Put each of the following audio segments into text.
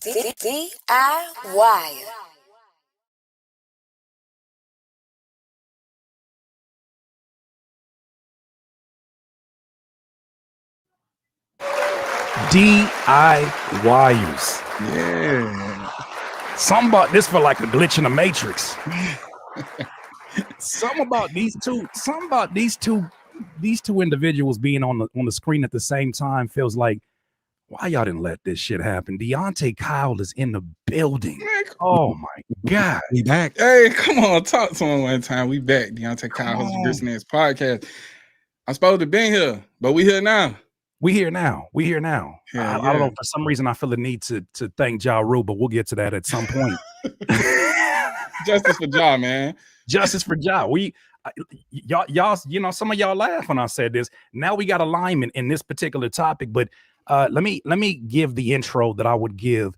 DIY. DIYers. Yeah. Something about this for like a glitch in the matrix. Something about these two individuals being on the screen at the same time feels like, why y'all didn't let this shit happen? Deante Kyle is in the building. Oh my God. We back. Hey, come on, talk to him one time. We back. Deante Kyle hosts the Grits and Eggs podcast. I'm supposed to be here, but we here now. We here now. Yeah, I don't know. For some reason, I feel the need to thank Ja Rule, but we'll get to that at some point. Justice for Ja, man. Justice for Ja. Y'all, you know, some of y'all laugh when I said this. Now we got alignment in this particular topic, but let me give the intro that I would give.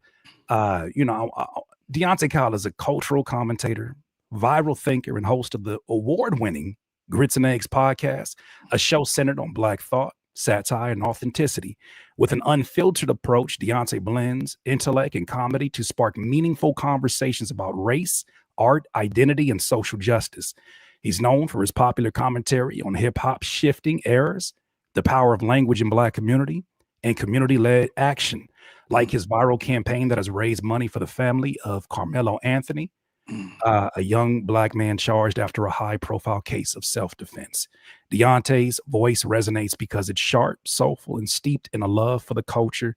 Deante Kyle is a cultural commentator, viral thinker, and host of the award-winning Grits and Eggs podcast, a show centered on Black thought, satire, and authenticity. With an unfiltered approach, Deante blends intellect and comedy to spark meaningful conversations about race, art, identity, and social justice. He's known for his popular commentary on hip-hop shifting eras, the power of language in Black community, and community-led action, like his viral campaign that has raised money for the family of Carmelo Anthony, a young Black man charged after a high-profile case of self-defense. Deante's voice resonates because it's sharp, soulful, and steeped in a love for the culture.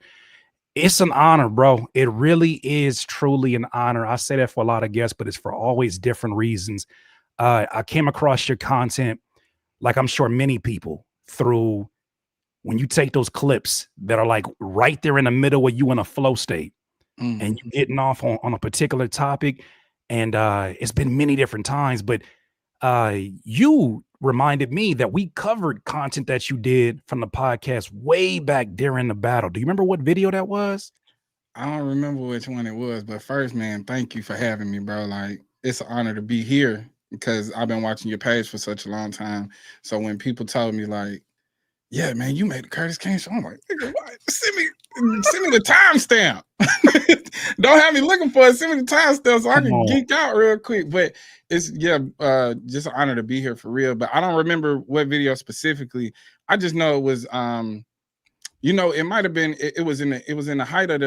It's an honor, bro. It really is truly an honor. I say that for a lot of guests, but it's for always different reasons. I came across your content, like I'm sure many people, through when you take those clips that are like right there in the middle of you in a flow state and you getting off on a particular topic. And it's been many different times, but you reminded me that we covered content that you did from the podcast way back during the battle. Do you remember what video that was? I don't remember which one it was, but first, man, thank you for having me, bro. Like, it's an honor to be here because I've been watching your page for such a long time. So when people told me, like, yeah, man, you made the Curtis King show, I'm like, nigga, what? Send me the timestamp. Don't have me looking for it. Send me the timestamp so I can geek out real quick. But it's just an honor to be here for real. But I don't remember what video specifically. I just know it was it might have been it was in the height of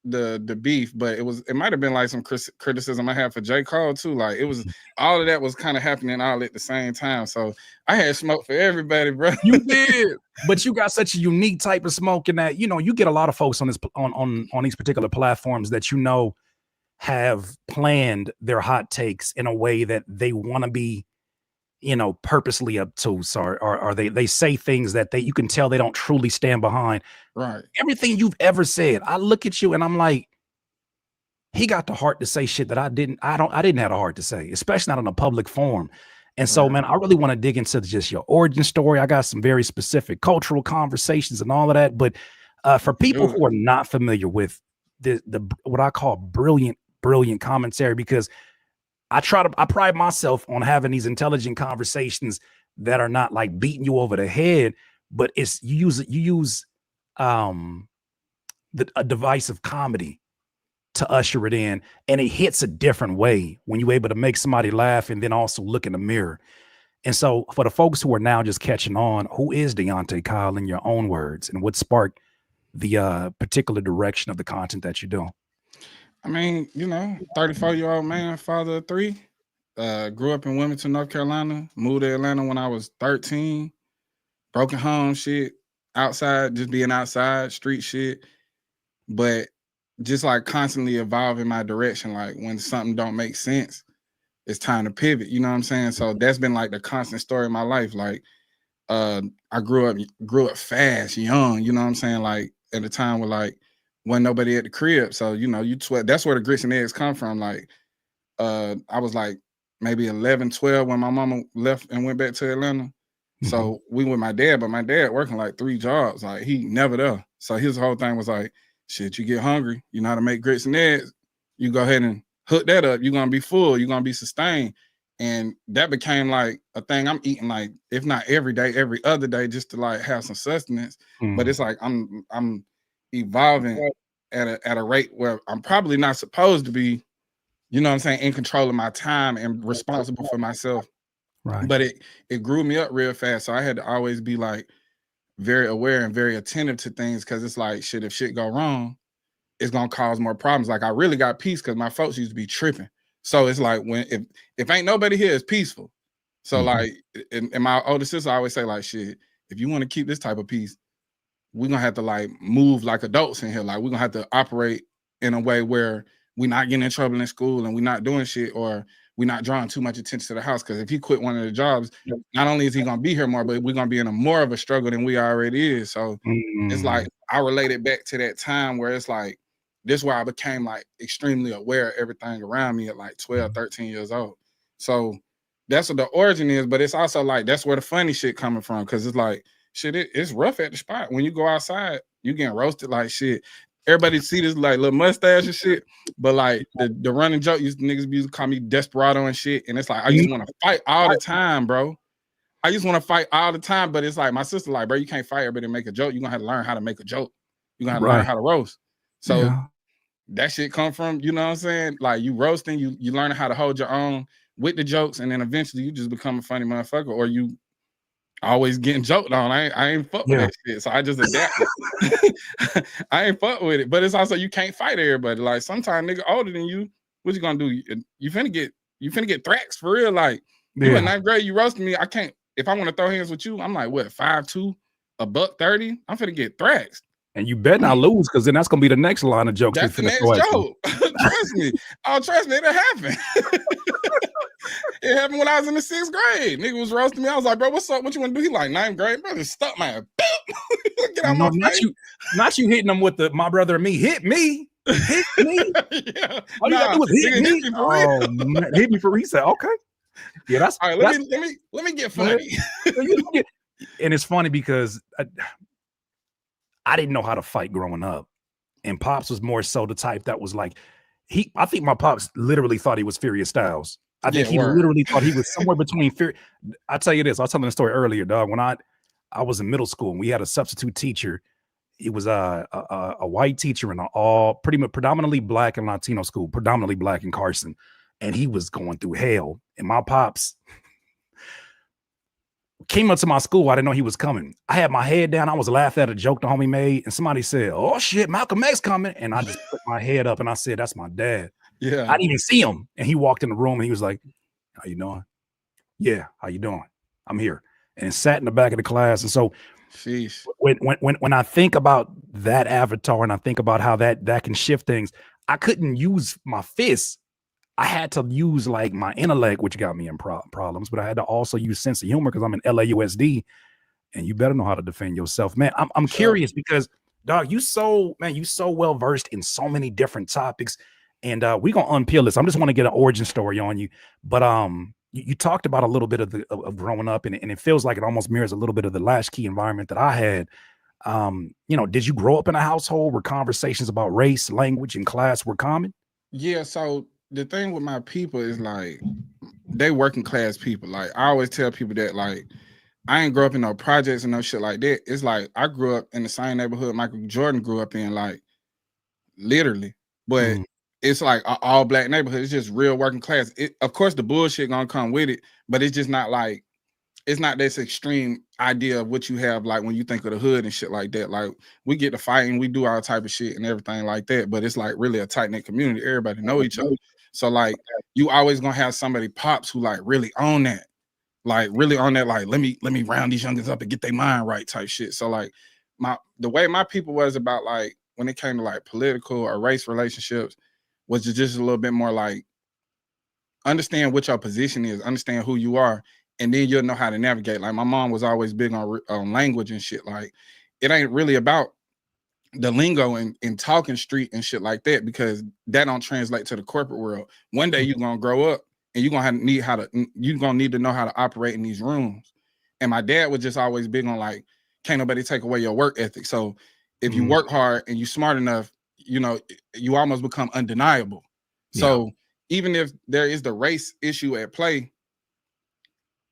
the beef, but it might have been like some criticism I had for J. Cole too. Like it was all of that was kind of happening all at the same time. So I had smoke for everybody, bro. You did, but you got such a unique type of smoke in that, you know, you get a lot of folks on this on these particular platforms that, you know, have planned their hot takes in a way that they want to be, you know, purposely obtuse, or they say things that you can tell they don't truly stand behind. Right. Everything you've ever said, I look at you and I'm like, he got the heart to say shit that I didn't have the heart to say, especially not in a public forum. And so, man, I really want to dig into just your origin story. I got some very specific cultural conversations and all of that. But for people who are not familiar with the what I call brilliant commentary, because I pride myself on having these intelligent conversations that are not like beating you over the head, but it's you use a device of comedy to usher it in, and it hits a different way when you're able to make somebody laugh and then also look in the mirror. And so for the folks who are now just catching on, who is Deante Kyle in your own words, and what sparked the particular direction of the content that you do? I mean, 34-year-old man, father of 3, grew up in Wilmington, North Carolina, moved to Atlanta when I was 13, broken home shit, outside, just being outside, street shit. But just like constantly evolving my direction. Like when something don't make sense, it's time to pivot. You know what I'm saying? So that's been like the constant story of my life. Like I grew up fast, young, you know what I'm saying? Like at a time where like wasn't nobody at the crib. So, that's where the Grits and Eggs come from. Like I was like maybe 11, 12 when my mama left and went back to Atlanta. So we with my dad, but my dad working like 3 jobs. Like he never there. So his whole thing was like, shit, you get hungry, you know how to make grits and eggs, you go ahead and hook that up, you're gonna be full, you're gonna be sustained. And that became like a thing I'm eating, like if not every day, every other day, just to like have some sustenance. But it's like I'm evolving at a rate where I'm probably not supposed to be, you know what I'm saying, in control of my time and responsible for myself. Right. But it grew me up real fast. So I had to always be like very aware and very attentive to things, because it's like, shit, if shit go wrong, it's gonna cause more problems. Like, I really got peace because my folks used to be tripping. So it's like, when if ain't nobody here, it's peaceful. So like, and my older sister always say like, shit, if you want to keep this type of peace, we're gonna have to like move like adults in here. Like, we're gonna have to operate in a way where we're not getting in trouble in school and we're not doing shit, or we're not drawing too much attention to the house. Because if he quit one of the jobs, not only is he gonna be here more, but we're gonna be in a more of a struggle than we already is. So it's like, I related back to that time where it's like, this is where I became like extremely aware of everything around me at like 12, 13 years old. So that's what the origin is. But it's also like, that's where the funny shit coming from. Cause it's like, shit, it's rough at the spot. When you go outside, you getting roasted like shit. Everybody see this like little mustache and shit. But like the running joke, niggas used to call me Desperado and shit. And it's like, I used to want to fight all the time, bro. I just want to fight all the time. But it's like, my sister like, bro, you can't fight everybody and make a joke. You're gonna have to learn how to make a joke. You're gonna have to learn how to roast. So that shit come from, you know what I'm saying? Like, you roasting, you learning how to hold your own with the jokes, and then eventually you just become a funny motherfucker, or you always getting joked on. I ain't fuck with that shit. So I just adapted. I ain't fuck with it. But it's also, you can't fight everybody. Like, sometimes nigga older than you, what you gonna do? You finna get thrax for real. Like, you in 9th grade, you roasting me. I can't, if I want to throw hands with you, I'm like, what, 5'2", $130? I'm finna get thraxed. And you better not lose, because then that's gonna be the next line of jokes. That's the next joke. Trust me. Oh, trust me, it happened. It happened when I was in the 6th grade. Nigga was roasting me. I was like, bro, what's up? What you want to do? He like, 9th grade. Brother, stuck my get out my face. Not you hitting them with the my brother and me. Hit me. Hit me. Yeah. All you gotta do is hit me. Oh, man. Hit me for reset. Okay. Yeah, that's all right. Let me get funny. And it's funny because I didn't know how to fight growing up, and Pops was more so the type that was like, I think my Pops literally thought he was Furious Styles. I think he literally thought he was somewhere between fear. I'll tell you this. I was telling the story earlier, dog. When I was in middle school and we had a substitute teacher. He was a white teacher in an predominantly Black and Latino school, predominantly Black in Carson, and he was going through hell. And my Pops came up to my school. I didn't know he was coming. I had my head down. I was laughing at a joke the homie made, and somebody said, "Oh shit, Malcolm X coming!" And I just put my head up and I said, "That's my dad." Yeah, I didn't even see him, and he walked in the room and he was like, "How you doing?" "Yeah, how you doing?" "I'm here," and sat in the back of the class. And so, when I think about that avatar and I think about how that can shift things, I couldn't use my fists. I had to use like my intellect, which got me in problems, but I had to also use sense of humor because I'm in LAUSD, and you better know how to defend yourself, man. I'm curious because, dog, you so well versed in so many different topics, and we're gonna unpeel this. I just want to get an origin story on you, but you talked about a little bit of growing up, and it feels like it almost mirrors a little bit of the latchkey environment that I had. Did you grow up in a household where conversations about race, language, and class were common? Yeah, so the thing with my people is like, they working class people. Like, I always tell people that, like, I ain't grow up in no projects and no shit like that. It's like, I grew up in the same neighborhood Michael Jordan grew up in, like, literally. But it's like an all Black neighborhood. It's just real working class. Of course, the bullshit gonna come with it, but it's just not like, it's not this extreme idea of what you have like when you think of the hood and shit like that. Like, we get to fighting, we do all type of shit and everything like that, but it's like really a tight-knit community. Everybody know each other. So like, you always gonna have somebody pops who like really own that. Like, really on that, like, let me round these youngins up and get their mind right type shit. So like, the way my people was about, like, when it came to like political or race relationships, was just a little bit more like, understand what your position is, understand who you are, and then you'll know how to navigate. Like, my mom was always big on language and shit. Like, it ain't really about the lingo and talking street and shit like that, because that don't translate to the corporate world. One day you're gonna grow up and you're gonna need to know how to operate in these rooms. And my dad was just always big on like, can't nobody take away your work ethic. So if you work hard and you smart enough, you almost become undeniable. So even if there is the race issue at play,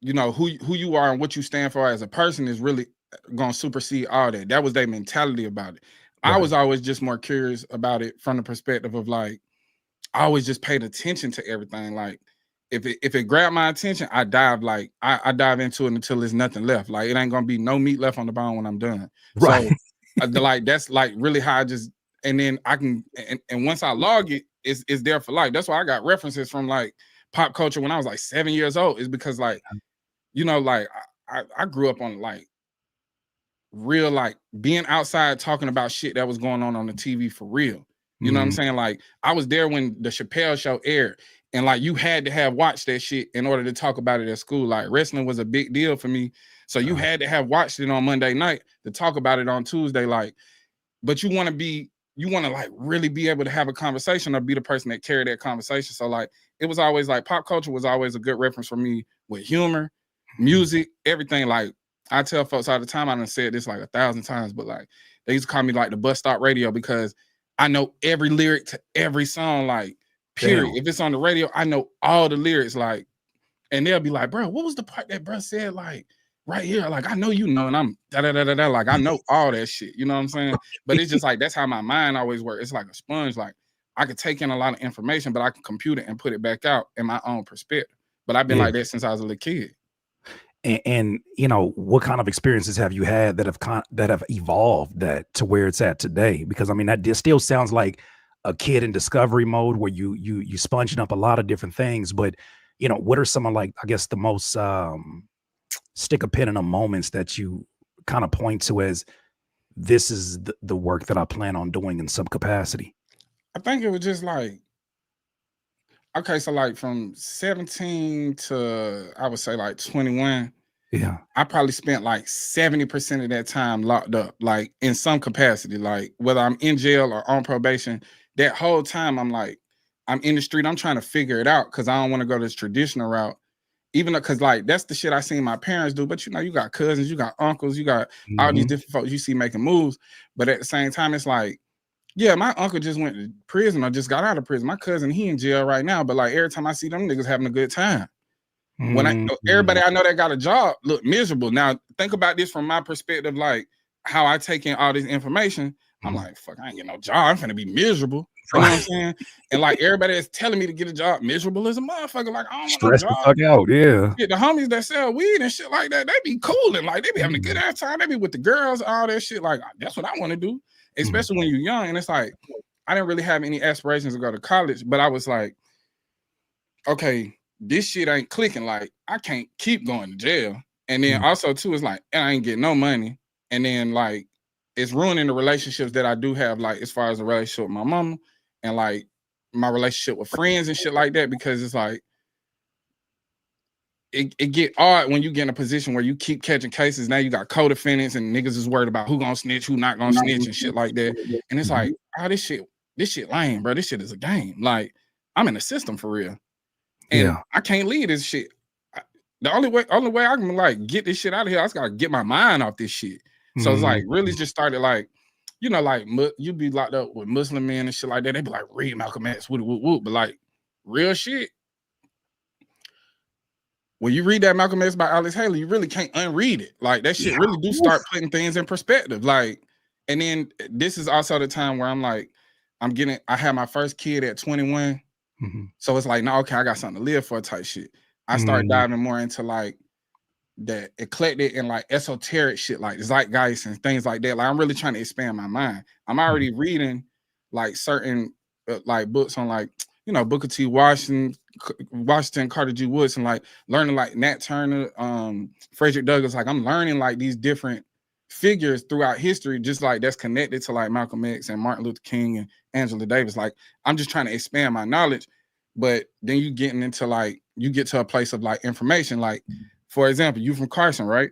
who you are and what you stand for as a person is really gonna supersede all that. That was their mentality about it. I was always just more curious about it from the perspective of like, I always just paid attention to everything. Like if it grabbed my attention, I dive into it until there's nothing left. Like it ain't gonna be no meat left on the bone when I'm done. Right. So like that's like really how I just, and then I can, and once I log it, it's there for life. That's why I got references from like pop culture when I was like 7 years old. Is because like, you know, like I grew up on like real, like being outside talking about shit that was going on the TV for real. You know what I'm saying? Like I was there when the Chappelle show aired, and like you had to have watched that shit in order to talk about it at school. Like wrestling was a big deal for me, so you had to have watched it on Monday night to talk about it on Tuesday. Like, but you want to like really be able to have a conversation or be the person that carried that conversation. So like it was always like pop culture was always a good reference for me with humor, music, everything. Like I tell folks all the time, I done said this like 1,000 times, but like they used to call me like the bus stop radio because I know every lyric to every song, like period. Damn. If it's on the radio, I know all the lyrics, like, and they'll be like, bro, what was the part that bro said? Like right here, like I know you know, and I'm da-da-da-da-da, like I know all that shit, you know what I'm saying? But it's just like that's how my mind always works. It's like a sponge. Like I could take in a lot of information, but I can compute it and put it back out in my own perspective. But I've been like that since I was a little kid. And you know, what kind of experiences have you had that have evolved that to where it's at today? Because I mean, that still sounds like a kid in discovery mode where you sponging up a lot of different things. But you know, what are some of like, I guess, the most stick a pin in them moments that you kind of point to as this is the work that I plan on doing in some capacity? I think it was just like, okay, so like from 17 to I would say like 21, yeah, I probably spent like 70% of that time locked up, like in some capacity, like whether I'm in jail or on probation. That whole time I'm like, I'm in the street, I'm trying to figure it out because I don't want to go this traditional route. Even though, because like that's the shit I seen my parents do. But you know, you got cousins, you got uncles, you got all these different folks you see making moves. But at the same time, it's like, yeah, my uncle just went to prison or just got out of prison. My cousin, he in jail right now. But like every time I see them niggas having a good time. When everybody I know that got a job look miserable. Now think about this from my perspective, like how I take in all this information. I'm like, fuck, I ain't getting no job. I'm finna be miserable. You know what I'm saying? And like everybody that's telling me to get a job, miserable as a motherfucker. Like I don't stress want no job. The fuck out, yeah. The homies that sell weed and shit like that, they be cooling. Like they be having a good ass time. They be with the girls, all that shit. Like that's what I want to do, especially when you're young. And it's like I didn't really have any aspirations to go to college, but I was like, okay, this shit ain't clicking. Like I can't keep going to jail. And then also too, it's like I ain't getting no money. And then like it's ruining the relationships that I do have, like as far as the relationship with my mama and like my relationship with friends and shit like that, because it's like it get odd when you get in a position where you keep catching cases. Now you got co-defendants and niggas is worried about who gonna snitch, who not gonna snitch and shit like that. And it's like, oh, this shit lame, bro. This shit is a game. Like I'm in the system for real. And I can't leave this shit. The only way I can like get this shit out of here, I just gotta get my mind off this shit. So it's like really just started like, you know, like you be locked up with Muslim men and shit like that. They be like, read Malcolm X, whoop, whoop, whoop. But like real shit, when you read that Malcolm X by Alex Haley, you really can't unread it. Like that shit really do start putting things in perspective. Like, and then this is also the time where I'm like, I had my first kid at 21. So it's like, no, okay, I got something to live for type shit. I start diving more into like the eclectic and like esoteric shit, like zeitgeist and things like that. Like I'm really trying to expand my mind. I'm already reading like certain like books on like, you know, Booker T. Washington, Carter G. Woods, and like learning like Nat Turner, Frederick Douglass. Like I'm learning like these different figures throughout history, just like that's connected to like Malcolm X and Martin Luther King and Angela Davis. Like I'm just trying to expand my knowledge. But then you getting into like, you get to a place of like information. Like, for example, you from Carson, right?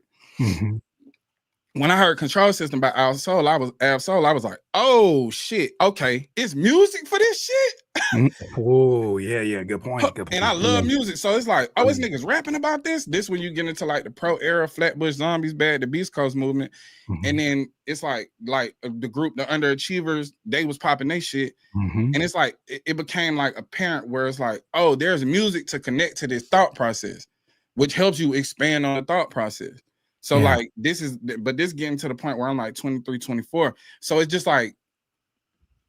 When I heard Control System by Ab-Soul, I was like, oh shit, okay, it's music for this shit. Oh yeah, good point. And I love music, so it's like, oh, it's niggas rapping about this. This when you get into like the pro era, Flatbush Zombies, Bad, the Beast Coast movement, and then it's like the group, the Underachievers, they was popping their shit, and it's like it became like apparent where it's like, oh, there's music to connect to this thought process, which helps you expand on the thought process. So like this getting to the point where I'm like 23, 24. So it's just like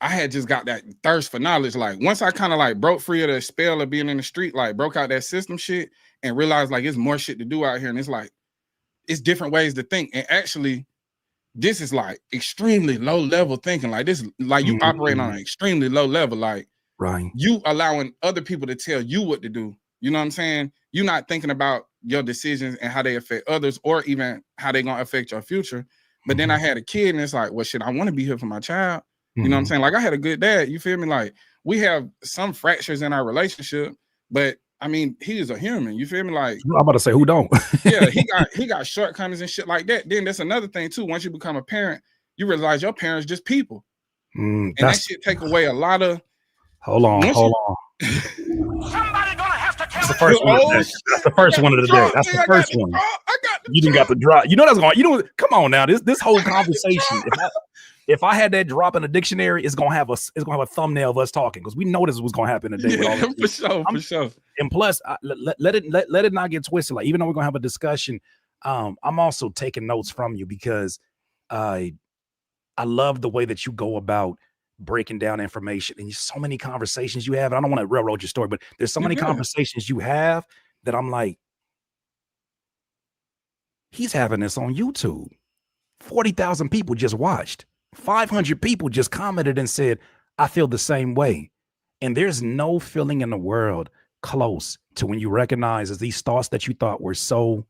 I had just got that thirst for knowledge. Like once I kind of like broke free of the spell of being in the street, like broke out that system shit and realized like it's more shit to do out here. And it's like, it's different ways to think. And actually, this is like extremely low level thinking. Like this, like you operate on an extremely low level. Like you allowing other people to tell you what to do. You know what I'm saying? You're not thinking about your decisions and how they affect others or even how they're going to affect your future. But then I had a kid and it's like, well, shit, I want to be here for my child. You know what I'm saying? Like I had a good dad. You feel me? Like we have some fractures in our relationship, but I mean, he is a human. You feel me? Like I'm about to say, who don't? Yeah, he got shortcomings and shit like that. Then that's another thing too. Once you become a parent, you realize your parents just people, and that shit take away a lot of. Hold on. Somebody gonna have to tell That's the first one. That's the first one of the day. That's the first one. You didn't got the drop. You know that's going. You know, come on now. This whole conversation. If I had that drop in the dictionary, it's gonna have a thumbnail of us talking because we know this was gonna happen today. Yeah, for sure. And plus, let it not get twisted. Like even though we're gonna have a discussion, I'm also taking notes from you because I love the way that you go about breaking down information and so many conversations you have. And I don't want to railroad your story, but there's so many conversations you have that I'm like, he's having this on YouTube. 40,000 people just watched. 500 people just commented and said, I feel the same way. And there's no feeling in the world close to when you recognize as these thoughts that you thought were so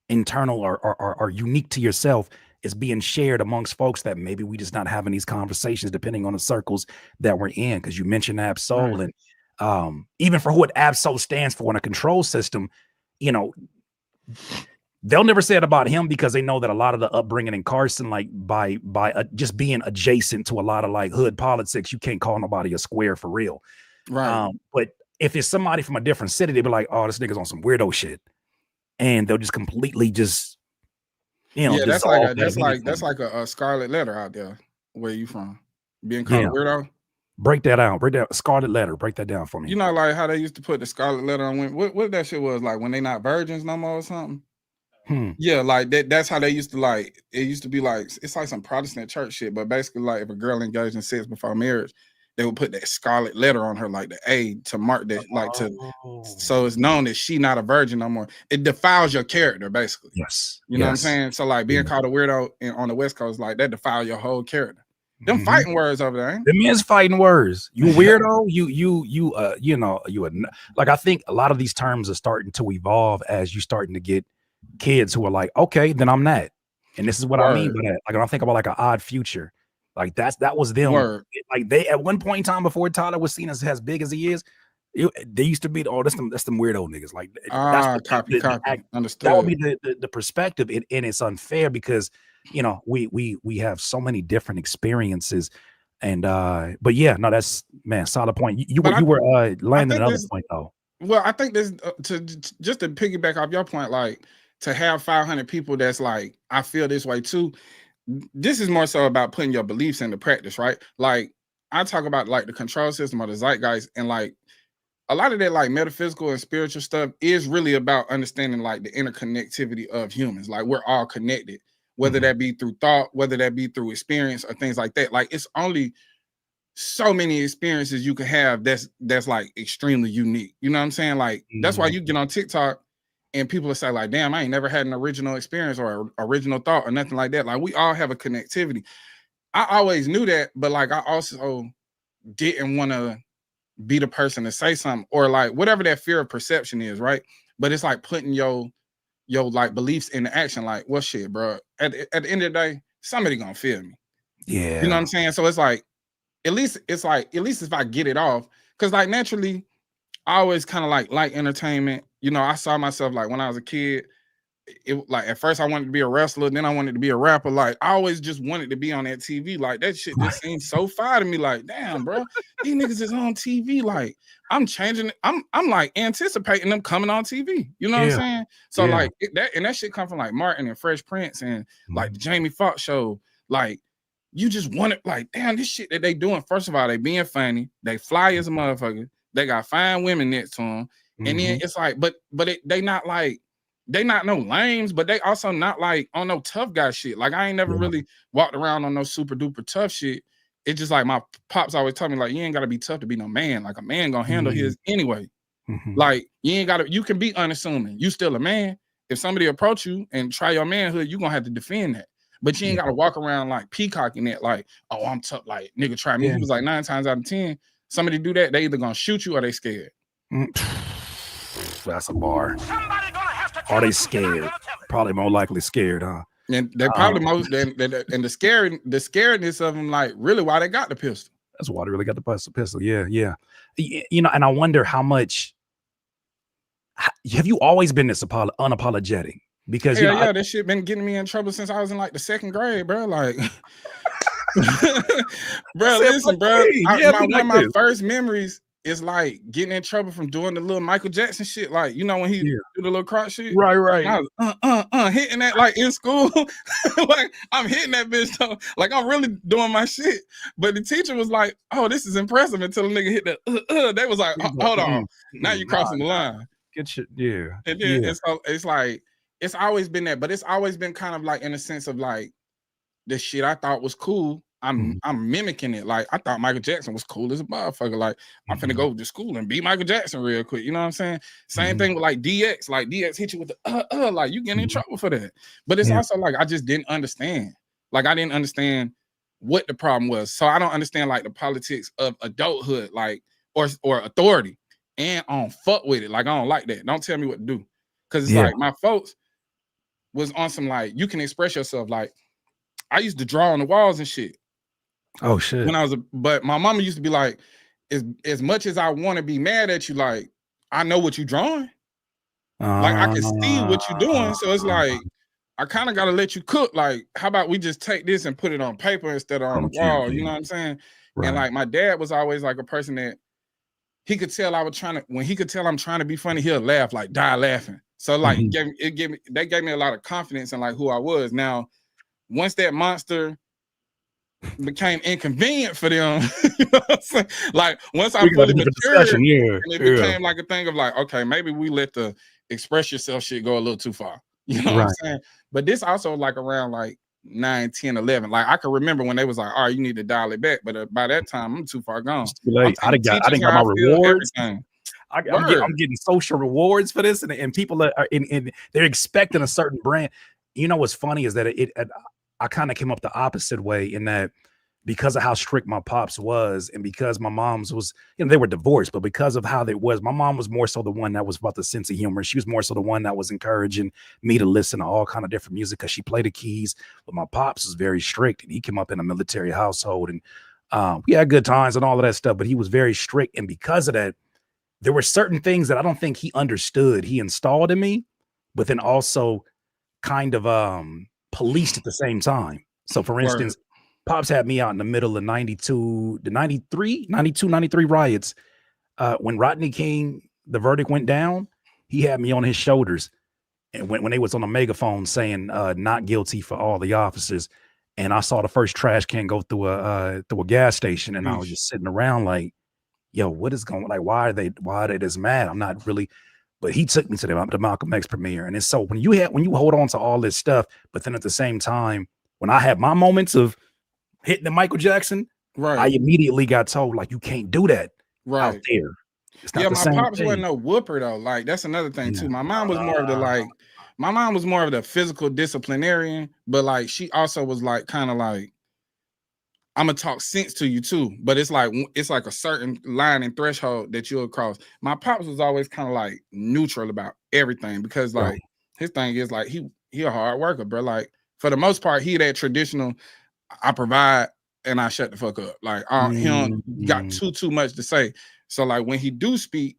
internal or unique to yourself is being shared amongst folks that maybe we just not having these conversations depending on the circles that we're in. Because you mentioned Absol and even for what Absol stands for in a control system, you know, they'll never say it about him because they know that a lot of the upbringing in Carson, like by just being adjacent to a lot of like hood politics, you can't call nobody a square for real. Right. But if it's somebody from a different city, they'll be like, oh, this nigga's on some weirdo shit. And they'll just completely just, you know, yeah, that's like a scarlet letter out there. Where you from? Being called a weirdo? Break that out. Break that scarlet letter. Break that down for me. You know, like how they used to put the scarlet letter on women. What that shit was like when they not virgins no more or something? Yeah, like that's how they used to like. It used to be like it's like some Protestant church shit, but basically like if a girl engaged in sex before marriage, they would put that scarlet letter on her, like the A, to mark that, like so it's known that she not a virgin no more. It defiles your character, basically. Yes, you know what I'm saying. So like being called a weirdo on the West Coast, like that defiles your whole character. Them fighting words over there. Them is fighting words. You weirdo. You know, like I think a lot of these terms are starting to evolve as you starting to get kids who are like, okay, then I'm that. And this is what I mean by that. Like when I think about like an Odd Future, like that was them. Like they at one point in time before Tyler was seen as big as he is, they used to be that's them weirdo niggas. Like that's copy. Understood. That would be the perspective, and it's unfair because you know we have so many different experiences. And but yeah, no, that's solid point. You were landing another point though. Well, I think this just to piggyback off your point, like to have 500 people that's like, I feel this way too. This is more so about putting your beliefs into practice, right? Like I talk about like the control system or the zeitgeist, and like a lot of that like metaphysical and spiritual stuff is really about understanding like the interconnectivity of humans. Like we're all connected, whether that be through thought, whether that be through experience or things like that. Like it's only so many experiences you can have that's like extremely unique. You know what I'm saying? Like that's why you get on TikTok and people will say like, damn, I ain't never had an original experience or original thought or nothing like that. Like we all have a connectivity. I always knew that, but like I also didn't want to be the person to say something or like whatever that fear of perception is, right? But it's like putting your like beliefs into action. Like, well, shit, bro. At the end of the day, somebody gonna feel me. Yeah, you know what I'm saying? So it's like, at least if I get it off, because like naturally, I always kind of like entertainment. You know, I saw myself like when I was a kid. It like at first I wanted to be a wrestler, then I wanted to be a rapper. Like I always just wanted to be on that TV. Like that shit just seems so fire to me. Like, damn, bro, these niggas is on TV. Like I'm changing. I'm like anticipating them coming on TV. You know what I'm saying? So like that shit come from like Martin and Fresh Prince and like the Jamie Foxx show. Like you just want it. Like damn, this shit that they doing. First of all, they being funny. They fly as a motherfucker. They got fine women next to them. And then it's like, but they not like. They not no lames, but they also not like on no tough guy shit. Like I ain't never really walked around on no super duper tough shit. it's just like my pops always told me, like, you ain't gotta be tough to be no man. Like a man gonna handle his anyway. Like you can be unassuming. You still a man. If somebody approach you and try your manhood, you gonna have to defend that. But you ain't gotta walk around like peacocking it, like, oh, I'm tough, like nigga try me. He was like 9 times out of 10, somebody do that, they either gonna shoot you or they scared. That's a bar. Are they scared? Probably more likely scared, huh? And they probably and the scaredness of them, like really why they got the pistol. That's why they really got the pistol. Yeah. You know, and I wonder how much. Have you always been this unapologetic? Because yeah, that shit been getting me in trouble since I was in like the 2nd grade, bro. Like, bro, listen, bro. One of my first memories is like getting in trouble from doing the little Michael Jackson shit. Like, you know, when he do the little crotch shit, right. I was hitting that like in school. Like I'm hitting that bitch though. Like I'm really doing my shit. But the teacher was like, "Oh, this is impressive." Until the nigga hit that. They was like, "Hold on, now you crossing the line." Good shit, yeah. And then it's like it's always been that, but it's always been kind of like in a sense of like the shit I thought was cool. I'm mimicking it. Like I thought Michael Jackson was cool as a motherfucker. Like I'm finna go to school and be Michael Jackson real quick. You know what I'm saying? Same thing with like DX. Like DX hit you with the like you getting in trouble for that. But it's also like I just didn't understand. Like I didn't understand what the problem was. So I don't understand like the politics of adulthood, like or authority. And I don't fuck with it. Like I don't like that. Don't tell me what to do. Cause it's like my folks was on some like you can express yourself. Like I used to draw on the walls and shit. Oh shit. When I was but my mama used to be like, as much as I want to be mad at you, like I know what you drawing. Like I can see what you're doing. So it's like I kind of gotta let you cook. Like, how about we just take this and put it on paper instead of on the wall? You know what I'm saying? Right. And like my dad was always like a person that he could tell I was trying to, when he could tell I'm trying to be funny, he'll laugh, like die laughing. So like they gave me a lot of confidence in like who I was. Now, once that monster became inconvenient for them, you know what I'm saying? Like once I fully matured, and it became like a thing of like, okay, maybe we let the express yourself shit go a little too far. You know what I'm saying? But this also like around like 9, 10, 11. Like I can remember when they was like, all right, you need to dial it back. But by that time, I'm too far gone. Too late. I didn't got my rewards. I'm getting social rewards for this, and people are in they're expecting a certain brand. You know what's funny is that I kind of came up the opposite way in that because of how strict my pops was, and because my mom's was, you know, they were divorced, but because of how they was, my mom was more so the one that was about the sense of humor. She was more so the one that was encouraging me to listen to all kind of different music because she played the keys. But my pops was very strict, and he came up in a military household, and we had good times and all of that stuff, but he was very strict. And because of that, there were certain things that I don't think he understood. He installed in me, but then also kind of policed at the same time. So for instance, Pops had me out in the middle of 92 riots. When Rodney King, the verdict went down, he had me on his shoulders. And when they was on a megaphone saying not guilty for all the officers. And I saw the first trash can go through a gas station, and I was just sitting around like, yo, what is going on? Like, why are they this mad? I'm not really, but he took me to the Malcolm X premiere. And it's so when you hold on to all this stuff, but then at the same time, when I had my moments of hitting the Michael Jackson, I immediately got told like you can't do that out there. It's not the same pops thing. wasn't no whooper though. Like that's another thing too. My mom was more of the my mom was more of the physical disciplinarian, but like she also was like kind of like, I'm gonna talk sense to you too. But it's like a certain line and threshold that you'll cross. My pops was always kind of like neutral about everything because like his thing is like he a hard worker, bro. Like for the most part, he that traditional. I provide and I shut the fuck up. Like he don't got too much to say. So like when he do speak,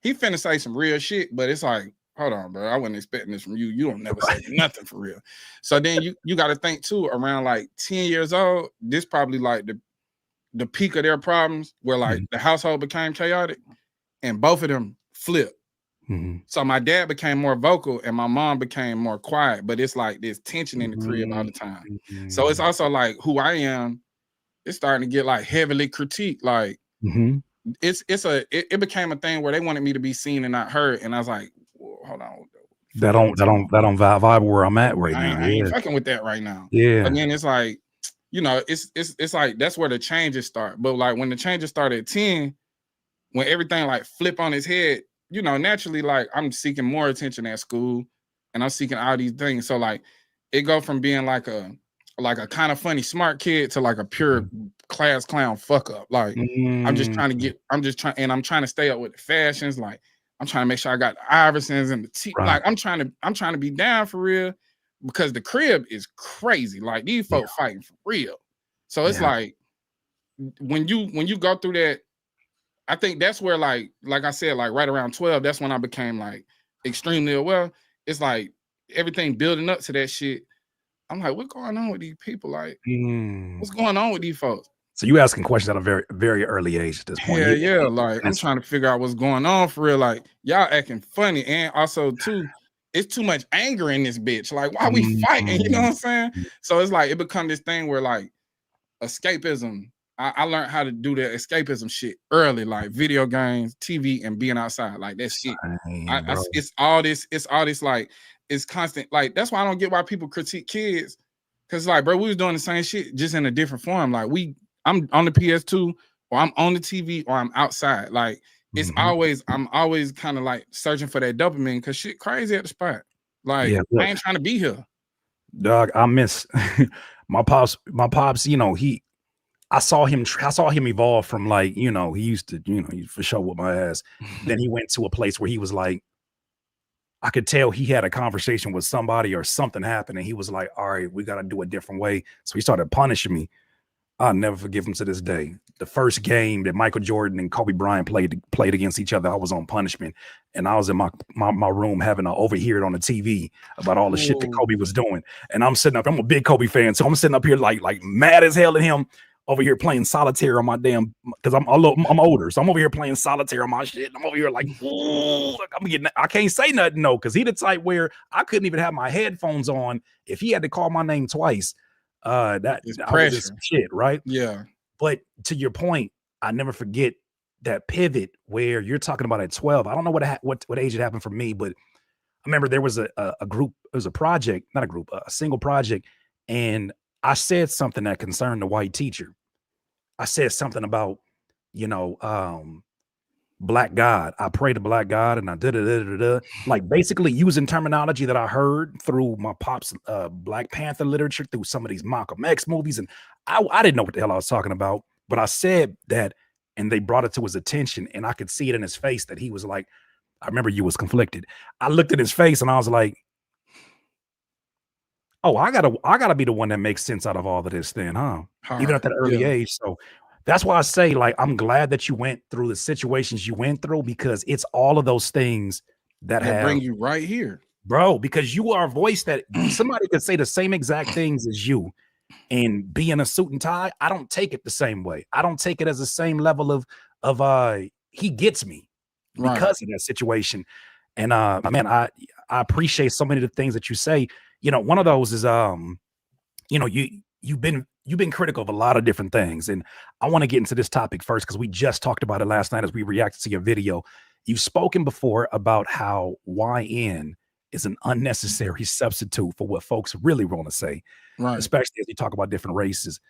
he finna say some real shit, but it's like, hold on, bro. I wasn't expecting this from you. You don't never say nothing for real. So then you got to think too, around like 10 years old, this probably like the peak of their problems where like the household became chaotic and both of them flipped. So my dad became more vocal and my mom became more quiet, but it's like this tension in the crib all the time. So it's also like who I am, it's starting to get like heavily critiqued. Like it became a thing where they wanted me to be seen and not heard. And I was like, well, hold on. That don't vibe where I'm at right now. I ain't fucking with that right now. Yeah. And then it's like, you know, it's like that's where the changes start. But like when the changes start at 10, when everything like flip on his head, you know, naturally, like I'm seeking more attention at school and I'm seeking all these things. So like it go from being like a kind of funny smart kid to like a pure class clown fuck up. Like I'm just trying to stay up with the fashions. Like I'm trying to make sure I got the Iversons and the Right. like I'm trying to be down for real because the crib is crazy. Like these folks fighting for real. So it's like when you go through that, I think that's where like I said, like right around 12, that's when I became like extremely aware. It's like everything building up to that shit. I'm like, what's going on with these people? Like, what's going on with these folks? So you asking questions at a very, very early age at this point. Yeah. Like I'm trying to figure out what's going on for real. Like y'all acting funny. And also too, it's too much anger in this bitch. Like, why we fighting? You know what I'm saying? So it's like it become this thing where like escapism. I learned how to do the escapism shit early, like video games, TV, and being outside. Like that shit. It's all this like it's constant. Like that's why I don't get why people critique kids. Cause like, bro, we was doing the same shit just in a different form. Like I'm on the PS2 or I'm on the TV or I'm outside. Like it's I'm always kind of like searching for that dopamine because shit crazy at the spot. Like I ain't trying to be here. Dog, I miss my pops, you know, I saw him evolve from like, you know, he used to, you know, he for sure with my ass. Then he went to a place where he was like, I could tell he had a conversation with somebody or something happened. And he was like, all right, we got to do a different way. So he started punishing me. I'll never forgive him to this day. The first game that Michael Jordan and Kobe Bryant played against each other, I was on punishment. And I was in my room having to overhear it on the TV about all the shit that Kobe was doing. And I'm sitting up, I'm a big Kobe fan. So I'm sitting up here like mad as hell at him over here playing solitaire on my damn, because I'm older. So I'm over here playing solitaire on my shit. I'm over here like, I can't say nothing, no, because he the type where I couldn't even have my headphones on if he had to call my name twice. That was just shit, right? Yeah. But to your point, I never forget that pivot where you're talking about at 12. I don't know what age it happened for me, but I remember there was a group, it was a project, not a group, a single project, and I said something that concerned the white teacher. I said something about, you know, Black God. I pray to Black God, and I did like basically using terminology that I heard through my pop's Black Panther literature, through some of these Malcolm X movies, and I didn't know what the hell I was talking about, but I said that, and they brought it to his attention, and I could see it in his face that he was like, I remember you was conflicted. I looked at his face and I was like, oh, I gotta be the one that makes sense out of all of this then, huh? Even at that early age. So that's why I say, like, I'm glad that you went through the situations you went through, because it's all of those things that bring you right here, bro, because you are a voice that somebody could say the same exact things as you and be in a suit and tie. I don't take it the same way. I don't take it as the same level of he gets me because of that situation. And man, I appreciate so many of the things that you say. You know, one of those is you know, you've been critical of a lot of different things, and I want to get into this topic first because we just talked about it last night as we reacted to your video. You've spoken before about how YN is an unnecessary substitute for what folks really want to say, especially as you talk about different races.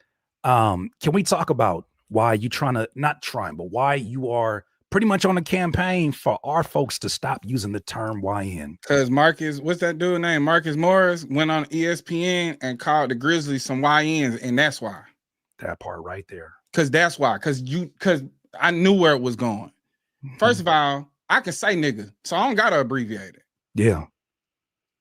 Can we talk about why you why you are pretty much on a campaign for our folks to stop using the term YN? Because Marcus, what's that dude name? Marcus Morris went on ESPN and called the Grizzlies some YNs, and that's why. That part right there. Because that's why. Because I knew where it was going. First of all, I can say nigga, so I don't gotta abbreviate it. Yeah.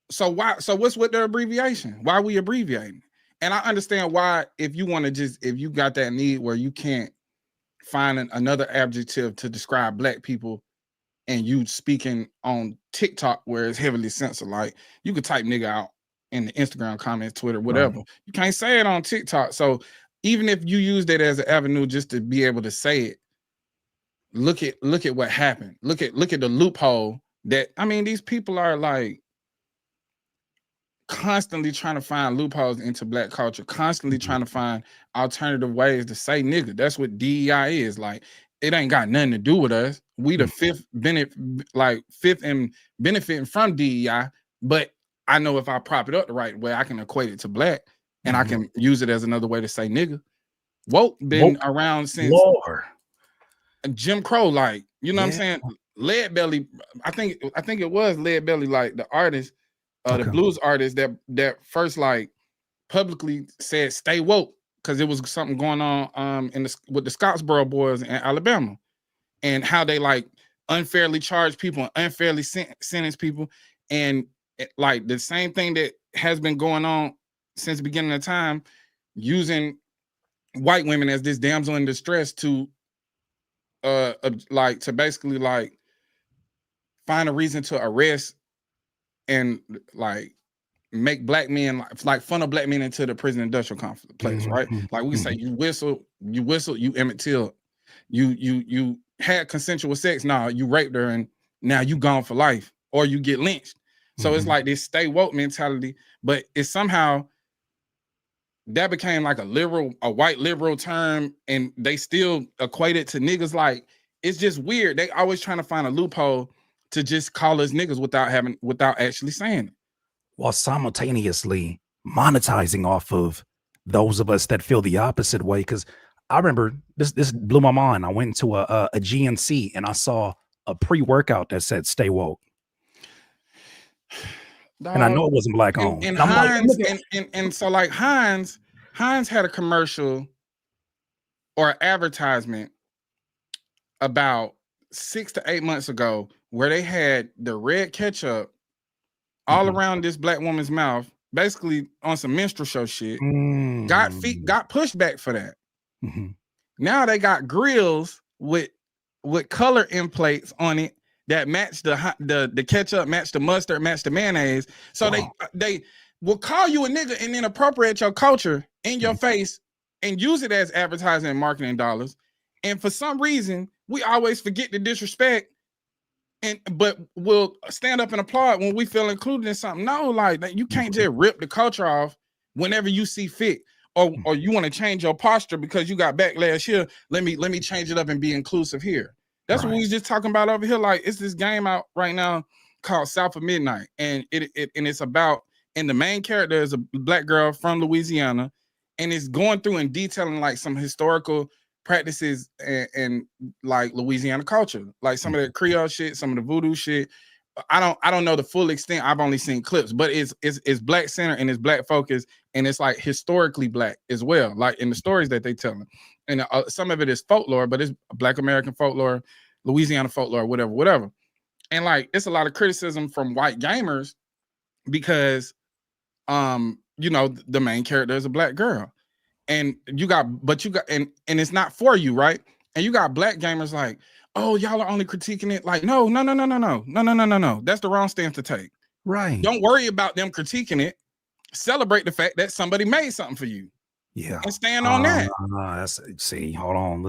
So what's with the abbreviation? Why are we abbreviating? And I understand why, if you got that need where you can't find another adjective to describe Black people, and you speaking on TikTok where it's heavily censored, like you could type nigga out in the Instagram comments, Twitter, whatever. You can't say it on TikTok. So even if you use that as an avenue just to be able to say it, look at what happened. Look at the loophole that, I mean, these people are like constantly trying to find loopholes into Black culture, constantly trying to find alternative ways to say nigga. That's what DEI is. Like, it ain't got nothing to do with us. We the fifth and benefiting from DEI, but I know if I prop it up the right way, I can equate it to Black. and I can use it as another way to say nigga. Woke been around since Lord. Jim Crow, like, you know what I'm saying? Lead Belly, I think it was Lead Belly, like the artist, the blues artist that first like publicly said stay woke, because it was something going on with the Scottsboro boys in Alabama, and how they like unfairly charge people and unfairly sentence people, and like the same thing that has been going on since the beginning of time, using white women as this damsel in distress to like to basically like find a reason to arrest and like make black men like funnel black men into the prison industrial complex, right? Like we say, you whistle, you Emmett Till, you had consensual sex, now you raped her and now you gone for life, or you get lynched. So it's like this stay woke mentality, but it's somehow that became like a white liberal term, and they still equate it to niggas. Like, it's just weird. They always trying to find a loophole to just call us niggas without actually saying it, while simultaneously monetizing off of those of us that feel the opposite way. Because I remember this blew my mind. I went into a GNC and I saw a pre-workout that said "Stay woke," and I know it wasn't black owned. And Heinz, and so like Heinz had a commercial or advertisement about 6 to 8 months ago where they had the red ketchup all around this black woman's mouth, basically on some minstrel show shit. Got pushback for that. Now they got grills with color emplates on it that match the ketchup, match the mustard, match the mayonnaise. So they will call you a nigga and then appropriate your culture in your face and use it as advertising and marketing dollars. And for some reason, we always forget the disrespect, but we'll stand up and applaud when we feel included in something. No, like you can't just rip the culture off whenever you see fit, or you want to change your posture because you got backlash here. Let me change it up and be inclusive here. That's what we was just talking about over here. Like, it's this game out right now called South of Midnight, and it's about, and the main character is a black girl from Louisiana, and it's going through and detailing like some historical practices and like Louisiana culture, like some of the Creole shit, some of the voodoo shit. I don't know the full extent. I've only seen clips, but it's black centered and it's black focused, and it's like historically black as well, like in the stories that they telling. And some of it is folklore, but it's Black American folklore, Louisiana folklore, whatever. And like, it's a lot of criticism from white gamers because you know, the main character is a black girl. And and it's not for you, right? And you got black gamers like, oh, y'all are only critiquing it. Like, no. That's the wrong stance to take. Right. Don't worry about them critiquing it. Celebrate the fact that somebody made something for you. Yeah. And stand on that. See, hold on.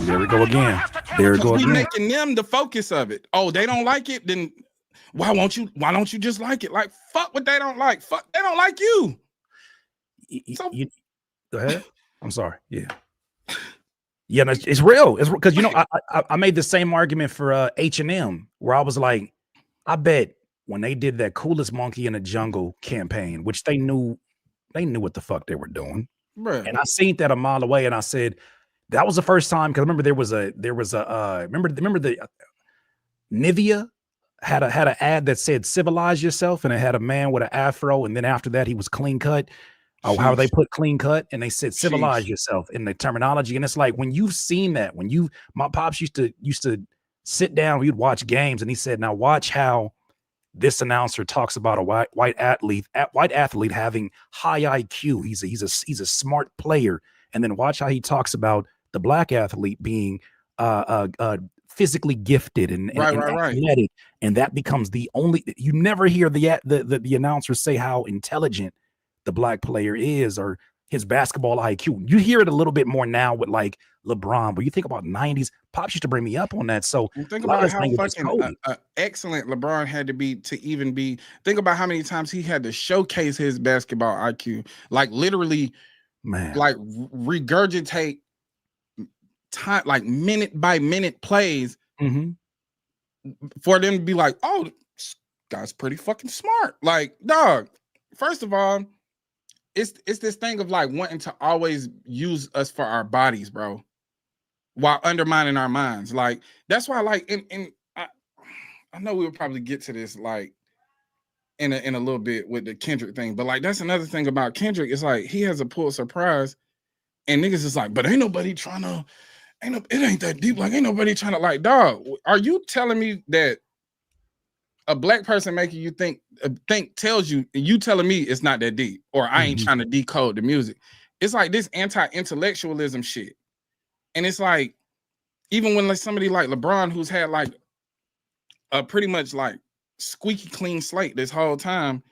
There we go again. There we go again. Making them the focus of it. Oh, they don't like it, then why don't you just like it? Like, fuck what they don't like. Fuck, they don't like you. Go ahead. I'm sorry. Yeah. Yeah, it's real. It's because, you know, I made the same argument for H&M, where I was like, I bet when they did that Coolest Monkey in the Jungle campaign, which they knew what the fuck they were doing. Right. And I seen that a mile away, and I said, that was the first time, because remember there was a remember the Nivea had an ad that said civilize yourself, and it had a man with an afro, and then after that he was clean cut. How they put clean cut, and they said civilize yourself in the terminology. And it's like, when you've seen that, my pops used to sit down, we'd watch games, and he said, now watch how this announcer talks about a white athlete having high IQ. He's a smart player. And then watch how he talks about the black athlete being physically gifted and athletic. And that becomes the only, you never hear the announcer say how intelligent the black player is or his basketball IQ. You hear it a little bit more now with like LeBron, but you think about 90s, Pops used to bring me up on that. So think about how fucking excellent LeBron had to be to even be. Think about how many times he had to showcase his basketball IQ, like literally, man, like regurgitate time, like minute by minute plays, for them to be like, oh, this guy's pretty fucking smart. Like, dog, first of all, it's this thing of like wanting to always use us for our bodies, bro, while undermining our minds. Like that's why, like, I know we'll probably get to this like in a little bit with the Kendrick thing, but like that's another thing about Kendrick. It's like he has a Pulitzer Prize, and niggas is like, but ain't nobody trying to, it ain't that deep. Like ain't nobody trying to, like, dog. Are you telling me that a black person making you think tells you, you telling me it's not that deep, or I ain't trying to decode the music? It's like this anti-intellectualism shit. And it's like, even when like somebody like LeBron, who's had like a pretty much like squeaky clean slate this whole time,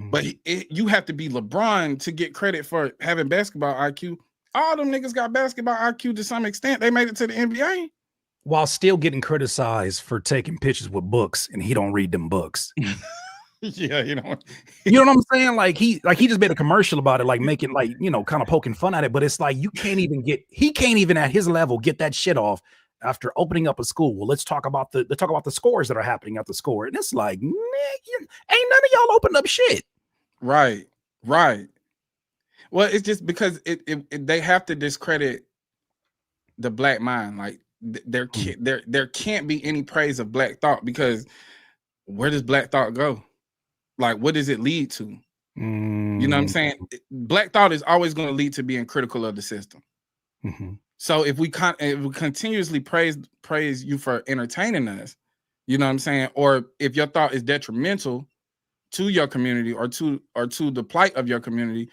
but you have to be LeBron to get credit for having basketball IQ. All them niggas got basketball IQ to some extent. They made it to the NBA. While still getting criticized for taking pictures with books, and he don't read them books. Yeah, you know what I'm saying? Like he just made a commercial about it, like making, like, you know, kind of poking fun at it. But it's like he can't even at his level get that shit off after opening up a school. Well, let's talk about the scores that are happening at the score. And it's like, man, ain't none of y'all opened up shit. Right. Well, it's just because they have to discredit the black mind. Like there can't be any praise of black thought, because where does black thought go? Like, what does it lead to? You know what I'm saying? Black thought is always going to lead to being critical of the system. So if we continuously praise you for entertaining us, you know what I'm saying, or if your thought is detrimental to your community or to the plight of your community,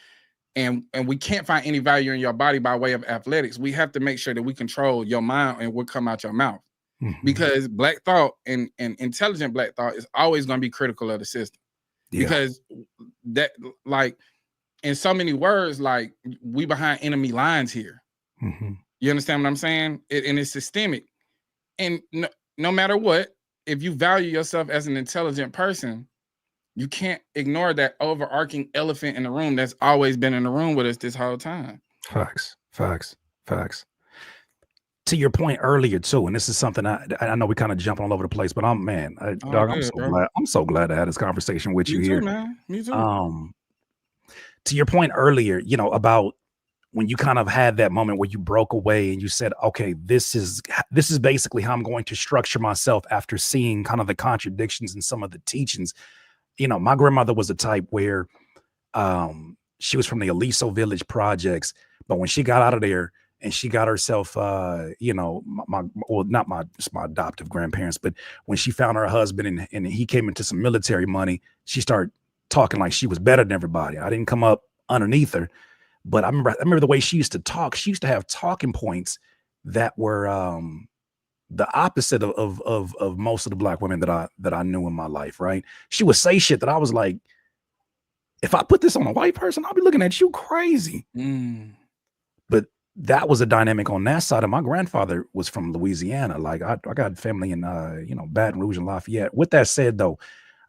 and we can't find any value in your body by way of athletics, we have to make sure that we control your mind and what come out your mouth. Because black thought and intelligent black thought is always going to be critical of the system. Because that, like, in so many words, like, we behind enemy lines here. You understand what I'm saying? And it's systemic. And no matter what, if you value yourself as an intelligent person, you can't ignore that overarching elephant in the room that's always been in the room with us this whole time. Facts. To your point earlier too, and this is something I know we kind of jump all over the place, but I'm so glad to have this conversation with you here, man. Me too. To your point earlier, you know, about when you kind of had that moment where you broke away and you said, okay, this is basically how I'm going to structure myself after seeing kind of the contradictions in some of the teachings. You know, my grandmother was the type where she was from the Aliso Village projects, but when she got out of there and she got herself, you know, not my adoptive grandparents, but when she found her husband and he came into some military money, she started talking like she was better than everybody. I didn't come up underneath her, but I remember the way she used to talk. She used to have talking points that were the opposite of most of the black women that I knew in my life, right? She would say shit that I was like, if I put this on a white person, I'll be looking at you crazy. But that was a dynamic on that side. And my grandfather was from Louisiana. Like I got family in you know, Baton Rouge and Lafayette. With that said, though,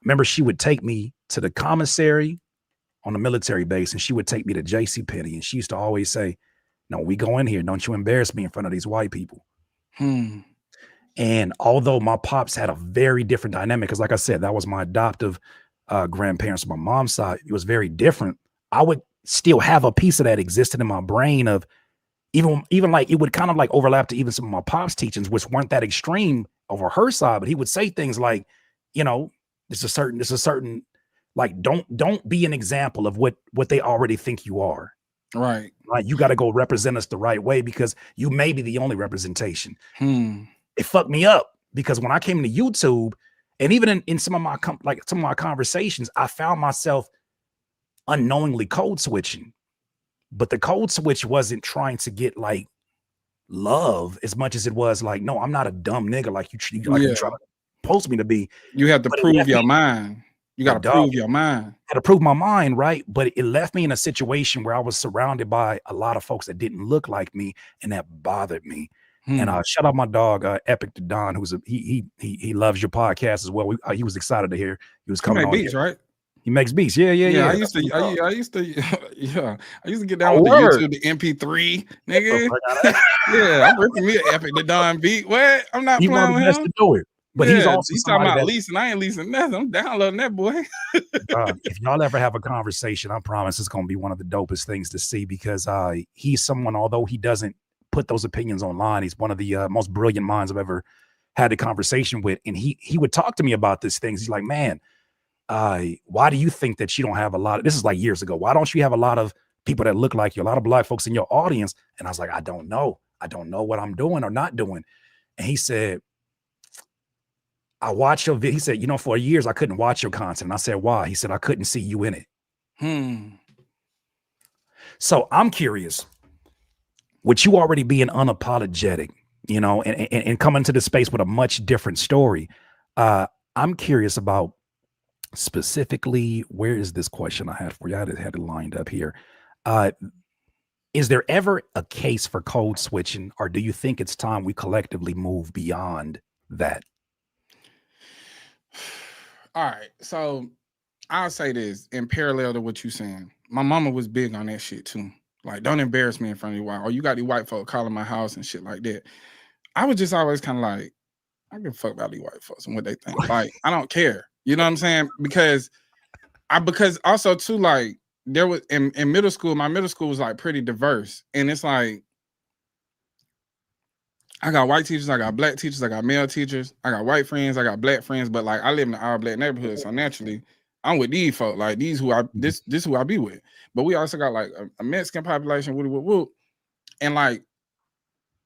remember she would take me to the commissary on the military base, and she would take me to JCPenney, and she used to always say, "No, we go in here. Don't you embarrass me in front of these white people." And although my pops had a very different dynamic, because like I said, that was my adoptive grandparents on my mom's side, it was very different. I would still have a piece of that existed in my brain of even like it would kind of like overlap to even some of my pop's teachings, which weren't that extreme over her side, but he would say things like, you know, there's a certain like, don't be an example of what they already think you are. Right. Like, you got to go represent us the right way, because you may be the only representation. It fucked me up, because when I came to YouTube, and even in some of my conversations, I found myself unknowingly code switching. But the code switch wasn't trying to get like love as much as it was like, no, I'm not a dumb nigga like you try to post me to be. You have to prove your mind. You got to prove your mind. I had to prove my mind, right? But it left me in a situation where I was surrounded by a lot of folks that didn't look like me, and that bothered me. And shout out my dog, Epic to Don, who's he loves your podcast as well. He was excited to hear he was coming on. Beats, right? He makes beats. Yeah. I used to get down with the YouTube, the MP3, nigga. Yeah, I'm ripping me an Epic to Don beat. What? I'm not playing with him. To do it. But yeah, he's also you talking somebody about that leasing. I ain't leasing nothing. I'm downloading that boy. if y'all ever have a conversation, I promise it's going to be one of the dopest things to see because he's someone, although he doesn't put those opinions online, he's one of the most brilliant minds I've ever had a conversation with. And he would talk to me about these things. He's like, man, why do you think that you don't have a lot of, this is like years ago, why don't you have a lot of people that look like you, a lot of Black folks in your audience? And I was like, I don't know what I'm doing or not doing. And he said, I watch your video. He said, you know, for years I couldn't watch your content. And I said, why? He said, I couldn't see you in it. So I'm curious, with you already being unapologetic, you know, and coming to the space with a much different story, I'm curious about specifically, where is this question I had for you? I had it lined up here. Is there ever a case for code switching, or do you think it's time we collectively move beyond that? All right, so I'll say this in parallel to what you're saying. My mama was big on that shit too. Like, don't embarrass me in front of you. Why? Or you got these white folk calling my house and shit like that. I was just always kind of like, I give a fuck about these white folks and what they think. Like, I don't care. You know what I'm saying? Because also too, like, there was in middle school, my middle school was like pretty diverse. And it's like, I got white teachers, I got Black teachers, I got male teachers, I got white friends, I got Black friends, but like I live in an all Black neighborhood, so naturally I'm with these folk, like these who I this who I be with. But we also got like a Mexican population, woo, and like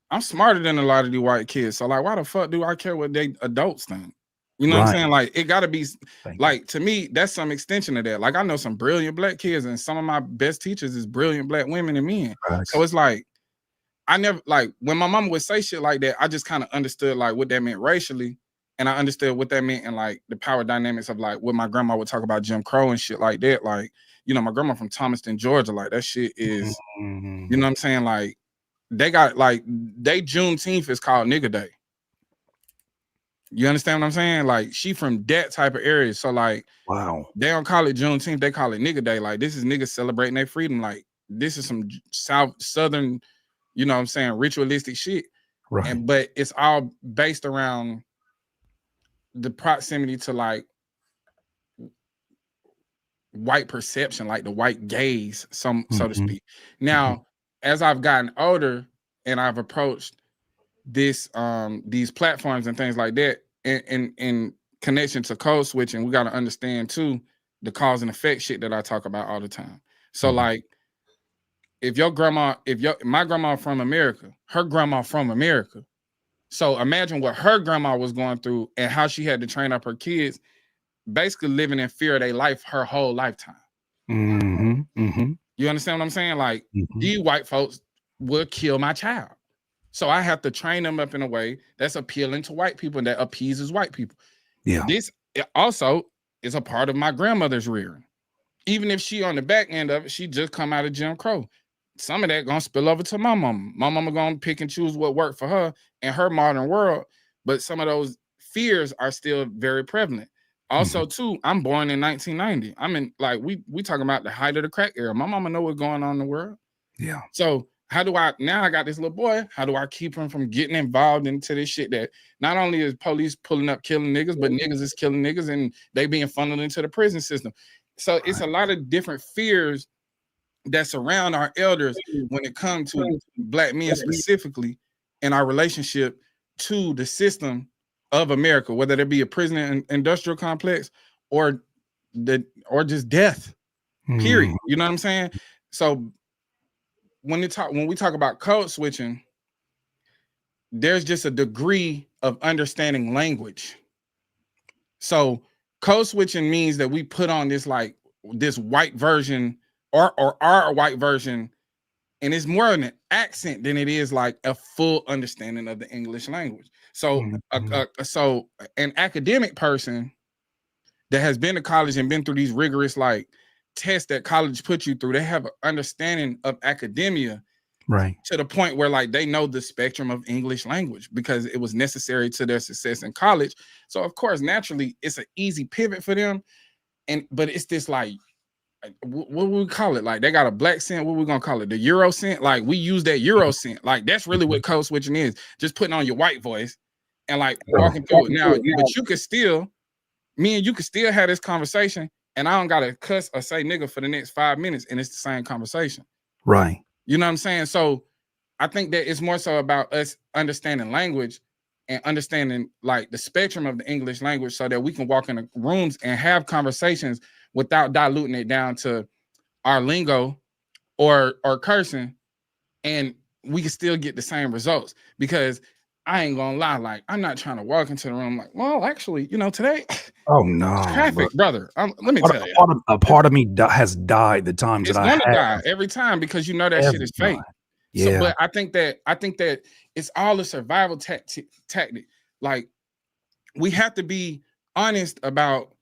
I'm smarter than a lot of these white kids. So like, why the fuck do I care what they adults think? You know what I'm saying? Like, it gotta be like, to me, that's some extension of that. Like, I know some brilliant Black kids, and some of my best teachers is brilliant Black women and men. So it's like, I never, like, when my mama would say shit like that, I just kind of understood like what that meant racially, and I understood what that meant in like the power dynamics of like what my grandma would talk about Jim Crow and shit like that. Like, you know, my grandma from Thomaston, Georgia, like that shit is, you know what I'm saying? Like, they got like, they Juneteenth is called Nigga Day. You understand what I'm saying? Like, she from that type of area. So like, wow, they don't call it Juneteenth, they call it Nigga Day. Like, this is niggas celebrating their freedom. Like, this is some southern, you know what I'm saying, ritualistic shit. right? But it's all based around the proximity to like white perception, like the white gaze, so to speak. Now, as I've gotten older and I've approached this these platforms and things like that in connection to code switching, we got to understand too the cause and effect shit that I talk about all the time. So like, if my grandma from America, her grandma from America. So imagine what her grandma was going through and how she had to train up her kids, basically living in fear of their life her whole lifetime. You understand what I'm saying? Like, these white folks would kill my child. So I have to train them up in a way that's appealing to white people and that appeases white people. Yeah. This also is a part of my grandmother's rearing. Even if she on the back end of it, she just come out of Jim Crow. Some of that gonna spill over to my mama. My mama gonna pick and choose what worked for her in her modern world, but some of those fears are still very prevalent. Also, too, I'm born in 1990. I'm in, like, we talking about the height of the crack era. My mama know what's going on in the world. Yeah. So how do I, now I got this little boy, how do I keep him from getting involved into this shit that not only is police pulling up killing niggas, but niggas is killing niggas and they being funneled into the prison system. So it's a lot of different fears that surround our elders when it comes to Black men specifically and our relationship to the system of America, whether there be a prison and industrial complex or just death, period. You know what I'm saying? So when we talk about code switching, there's just a degree of understanding language. So code switching means that we put on this like this white version or our white version, and it's more an accent than it is like a full understanding of the English language. So so an academic person that has been to college and been through these rigorous like tests that college put you through, they have an understanding of academia, right, to the point where like they know the spectrum of English language because it was necessary to their success in college. So of course, naturally, it's an easy pivot for them. But it's this like, what would we call it? Like, they got a black cent. What we gonna call it? The Euro cent. Like, we use that Euro cent. Like, that's really what code switching is. Just putting on your white voice and like walking through it. Now, but you could still, me and you could still have this conversation, and I don't gotta cuss or say nigga for the next 5 minutes, and it's the same conversation. Right. You know what I'm saying? So I think that it's more so about us understanding language and understanding like the spectrum of the English language so that we can walk in the rooms and have conversations without diluting it down to our lingo or cursing, and we can still get the same results. Because I ain't gonna lie, like I'm not trying to walk into the room like, well, actually, you know, today, oh no, traffic, brother. Let me tell you, a part of me has died the times it's that I gonna have. die every time because you know that shit is fake. Yeah. So, but I think that it's all a survival tactic. Like we have to be honest about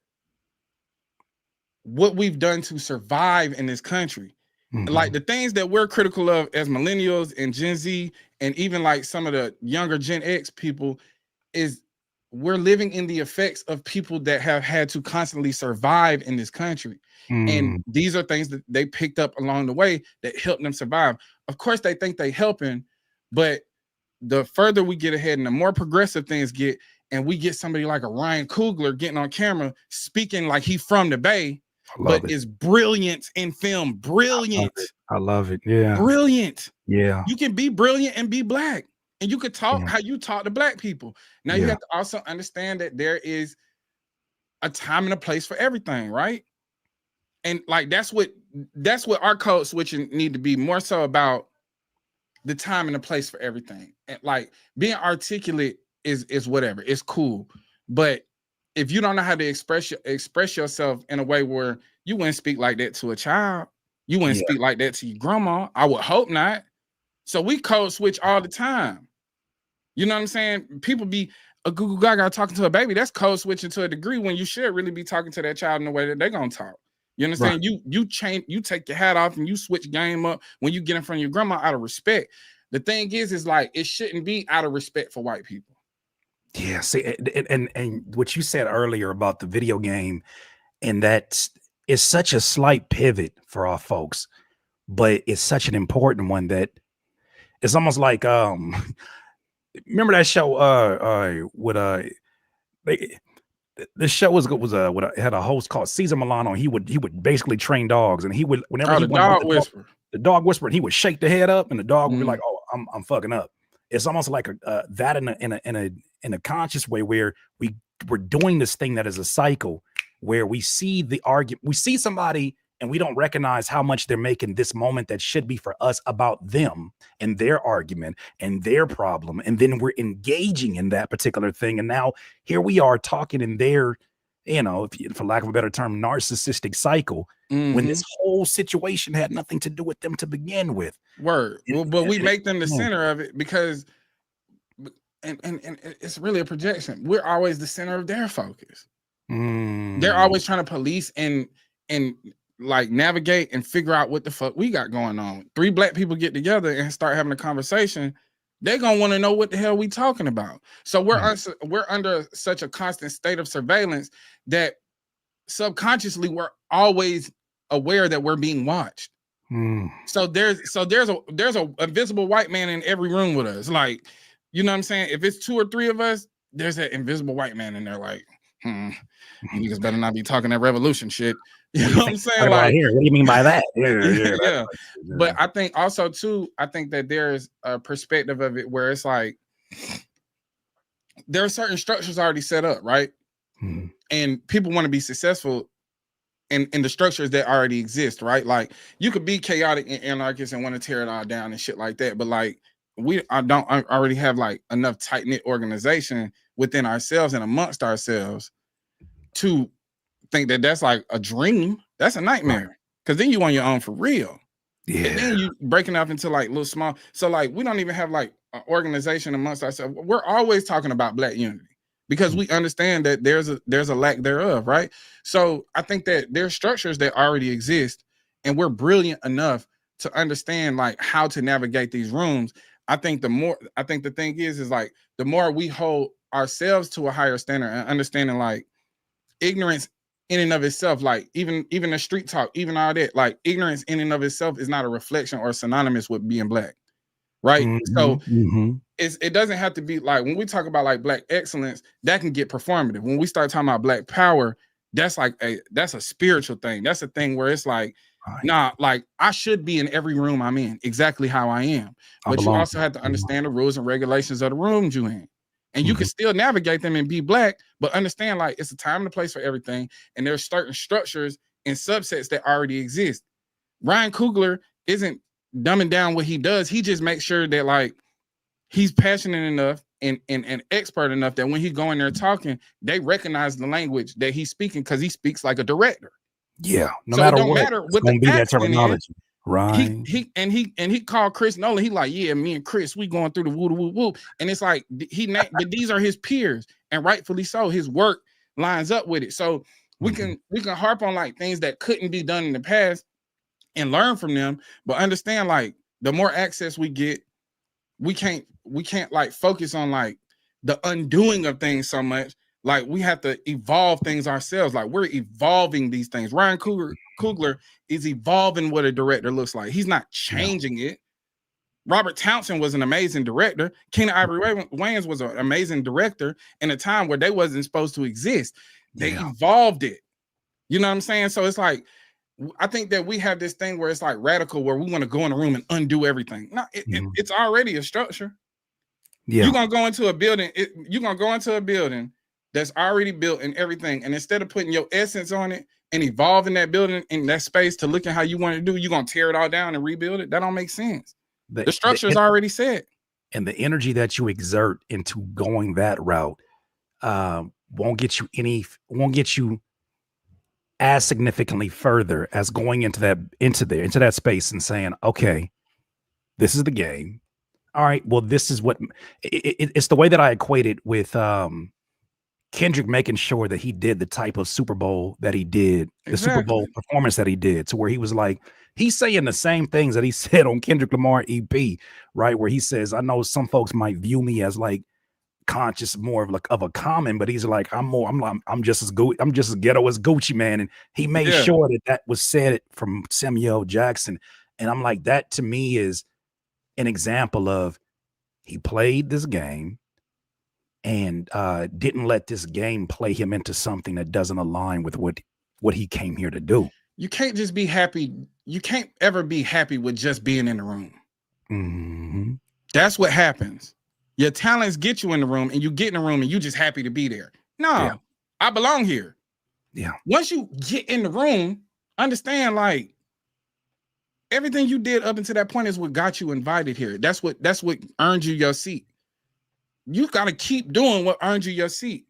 what we've done to survive in this country. Like the things that we're critical of as millennials and Gen Z, and even like some of the younger Gen X people, is we're living in the effects of people that have had to constantly survive in this country. And these are things that they picked up along the way that helped them survive. Of course, they think they helping, but the further we get ahead and the more progressive things get, and we get somebody like a Ryan Coogler getting on camera speaking like he from the Bay, but is brilliant in film. Brilliant. I love it. Yeah. Brilliant. Yeah. You can be brilliant and be black. And you could talk how you talk to black people. Now you have to also understand that there is a time and a place for everything, right? And like that's what our code switching need to be more so about, the time and the place for everything. And like being articulate is whatever, it's cool. But if you don't know how to express yourself in a way where you wouldn't speak like that to a child, you wouldn't speak like that to your grandma. I would hope not. So we code switch all the time. You know what I'm saying? People be a Google Gaga talking to a baby. That's code switching to a degree when you should really be talking to that child in the way that they're gonna talk. You understand? Right. You change, you take your hat off and you switch game up when you get in front of your grandma out of respect. The thing is like it shouldn't be out of respect for white people. Yeah, see, and what you said earlier about the video game, and that is such a slight pivot for our folks, but it's such an important one that it's almost like remember that show with the show had a host called Cesar Milano. He would basically train dogs, and he would whenever he the dog whisperer. The dog whisperer, he would shake the head up, and the dog would be like, "Oh, I'm fucking up." It's almost like that in a conscious way where we're doing this thing that is a cycle where we see the argument, we see somebody and we don't recognize how much they're making this moment that should be for us about them and their argument and their problem. And then we're engaging in that particular thing. And now here we are talking in their, you know, for lack of a better term, narcissistic cycle, when this whole situation had nothing to do with them to begin with. Word. But we make them the center of it because, and it's really a projection. We're always the center of their focus. They're always trying to police and like navigate and figure out what the fuck we got going on. 3 black people get together and start having a conversation, they're gonna want to know what the hell we talking about. So we're under such a constant state of surveillance that subconsciously we're always aware that we're being watched. So there's a invisible white man in every room with us. Like, you know what I'm saying? If it's 2 or 3 of us, there's that invisible white man in there. Like, you niggas better not be talking that revolution shit. You know what I'm saying? Like, here, what do you mean by that? Yeah. But I think also too, I think that there's a perspective of it where it's like there are certain structures already set up, right? And people want to be successful in the structures that already exist, right? Like you could be chaotic and anarchist and want to tear it all down and shit like that, but like I already have like enough tight-knit organization within ourselves and amongst ourselves to think that that's like a dream. That's a nightmare, because then you on your own for real. Yeah. And then you breaking up into like little small. So like we don't even have like an organization amongst ourselves. We're always talking about black unity because we understand that there's a lack thereof, right? So I think that there's structures that already exist, and we're brilliant enough to understand like how to navigate these rooms. I think the thing is like the more we hold ourselves to a higher standard and understanding like ignorance in and of itself, like even the street talk, even all that, like ignorance in and of itself is not a reflection or synonymous with being black, right? So it doesn't have to be like when we talk about like black excellence, that can get performative. When we start talking about black power, that's like that's a spiritual thing. That's a thing where it's like, nah, like I should be in every room I'm in exactly how I am. But you also have to understand the rules and regulations of the rooms you in. And you can still navigate them and be black, but understand like it's a time and a place for everything. And there's certain structures and subsets that already exist. Ryan Coogler isn't dumbing down what he does. He just makes sure that like he's passionate enough and expert enough that when he's going there talking, they recognize the language that he's speaking because he speaks like a director. Yeah, no so matter it don't what, matter what the accent is. Right. He called Chris Nolan. He like, yeah, me and Chris, we going through the woo woo woo. And it's like but these are his peers, and rightfully so. His work lines up with it. So we can harp on like things that couldn't be done in the past and learn from them, but understand like the more access we get, we can't like focus on like the undoing of things so much. Like we have to evolve things ourselves. Like we're evolving these things. Ryan Coogler is evolving what a director looks like. He's not changing it. Robert Townsend was an amazing director. Keenan Ivory Wayans was an amazing director in a time where they wasn't supposed to exist. They evolved it. You know what I'm saying? So it's like, I think that we have this thing where it's like radical, where we want to go in a room and undo everything. No, it's already a structure. Yeah. You're gonna go into a building. You're gonna go into a building that's already built and everything. And instead of putting your essence on it and evolving that building in that space to look at how you want to do, you're going to tear it all down and rebuild it. That don't make sense. The structure is already set. And the energy that you exert into going that route won't get you as significantly further as going into that space and saying, okay, this is the game. All right, well, this is what it's the way that I equate it with Kendrick making sure that he did the type of Super Bowl that he did, the Super Bowl performance that he did, to where he was like, he's saying the same things that he said on Kendrick Lamar EP, right? Where he says, I know some folks might view me as like conscious more of a common, but he's like, I'm just as ghetto as Gucci Man. And he made sure that was said from Samuel Jackson. And I'm like, that to me is an example of he played this game and didn't let this game play him into something that doesn't align with what he came here to do. You can't just be happy. You can't ever be happy with just being in the room. Mm-hmm. That's what happens. Your talents get you in the room, and you get in the room and you just happy to be there. No, I belong here. Yeah. Once you get in the room, understand like everything you did up until that point is what got you invited here. That's what earned you your seat. You got to keep doing what earned you your seat.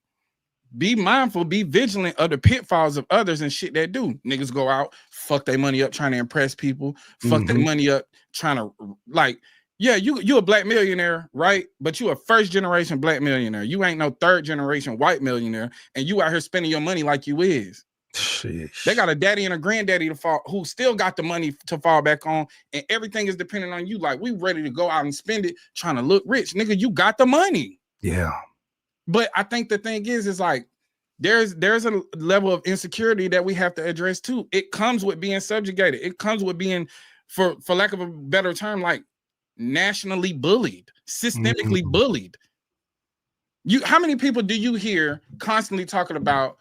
Be mindful, be vigilant of the pitfalls of others and shit that do. Niggas go out, fuck their money up trying to impress people, fuck their money up trying to like, yeah, you a black millionaire, right? But you a first generation black millionaire. You ain't no third generation white millionaire, and you out here spending your money like you is. Sheesh. They got a daddy and a granddaddy to fall, who still got the money to fall back on, and everything is dependent on you. Like, we ready to go out and spend it trying to look rich. Nigga, you got the money. Yeah. But I think the thing is like there's a level of insecurity that we have to address too. It comes with being subjugated. It comes with being, for lack of a better term, like nationally bullied, systemically bullied. How many people do you hear constantly talking about,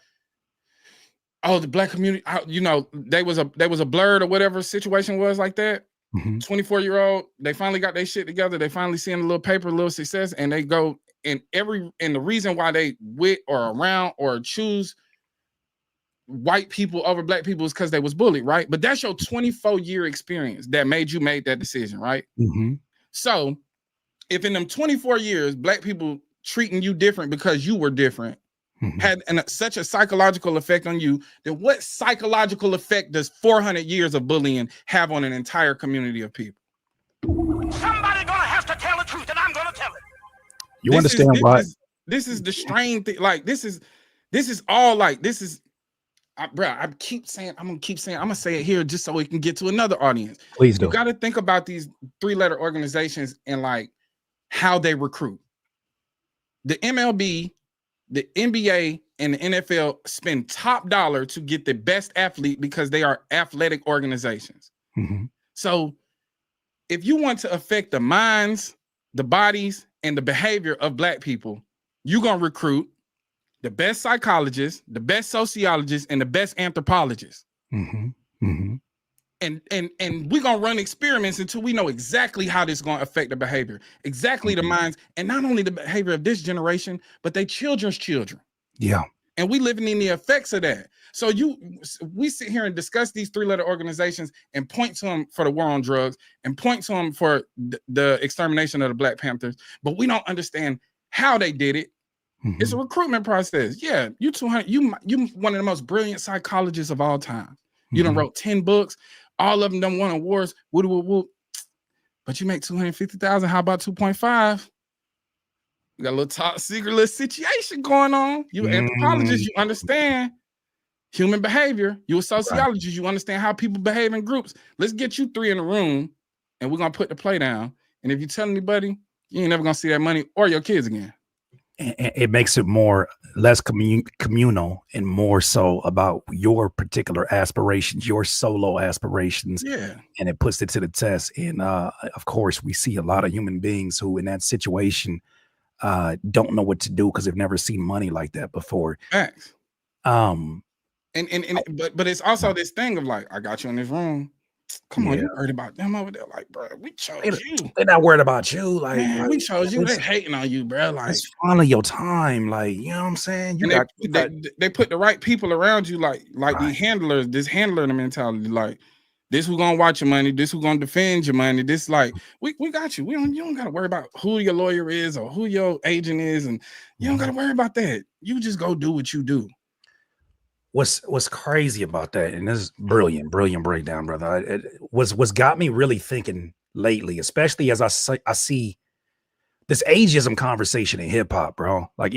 oh, the black community, you know, they was a blurred or whatever situation was like that. 24-year-old, they finally got their shit together. They finally seeing a little paper, a little success, and they go and the reason why they with or around or choose white people over black people is because they was bullied, right? But that's your 24-year experience that made you make that decision, right? So if in them 24 years, black people treating you different because you were different had such a psychological effect on you, then what psychological effect does 400 years of bullying have on an entire community of people? Somebody gonna have to tell the truth, and I'm gonna tell it. You understand why? This is the strain thing. Like this is all like this is, bro. I'm gonna say it here just so we can get to another audience. Please do. You got to think about these 3-letter organizations and like how they recruit. The MLB, the NBA, and the NFL spend top dollar to get the best athlete because they are athletic organizations. So if you want to affect the minds, the bodies, and the behavior of Black people, you're gonna recruit the best psychologists, the best sociologists, and the best anthropologists. Mm-hmm. Mm-hmm. And we're gonna run experiments until we know exactly how this is gonna affect the behavior, exactly the minds, and not only the behavior of this generation, but their children's children. Yeah. And we living in the effects of that. So we sit here and discuss these 3-letter organizations and point to them for the war on drugs and point to them for the extermination of the Black Panthers, but we don't understand how they did it. Mm-hmm. It's a recruitment process. Yeah, you one of the most brilliant psychologists of all time. You done wrote 10 books. All of them done won awards. Woo. But you make $250,000. How about 2.5? You got a little top secret little situation going on. You anthropologist, you understand human behavior. You a sociologist, you understand how people behave in groups. Let's get you 3 in a room, and we're gonna put the play down. And if you tell anybody, you ain't never gonna see that money or your kids again. It makes it less communal and more so about your particular aspirations, your solo aspirations. Yeah. And it puts it to the test. And of course, we see a lot of human beings who in that situation don't know what to do because they've never seen money like that before. Facts. But it's also this thing of like, I got you in this room. Come on, you worried about them over there? Like, bro, we chose you. They're not worried about you. Like, man, we chose you. They hating on you, bro. Like, it's finally your time. Like, you know what I'm saying? They put the right people around you, like the handlers. This handler mentality, like, this who gonna watch your money. This who gonna defend your money. This like, we got you. You don't gotta worry about who your lawyer is or who your agent is, and you don't gotta worry about that. You just go do what you do. What's crazy about that, and this is brilliant breakdown, brother. It was got me really thinking lately, especially as I see this ageism conversation in hip hop, bro. Like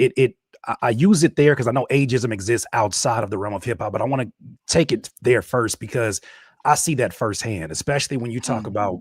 I use it there because I know ageism exists outside of the realm of hip hop, but I want to take it there first because I see that firsthand, especially when you talk about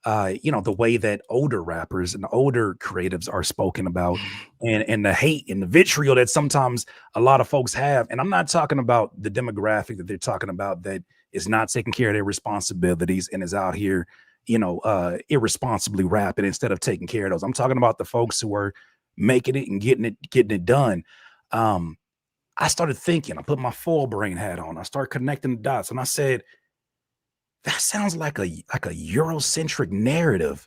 the way that older rappers and older creatives are spoken about and the hate and the vitriol that sometimes a lot of folks have. And I'm not talking about the demographic that they're talking about that is not taking care of their responsibilities and is out here, irresponsibly rapping instead of taking care of those. I'm talking about the folks who are making it and getting it done. I started thinking, I put my full brain hat on, I started connecting the dots, and I said, that sounds like a Eurocentric narrative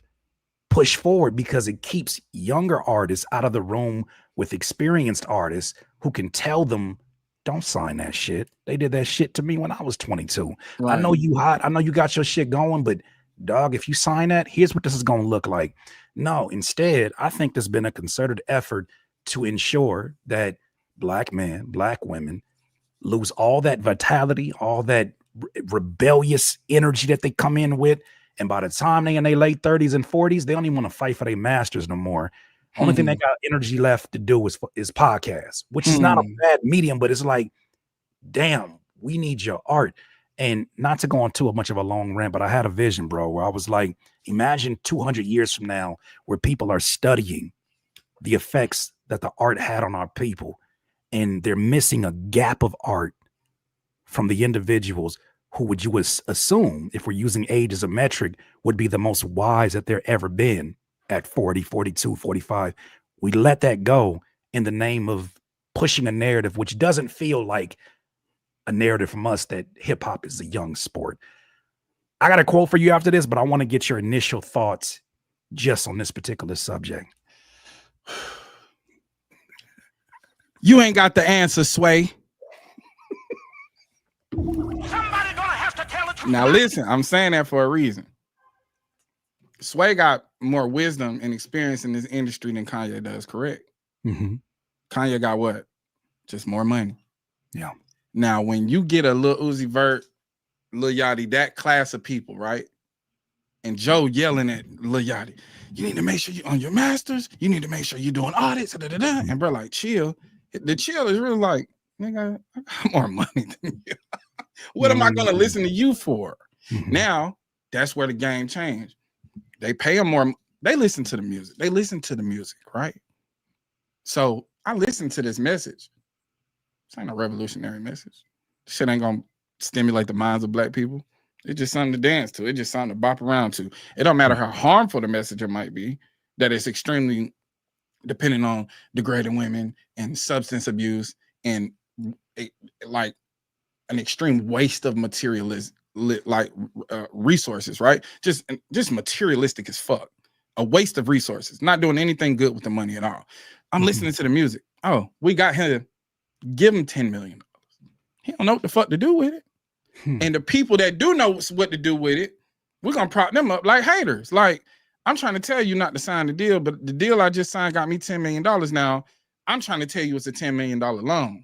pushed forward because it keeps younger artists out of the room with experienced artists who can tell them, don't sign that shit. They did that shit to me when I was 22. Right. I know you hot. I know you got your shit going, but dog, if you sign that, here's what this is going to look like. No, instead, I think there's been a concerted effort to ensure that Black men, Black women lose all that vitality, all that rebellious energy that they come in with, and by the time they in their late 30s and 40s, they don't even want to fight for their masters no more. Only thing they got energy left to do is podcasts, which is not a bad medium, but it's like, damn, we need your art. And not to go on too much of a long rant, but I had a vision, bro, where I was like, imagine 200 years from now where people are studying the effects that the art had on our people, and they're missing a gap of art from the individuals who would you assume, if we're using age as a metric, would be the most wise that there ever been at 40, 42, 45. We let that go in the name of pushing a narrative, which doesn't feel like a narrative from us that hip hop is a young sport. I got a quote for you after this, but I want to get your initial thoughts just on this particular subject. You ain't got the answer, Sway. Somebody gonna have to tell the truth. Now listen, I'm saying that for a reason. Sway got more wisdom and experience in this industry than Kanye does, correct? Mm-hmm. Kanye got what? Just more money. Yeah. Now, when you get a Lil Uzi Vert, Lil Yachty, that class of people, right? And Joe yelling at Lil Yachty, you need to make sure you're on your masters. You need to make sure you're doing audits. And bro, like, chill. The chill is really like, nigga, I got more money than you. What am I going to listen to you for? Now, that's where the game changed. They pay them more. They listen to the music. They listen to the music, right? So I listen to this message. This ain't a revolutionary message. This shit ain't going to stimulate the minds of Black people. It's just something to dance to. It's just something to bop around to. It don't matter how harmful the messenger might be. that is extremely dependent on degrading women and substance abuse and like an extreme waste of resources, right? Just materialistic as fuck. A waste of resources, not doing anything good with the money at all. I'm listening to the music. Oh, we got him. Give him $10 million. He don't know what the fuck to do with it. And the people that do know what to do with it, we're gonna prop them up like haters. Like, I'm trying to tell you not to sign the deal, but the deal I just signed got me $10 million. Now I'm trying to tell you it's a $10 million loan,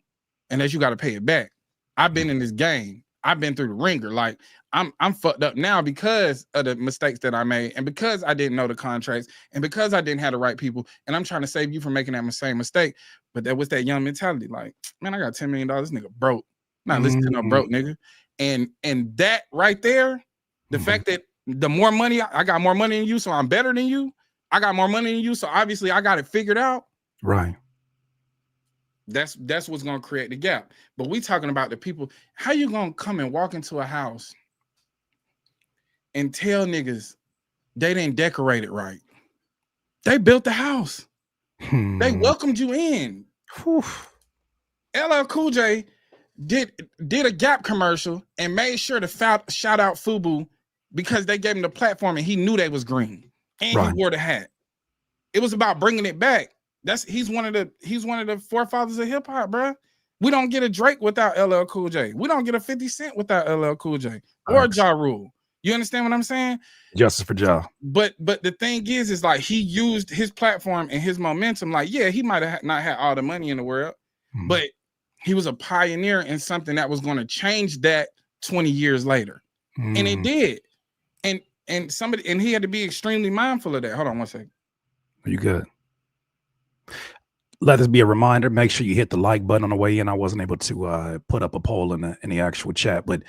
and that you got to pay it back. I've been in this game. I've been through the ringer. Like, I'm fucked up now because of the mistakes that I made, and because I didn't know the contracts, and because I didn't have the right people. And I'm trying to save you from making that same mistake. But that was that young mentality. Like, man, I got $10 million. This nigga broke. Not listening to no broke nigga. And that right there, the fact that the more money I got more money than you, so I'm better than you. I got more money than you, so obviously I got it figured out. Right. That's what's gonna create the gap. But we talking about the people. How you gonna come and walk into a house and tell niggas they didn't decorate it right? They built the house. They welcomed you in. LL Cool J did a Gap commercial and made sure to shout out FUBU because they gave him the platform and he knew they was green and he wore the hat. It was about bringing it back. He's one of the forefathers of hip hop, bro. We don't get a Drake without LL Cool J. We don't get a 50 Cent without LL Cool J or Ja Rule. You understand what I'm saying? Justice for Ja. But the thing is like he used his platform and his momentum. Like, yeah, he might have not had all the money in the world, but he was a pioneer in something that was going to change that 20 years later. And it did. And he had to be extremely mindful of that. Hold on one second. Are you good? Let this be a reminder. Make sure you hit the like button on the way in. I wasn't able to put up a poll in the actual chat, but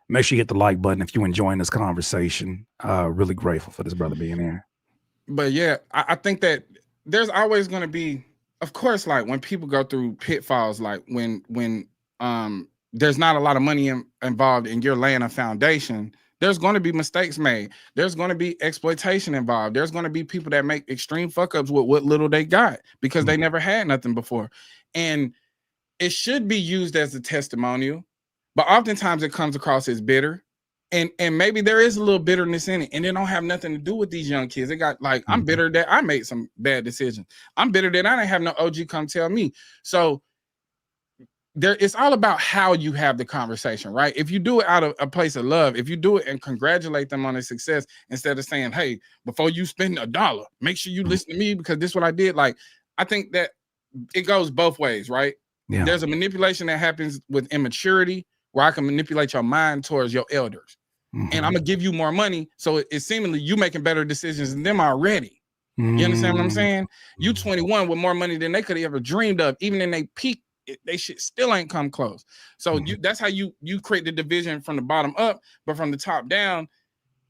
make sure you hit the like button if you're enjoying this conversation. Really grateful for this brother being here. But yeah, I think that there's always going to be, of course, like when people go through pitfalls, like when there's not a lot of money involved and you're laying a foundation, there's going to be mistakes made. There's going to be exploitation involved. There's going to be people that make extreme fuck ups with what little they got because they never had nothing before. And it should be used as a testimonial, but oftentimes it comes across as bitter. And maybe there is a little bitterness in it, and it don't have nothing to do with these young kids. It got like, I'm bitter that I made some bad decisions. I'm bitter that I didn't have no OG come tell me. So it's all about how you have the conversation, right? If you do it out of a place of love, if you do it and congratulate them on their success, instead of saying, hey, before you spend $1, make sure you listen to me because this is what I did. Like, I think that it goes both ways, right? Yeah. There's a manipulation that happens with immaturity where I can manipulate your mind towards your elders. And I'm gonna give you more money. So it's seemingly you making better decisions than them already. You understand what I'm saying? You 21 with more money than they could have ever dreamed of, even in they peak. They shit still ain't come close. So that's how you create the division from the bottom up, but from the top down,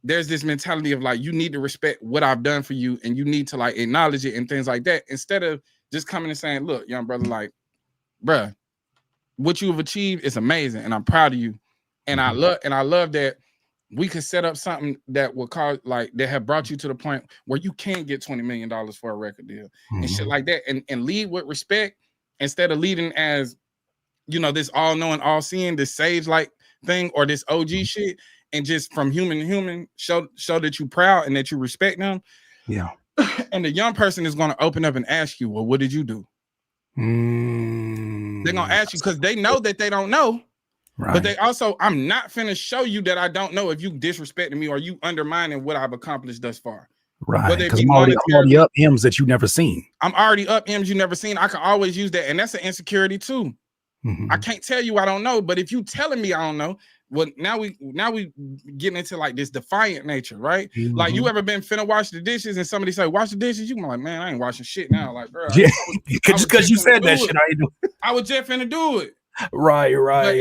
there's this mentality of like, you need to respect what I've done for you and you need to like acknowledge it and things like that, instead of just coming and saying, look, young brother, like, bruh, what you have achieved is amazing and I'm proud of you. And I love that we could set up something that will cause like that have brought you to the point where you can get $20 million for a record deal and shit like that, and lead with respect instead of leading as, you know, this all-knowing, all-seeing, this sage-like thing or this OG shit, and just from human to human show that you proud and that you respect them. Yeah. And the young person is going to open up and ask you, well, what did you do? They're going to ask you because they know that they don't know. Right. But they also, I'm not finna show you that I don't know if you disrespecting me or you undermining what I've accomplished thus far. Right. Because I'm already up M's that you've never seen. I'm already up M's you never seen. I can always use that. And that's an insecurity too. I can't tell you I don't know, but if you telling me I don't know, well, now we getting into like this defiant nature, right? Like, you ever been finna wash the dishes and somebody say, wash the dishes? You can be like, man, I ain't washing shit now. Like, bro, yeah. Just because you said that shit, I was just finna do it. Right. But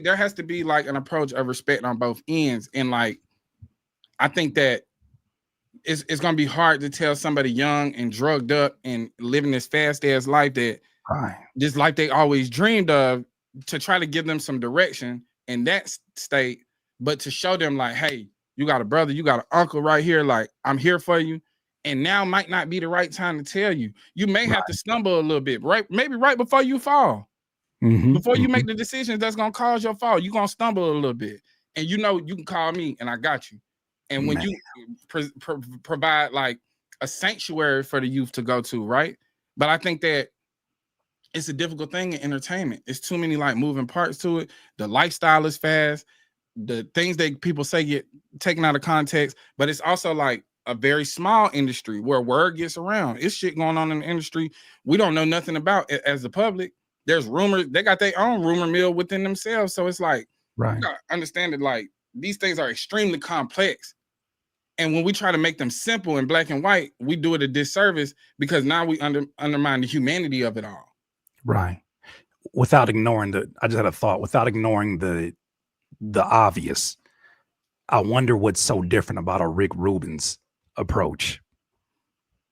there has to be like an approach of respect on both ends. And like, I think that it's gonna be hard to tell somebody young and drugged up and living this fast ass life that this life they always dreamed of, to try to give them some direction in that state, but to show them like, hey, you got a brother, you got an uncle right here, like, I'm here for you, And now might not be the right time to tell you. You may have to stumble a little bit, right? Maybe right before you fall. Before you make the decisions that's gonna cause your fall, you're gonna stumble a little bit. And you know you can call me and I got you. And when you provide like a sanctuary for the youth to go to, right? But I think that it's a difficult thing in entertainment. It's too many like moving parts to it. The lifestyle is fast. The things that people say get taken out of context, but it's also like a very small industry where word gets around. It's shit going on in the industry we don't know nothing about as the public. There's rumors. They got their own rumor mill within themselves. So it's like, you gotta understand that like these things are extremely complex. And when we try to make them simple and black and white, we do it a disservice because now we undermine the humanity of it all. Right. Without ignoring I just had a thought, without ignoring the obvious, I wonder what's so different about a Rick Rubin's approach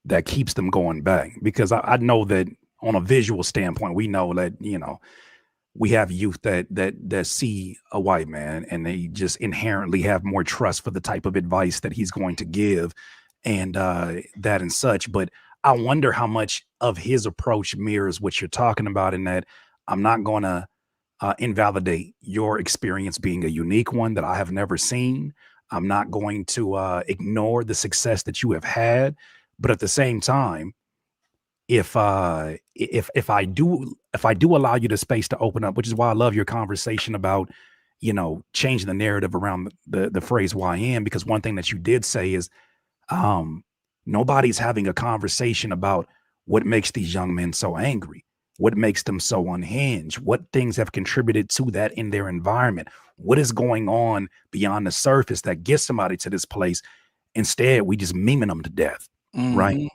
that keeps them going back. Because I know that on a visual standpoint, we know that, you know, we have youth that see a white man and they just inherently have more trust for the type of advice that he's going to give and that and such. But I wonder how much of his approach mirrors what you're talking about, in that I'm not going to invalidate your experience being a unique one that I have never seen. I'm not going to ignore the success that you have had, but at the same time, if I do allow you the space to open up, which is why I love your conversation about, you know, changing the narrative around the phrase YN, because one thing that you did say is nobody's having a conversation about what makes these young men so angry. What makes them so unhinged? What things have contributed to that in their environment? What is going on beyond the surface that gets somebody to this place? Instead, we just memeing them to death, right?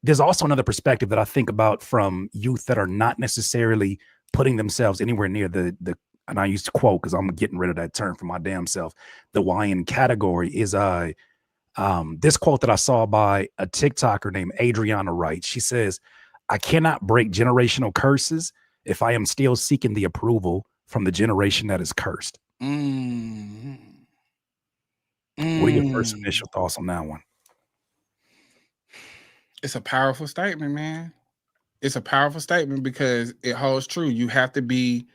There's also another perspective that I think about from youth that are not necessarily putting themselves anywhere near the and I used to quote because I'm getting rid of that term for my damn self. The YN category is this quote that I saw by a TikToker named Adriana Wright. She says, "I cannot break generational curses if I am still seeking the approval from the generation that is cursed." What are your first initial thoughts on that one? It's a powerful statement, man. It's a powerful statement because it holds true. You have to be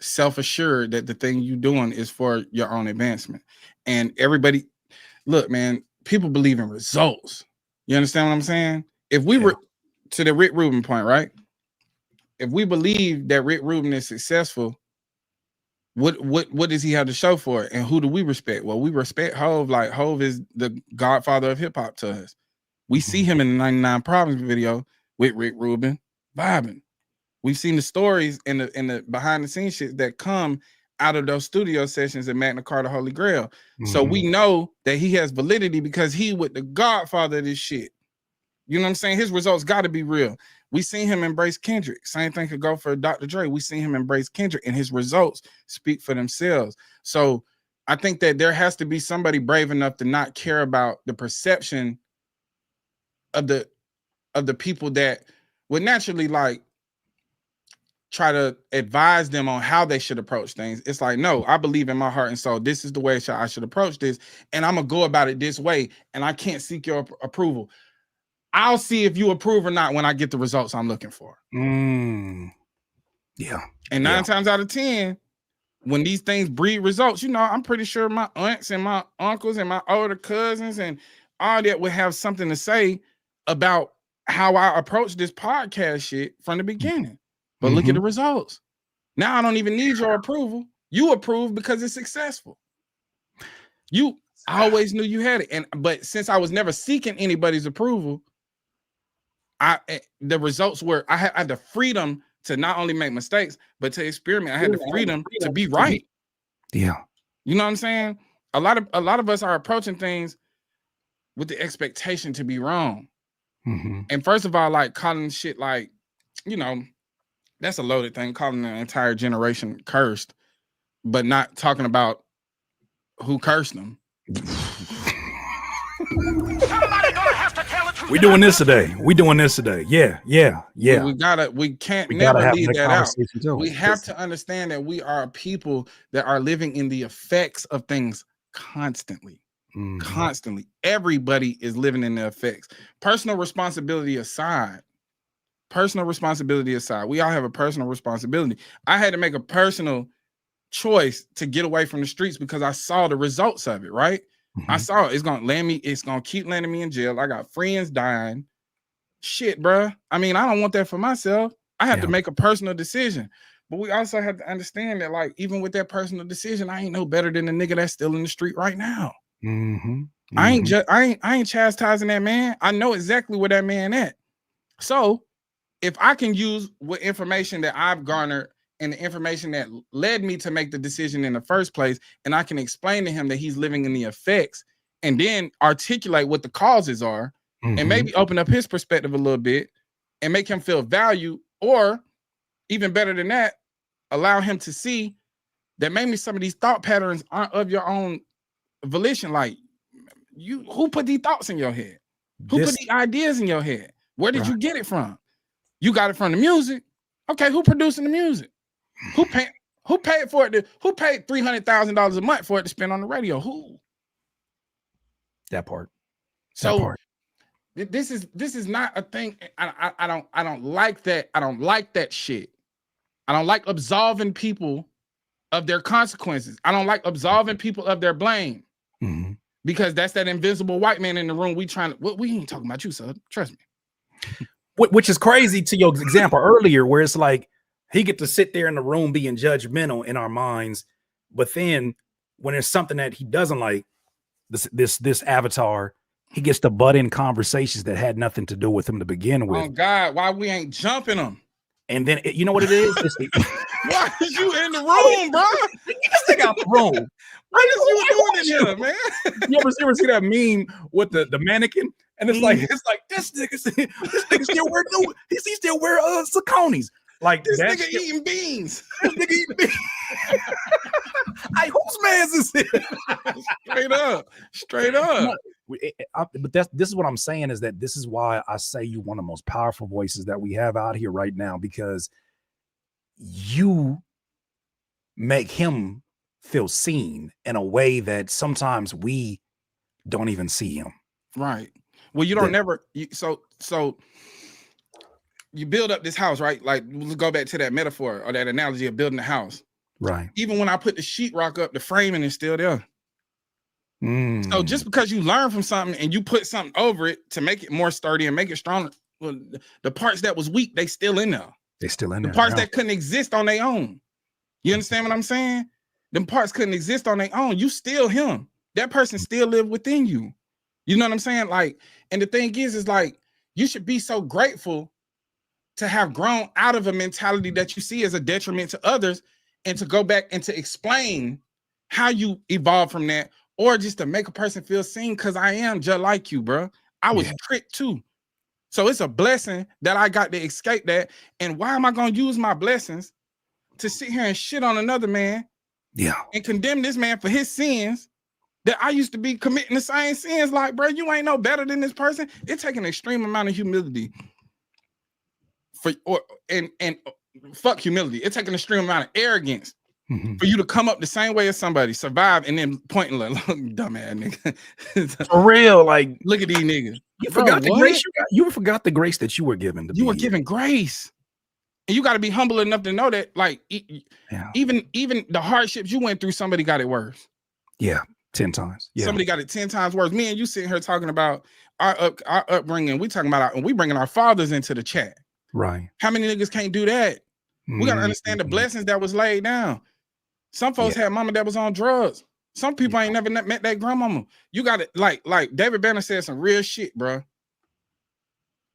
self-assured that the thing you're doing is for your own advancement. And everybody, look, man, people believe in results. You understand what I'm saying? If we were to the Rick Rubin point, right? If we believe that Rick Rubin is successful, what does he have to show for it? And who do we respect? Well, we respect Hove. Like Hove is the godfather of hip hop to us. We see him in the 99 Problems video with Rick Rubin vibing. We've seen the stories and the behind the scenes shit that come out of those studio sessions at Magna Carta Holy Grail. So we know that he has validity because he with the godfather of this shit. You know what I'm saying? His results got to be real. We seen him embrace Kendrick. Same thing could go for Dr. Dre. We seen him embrace Kendrick and his results speak for themselves. So I think that there has to be somebody brave enough to not care about the perception of the people that would naturally like try to advise them on how they should approach things. It's like, no, I believe in my heart and soul. This is the way I should approach this. And I'm going to go about it this way. And I can't seek your approval. I'll see if you approve or not when I get the results I'm looking for. Yeah. And 9 times out of 10, when these things breed results, you know, I'm pretty sure my aunts and my uncles and my older cousins and all that would have something to say about how I approach this podcast shit from the beginning. But look at the results. Now I don't even need your approval. You approve because it's successful. I always knew you had it. But since I was never seeking anybody's approval, the results were I had the freedom to not only make mistakes, but to experiment. I had the freedom to be right. Yeah. You know what I'm saying? A lot of us are approaching things with the expectation to be wrong. And first of all, like calling shit like, you know, that's a loaded thing, calling an entire generation cursed, but not talking about who cursed them. Somebody gonna have to tell the truth. We doing this today. Yeah. We can't never leave that out. We have to understand that we are people that are living in the effects of things constantly. constantly. Everybody is living in the effects. Personal responsibility aside, we all have a personal responsibility. I had to make a personal choice to get away from the streets because I saw the results of it, right? I saw it's gonna keep landing me in jail. I got friends dying. Shit, bro. I mean, I don't want that for myself. I have to make a personal decision. But we also have to understand that, like, even with that personal decision, I ain't no better than the nigga that's still in the street right now. I ain't chastising that man. I know exactly where that man at. So if I can use what information that I've garnered and the information that led me to make the decision in the first place, and I can explain to him that he's living in the effects, and then articulate what the causes are, and maybe open up his perspective a little bit and make him feel valued, or even better than that, allow him to see that maybe some of these thought patterns aren't of your own volition. Like, who put these thoughts in your head? Who put these ideas in your head? Where did you get it from? You got it from the music. Okay, who producing the music? Who paid for it? Who paid $300,000 a month for it to spend on the radio? Who? That part. This is not a thing. I don't like that. I don't like that shit. I don't like absolving people of their consequences. I don't like absolving people of their blame. Because that's that invisible white man in the room. We ain't talking about you, son. Trust me. Which is crazy to your example earlier, where it's like he get to sit there in the room being judgmental in our minds, but then when there's something that he doesn't like, this avatar, he gets to butt in conversations that had nothing to do with him to begin with. Oh God, why we ain't jumping them? And then you know what it is? Why is you in the room, bro? Get this nigga out the room. What is you doing in here, man? You ever see that meme with the mannequin? And it's like this nigga still wear he still wear Saucony's. Like this nigga eating beans. This nigga eating beans. Hey, whose man's is it? Straight up. But this is what I'm saying, is that this is why I say you one of the most powerful voices that we have out here right now, because you make him feel seen in a way that sometimes we don't even see him. Right. Well, you don't so you build up this house, right? Like, let's go back to that metaphor or that analogy of building a house. Right. Even when I put the sheetrock up, the framing is still there. So just because you learn from something and you put something over it to make it more sturdy and make it stronger, well, the parts that was weak, they still in there. They still in there. The parts that couldn't exist on their own. You understand what I'm saying? Them parts couldn't exist on their own. You still him. That person still live within you. You know what I'm saying? Like, and the thing is like, you should be so grateful to have grown out of a mentality that you see as a detriment to others, and to go back and to explain how you evolved from that, or just to make a person feel seen, because I am just like you, bro. I was tricked too. So it's a blessing that I got to escape that. And why am I going to use my blessings to sit here and shit on another man? Yeah. And condemn this man for his sins that I used to be committing the same sins. Like, bro, you ain't no better than this person. It takes an extreme amount of humility and fuck humility. It takes an extreme amount of arrogance for you to come up the same way as somebody, survive, and then pointing like, look, dumbass nigga. For real, like, look at these niggas. You forgot the grace you forgot the grace that you were given. You were given grace. And you got to be humble enough to know that, like, even the hardships you went through, somebody got it worse. Yeah, 10 times. Yeah. Somebody got it 10 times worse. Me and you sitting here talking about our upbringing. We talking about we bringing our fathers into the chat. Right. How many niggas can't do that? We got to understand the blessings that was laid down. Some folks had mama that was on drugs. Some people ain't never met that grandmama. You got it. Like David Banner said some real shit, bro.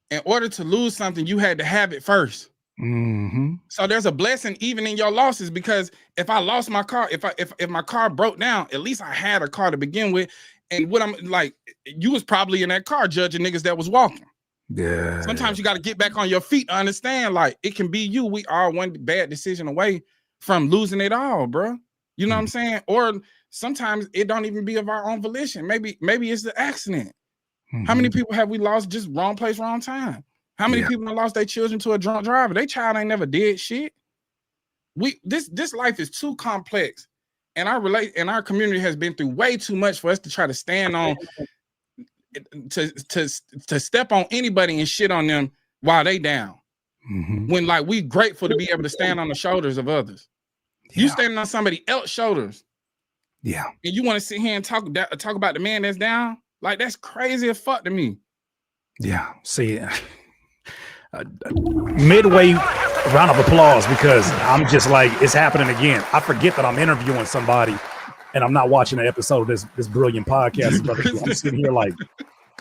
In order to lose something, you had to have it first. So there's a blessing even in your losses, because if I lost my car, if my car broke down, at least I had a car to begin with. And what I'm like, you was probably in that car judging niggas that was walking. Yeah. Sometimes you got to get back on your feet to understand, like, it can be you. We are one bad decision away from losing it all, bro. You know what I'm saying? Or sometimes it don't even be of our own volition. Maybe it's the accident. How many people have we lost just wrong place, wrong time? How many people have lost their children to a drunk driver? Their child ain't never did shit. This life is too complex and our community has been through way too much for us to try to stand on to step on anybody and shit on them while they down. When like we grateful to be able to stand on the shoulders of others. You standing on somebody else's shoulders. Yeah. And you want to sit here and talk about the man that's down? Like that's crazy as fuck to me. Yeah. See, midway round of applause, because I'm just like, it's happening again. I forget that I'm interviewing somebody and I'm not watching an episode of this brilliant podcast. Brother. I'm sitting here like,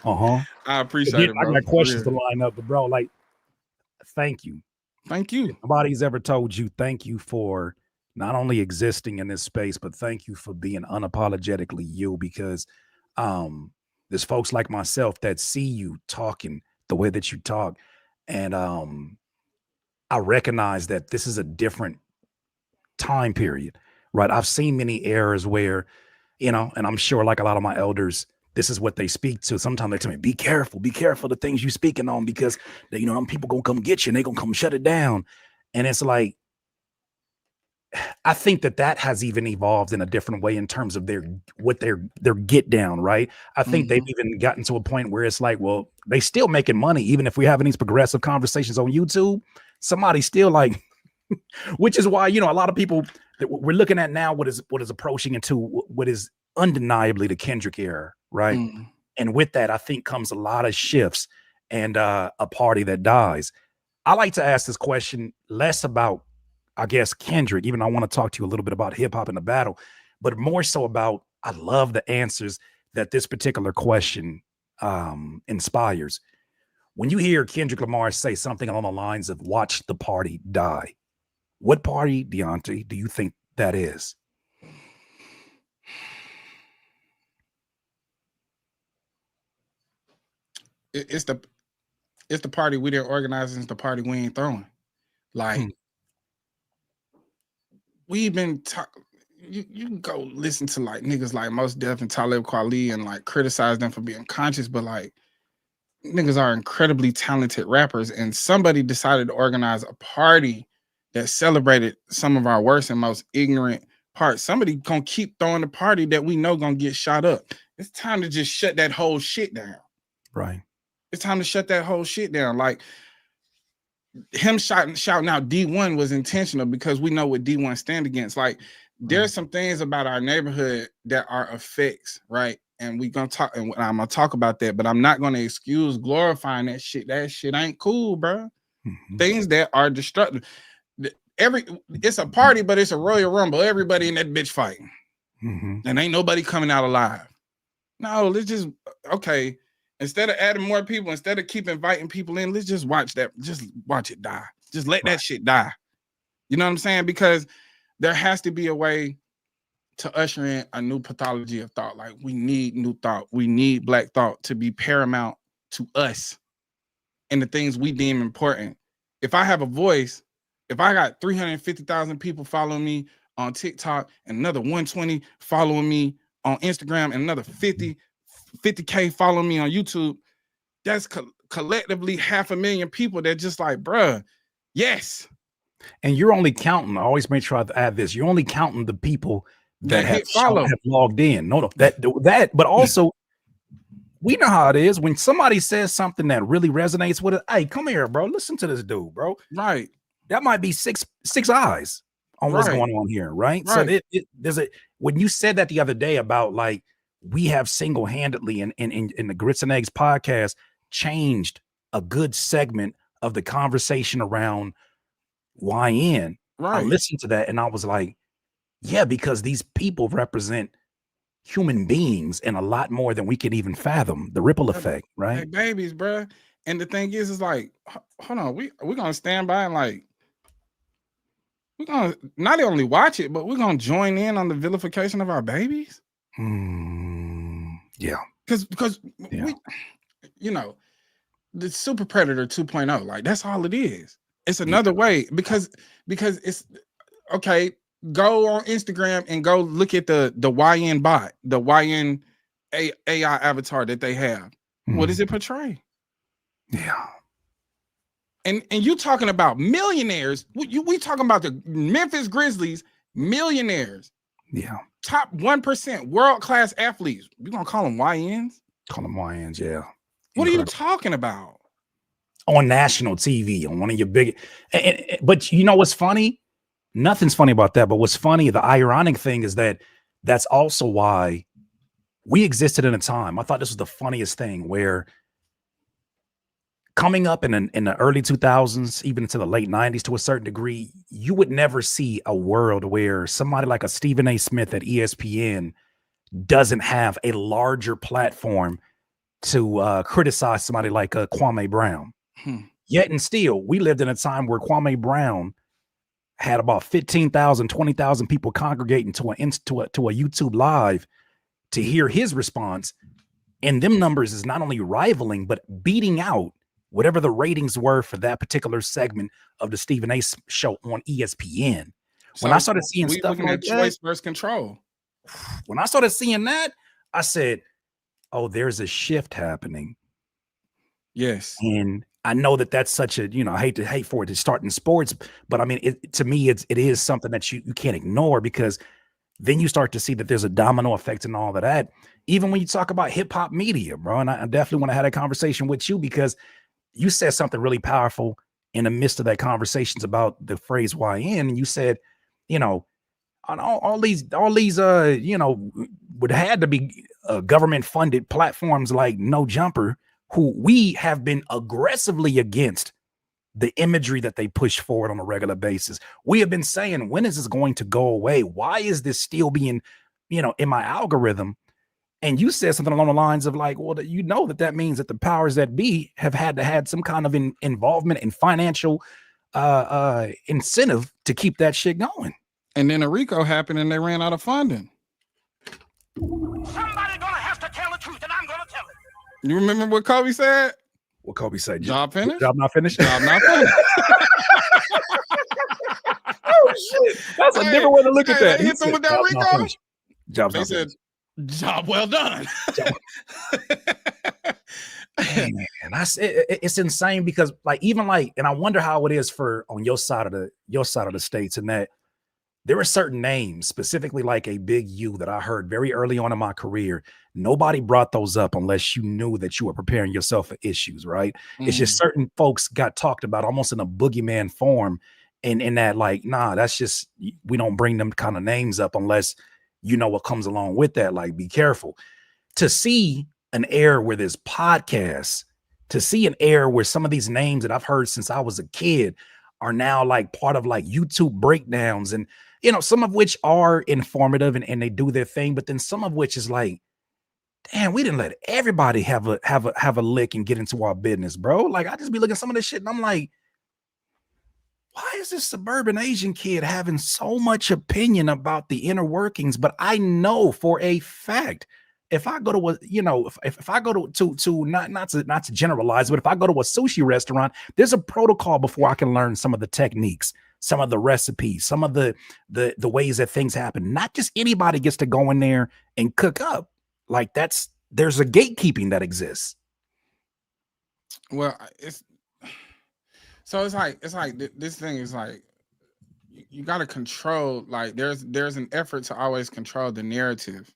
I appreciate it, bro. I got questions to line up, but bro, like, thank you. Thank you. If nobody's ever told you thank you for not only existing in this space, but thank you for being unapologetically you, because there's folks like myself that see you talking the way that you talk. And I recognize that this is a different time period, right? I've seen many errors where, you know, and I'm sure like a lot of my elders, this is what they speak to. Sometimes they tell me, be careful the things you speaking on, because you know, them people gonna come get you and they gonna come shut it down. And it's like, I think that has even evolved in a different way in terms of their get down, right? I think they've even gotten to a point where it's like, well, they still making money, even if we're having these progressive conversations on YouTube. Somebody's still like, which is why, you know, a lot of people that we're looking at now, what is approaching into what is undeniably the Kendrick era, right? And with that, I think comes a lot of shifts and a party that dies. I like to ask this question less about, I guess, Kendrick, even though I want to talk to you a little bit about hip hop and the battle, but more so about, I love the answers that this particular question inspires. When you hear Kendrick Lamar say something along the lines of watch the party die, what party, Deante, do you think that is? It's the party we didn't organize, and it's the party we ain't throwing. Like, we've been talking. You can go listen to like niggas like Mos Def and Talib Kweli and like criticize them for being conscious, but like niggas are incredibly talented rappers, and somebody decided to organize a party that celebrated some of our worst and most ignorant parts. Somebody gonna keep throwing the party that we know gonna get shot up. It's time to just shut that whole shit down. Right. It's time to shut that whole shit down. Like, him shouting out D1 was intentional, because we know what D1 stand against. Like, there's some things about our neighborhood that are effects, right? And we're gonna talk, and I'm gonna talk about that, but I'm not gonna excuse glorifying that shit. That shit ain't cool, bro. Things that are destructive. It's a party, but it's a Royal Rumble. Everybody in that bitch fighting, and ain't nobody coming out alive. No, let's just, okay. Instead of adding more people, instead of keep inviting people in, let's just watch that. Just watch it die. Just let that shit die. You know what I'm saying? Because there has to be a way to usher in a new pathology of thought. Like, we need new thought. We need Black thought to be paramount to us and the things we deem important. If I have a voice, if I got 350,000 people following me on TikTok and another 120 following me on Instagram and another 50K following me on YouTube, that's collectively 500,000 people that just like, bruh, yes. And you're only counting, I always make sure I add this, you're only counting the people that have logged in. No, that, but also, we know how it is when somebody says something that really resonates with it. Hey, come here, bro. Listen to this dude, bro. Right. That might be six eyes on what's going on here, right? So there's when you said that the other day about like, we have single-handedly in the Grits and Eggs podcast changed a good segment of the conversation around YN. I listened to that and I was like, yeah, because these people represent human beings and a lot more than we can even fathom. The ripple effect, right? Like babies, bro. And the thing is like, hold on, we're gonna stand by and like, we're gonna not only watch it, but we're gonna join in on the vilification of our babies. Yeah. Because we, you know, the super predator 2.0, like that's all it is. It's another way, because it's okay. Go on Instagram and go look at the YN bot, the YN AI avatar that they have. What does it portray? Yeah. And you talking about millionaires. We talking about the Memphis Grizzlies, millionaires. Yeah. Top 1% world-class athletes. You gonna call them YNs? Call them YNs, yeah. What are you talking about? On national TV, on one of your big, but you know what's funny? Nothing's funny about that. But what's funny, the ironic thing is that that's also why we existed in a time. I thought this was the funniest thing, where coming up in the early 2000s, even into the late 90s to a certain degree, you would never see a world where somebody like a Stephen A. Smith at ESPN doesn't have a larger platform to criticize somebody like Kwame Brown. Yet and still, we lived in a time where Kwame Brown had about 15,000, 20,000 people congregating to a YouTube live to hear his response. And them numbers is not only rivaling, but beating out whatever the ratings were for that particular segment of the Stephen A. show on ESPN. When I started seeing stuff like choice versus control, when I started seeing that, I said, oh, there's a shift happening. Yes. And I know that that's such a, I hate for it to start in sports, but I mean, to me, it is something that you can't ignore, because then you start to see that there's a domino effect and all of that. Even when you talk about hip hop media, bro, and I definitely want to have that conversation with you, because you said something really powerful in the midst of that conversations about the phrase YN. And you said, on all these, would had to be government funded platforms like No Jumper, who we have been aggressively against the imagery that they push forward on a regular basis. We have been saying, when is this going to go away? Why is this still being, in my algorithm? And you said something along the lines of like, well, that means that the powers that be have had some kind of involvement in financial incentive to keep that shit going. And then a RICO happened and they ran out of funding. Somebody gonna have to tell the truth, and I'm gonna tell it. You remember what Kobe said? What Kobe said? Job finished? Job not finished? Job not finished. Oh, shit. That's a different way to look at that. Hit them with that RICO? Job They said, job well done. Hey, man, it's insane, because and I wonder how it is for on your side of the states, and that there are certain names, specifically like a Big U, that I heard very early on in my career. Nobody brought those up unless you knew that you were preparing yourself for issues, right? It's just certain folks got talked about almost in a boogeyman form, and in that, like, nah, that's just, we don't bring them kind of names up unless you know what comes along with that. Like, be careful. To see an era where there's podcasts, to see an era where some of these names that I've heard since I was a kid are now like part of like YouTube breakdowns, and some of which are informative and they do their thing, but then some of which is like, damn, we didn't let everybody have a lick and get into our business, bro. Like, I just be looking at some of this shit and I'm like, why is this suburban Asian kid having so much opinion about the inner workings? But I know for a fact, if I go to a, if I go to not to generalize, but if I go to a sushi restaurant, there's a protocol before I can learn some of the techniques, some of the recipes, some of the ways that things happen. Not just anybody gets to go in there and cook up. Like, there's a gatekeeping that exists. Well, it's like this thing is like, you got to control, like there's an effort to always control the narrative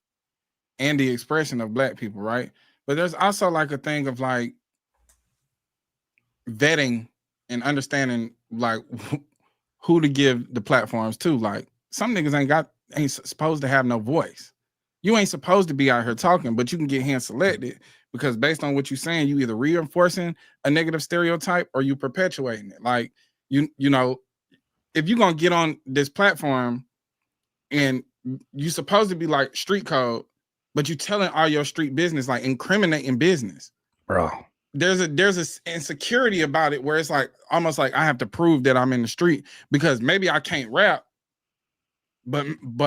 and the expression of Black people, right? But there's also like a thing of like vetting and understanding like who to give the platforms to. Like, some niggas ain't supposed to have no voice. You ain't supposed to be out here talking, but you can get hand selected because based on what you're saying, you either reinforcing a negative stereotype or you perpetuating it. Like, you know, if you're gonna get on this platform and you supposed to be like street code, but you telling all your street business, like incriminating business, bro. There's a insecurity about it where it's like almost like I have to prove that I'm in the street because maybe I can't rap, but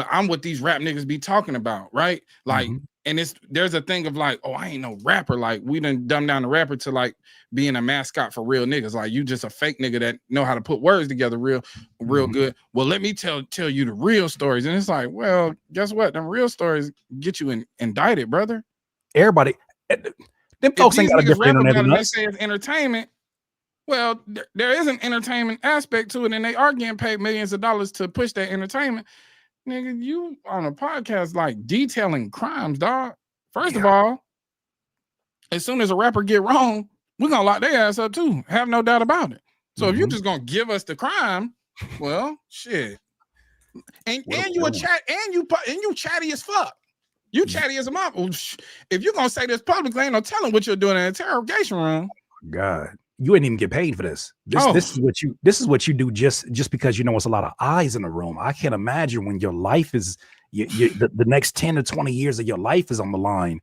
I'm what these rap niggas be talking about, right? Like, and there's a thing of like, oh, I ain't no rapper. Like, we done dumb down the rapper to like being a mascot for real niggas. Like, you just a fake nigga that know how to put words together real good. Well, let me tell you the real stories. And it's like, well, guess what? Them real stories get you indicted, brother. Everybody, them folks ain't got a different internet than us. They say it's entertainment. Well, there is an entertainment aspect to it, and they are getting paid millions of dollars to push that entertainment. Nigga, you on a podcast like detailing crimes, dog. First of all, as soon as a rapper get wrong, we're gonna lock their ass up too. Have no doubt about it. So if you're just gonna give us the crime, well, shit. And you chatty as fuck. You chatty as a mom. If you're gonna say this publicly, ain't no telling what you're doing in an interrogation room. God, you ain't even get paid for this. This is what you do just because you know it's a lot of eyes in the room. I can't imagine when your life is the next 10 to 20 years of your life is on the line,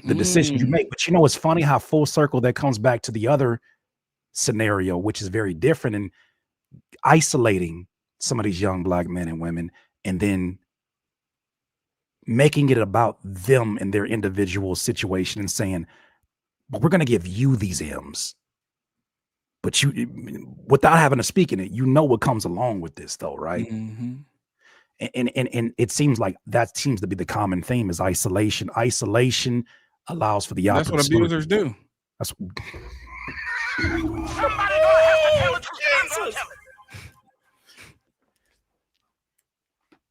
the decisions you make. But you know, it's funny how full circle that comes back to the other scenario, which is very different, and isolating some of these young Black men and women and then making it about them and their individual situation and saying, but we're going to give you these M's. But you, without having to speak in it, you know what comes along with this, though, right? And it seems like that seems to be the common theme is isolation. Isolation allows for the opportunity. That's what abusers do. That's somebody gonna have to tell the truth. I'm gonna tell it.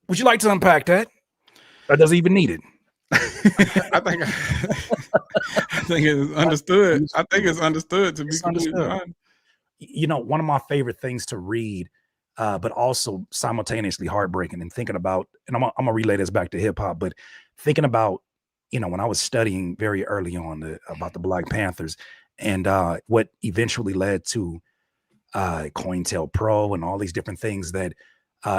Would you like to unpack that? Or does it even need it? I think it's understood. I think it's understood to be completely honest. You know, one of my favorite things to read, but also simultaneously heartbreaking, and thinking about, and I'm gonna relay this back to hip hop, but thinking about, you know, when I was studying very early on about the Black Panthers and what eventually led to COINTELPRO and all these different things that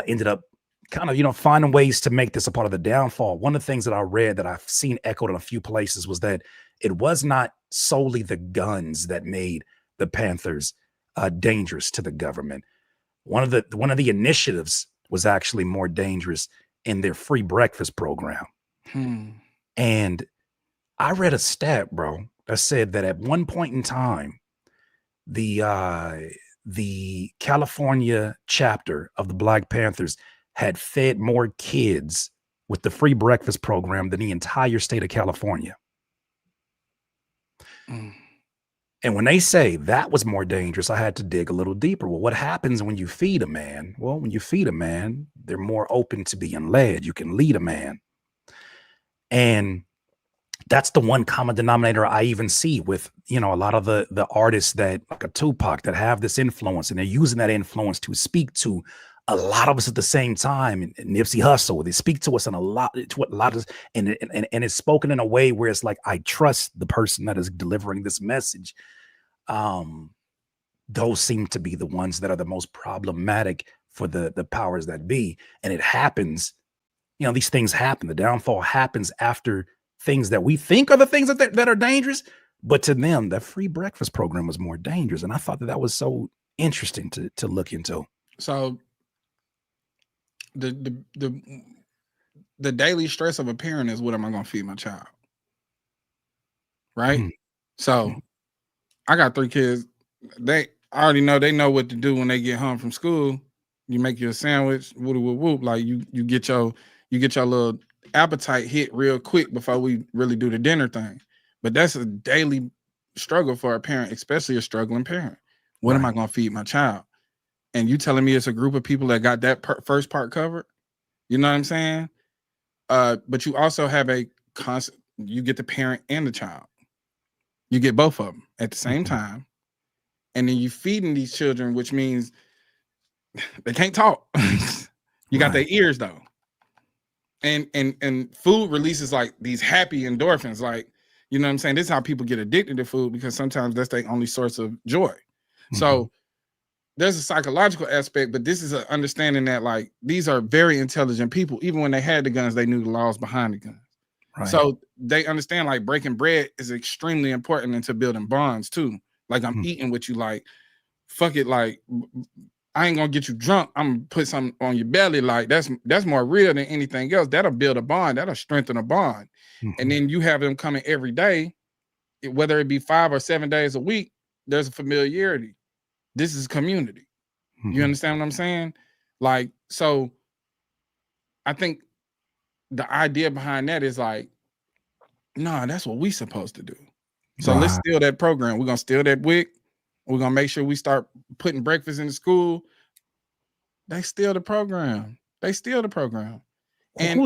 ended up kind of, you know, finding ways to make this a part of the downfall. One of the things that I read that I've seen echoed in a few places was that it was not solely the guns that made the Panthers dangerous to the government. One of the initiatives was actually more dangerous in their free breakfast program. And I read a stat, bro, that said that at one point in time, the California chapter of the Black Panthers had fed more kids with the free breakfast program than the entire state of California. And when they say that was more dangerous, I had to dig a little deeper. Well, what happens when you feed a man? Well, when you feed a man, they're more open to being led. You can lead a man. And that's the one common denominator I even see with, you know, a lot of the artists that, like a Tupac, that have this influence, and they're using that influence to speak to a lot of us at the same time. And Nipsey Hussle, they speak to us in a lot of, and it's spoken in a way where it's like, I trust the person that is delivering this message. Those seem to be the ones that are the most problematic for the powers that be. And it happens, you know, these things happen. The downfall happens after things that we think are the things that are dangerous, but to them, the free breakfast program was more dangerous. And I thought that was so interesting to look into. So the daily stress of a parent is, what am I going to feed my child? Right? So I got 3 kids. They already know, they know what to do when they get home from school. You make you a sandwich, whoop, whoop, whoop. Like you get your little appetite hit real quick before we really do the dinner thing. But that's a daily struggle for a parent, especially a struggling parent. What am I going to feed my child? And you telling me it's a group of people that got that first part covered? You know what I'm saying? But you also have you get the parent and the child. You get both of them at the same time. And then you feeding these children, which means they can't talk. You got their ears though. And food releases like these happy endorphins. Like, you know what I'm saying? This is how people get addicted to food, because sometimes that's their only source of joy. So there's a psychological aspect, but this is an understanding that like these are very intelligent people. Even when they had the guns, they knew the laws behind the guns. So they understand like breaking bread is extremely important into building bonds too. Like I'm eating with you, like, fuck it, like I ain't gonna get you drunk. I'm gonna put something on your belly. Like that's more real than anything else. That'll build a bond, that'll strengthen a bond. And then you have them coming every day, whether it be 5 or 7 days a week, there's a familiarity. This is community. You understand what I'm saying? Like, so I think the idea behind that is like, nah, that's what we supposed to do. So let's steal that program. We're gonna steal that WIC. We're gonna make sure we start putting breakfast in the school. They steal the program. And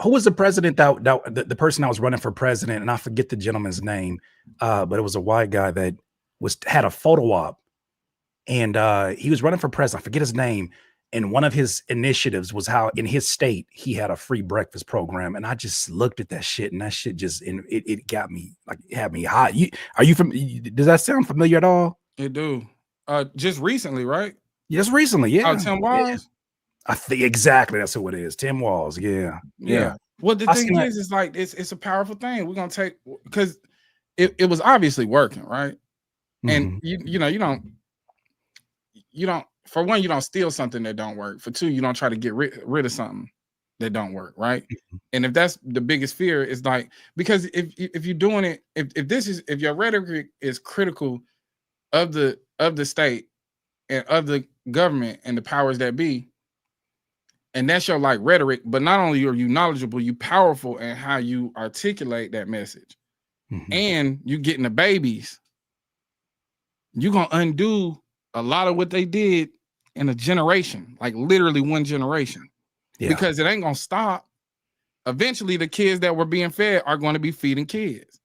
who was the president the person that was running for president, and I forget the gentleman's name, but it was a white guy that had a photo op, and he was running for president. I forget his name. And one of his initiatives was how in his state he had a free breakfast program. And I just looked at that shit, and that shit just it got me, like, it had me hot. Does that sound familiar at all? It do. Just recently, right? Just recently, yeah. Tim Walz? Yeah. I think exactly that's who it is. Tim Walz, yeah. Well, the thing is like it's a powerful thing. We're gonna take, because it was obviously working, right? And you don't, for one, you don't steal something that don't work. For two, you don't try to get rid of something that don't work, right? And if that's the biggest fear, is like, because if you're doing it, if your rhetoric is critical of the state and of the government and the powers that be, and that's your like rhetoric, but not only are you knowledgeable, you powerful in how you articulate that message, and you getting the babies, you're gonna undo a lot of what they did in a generation, like literally one generation, because it ain't gonna stop. Eventually, the kids that were being fed are going to be feeding kids.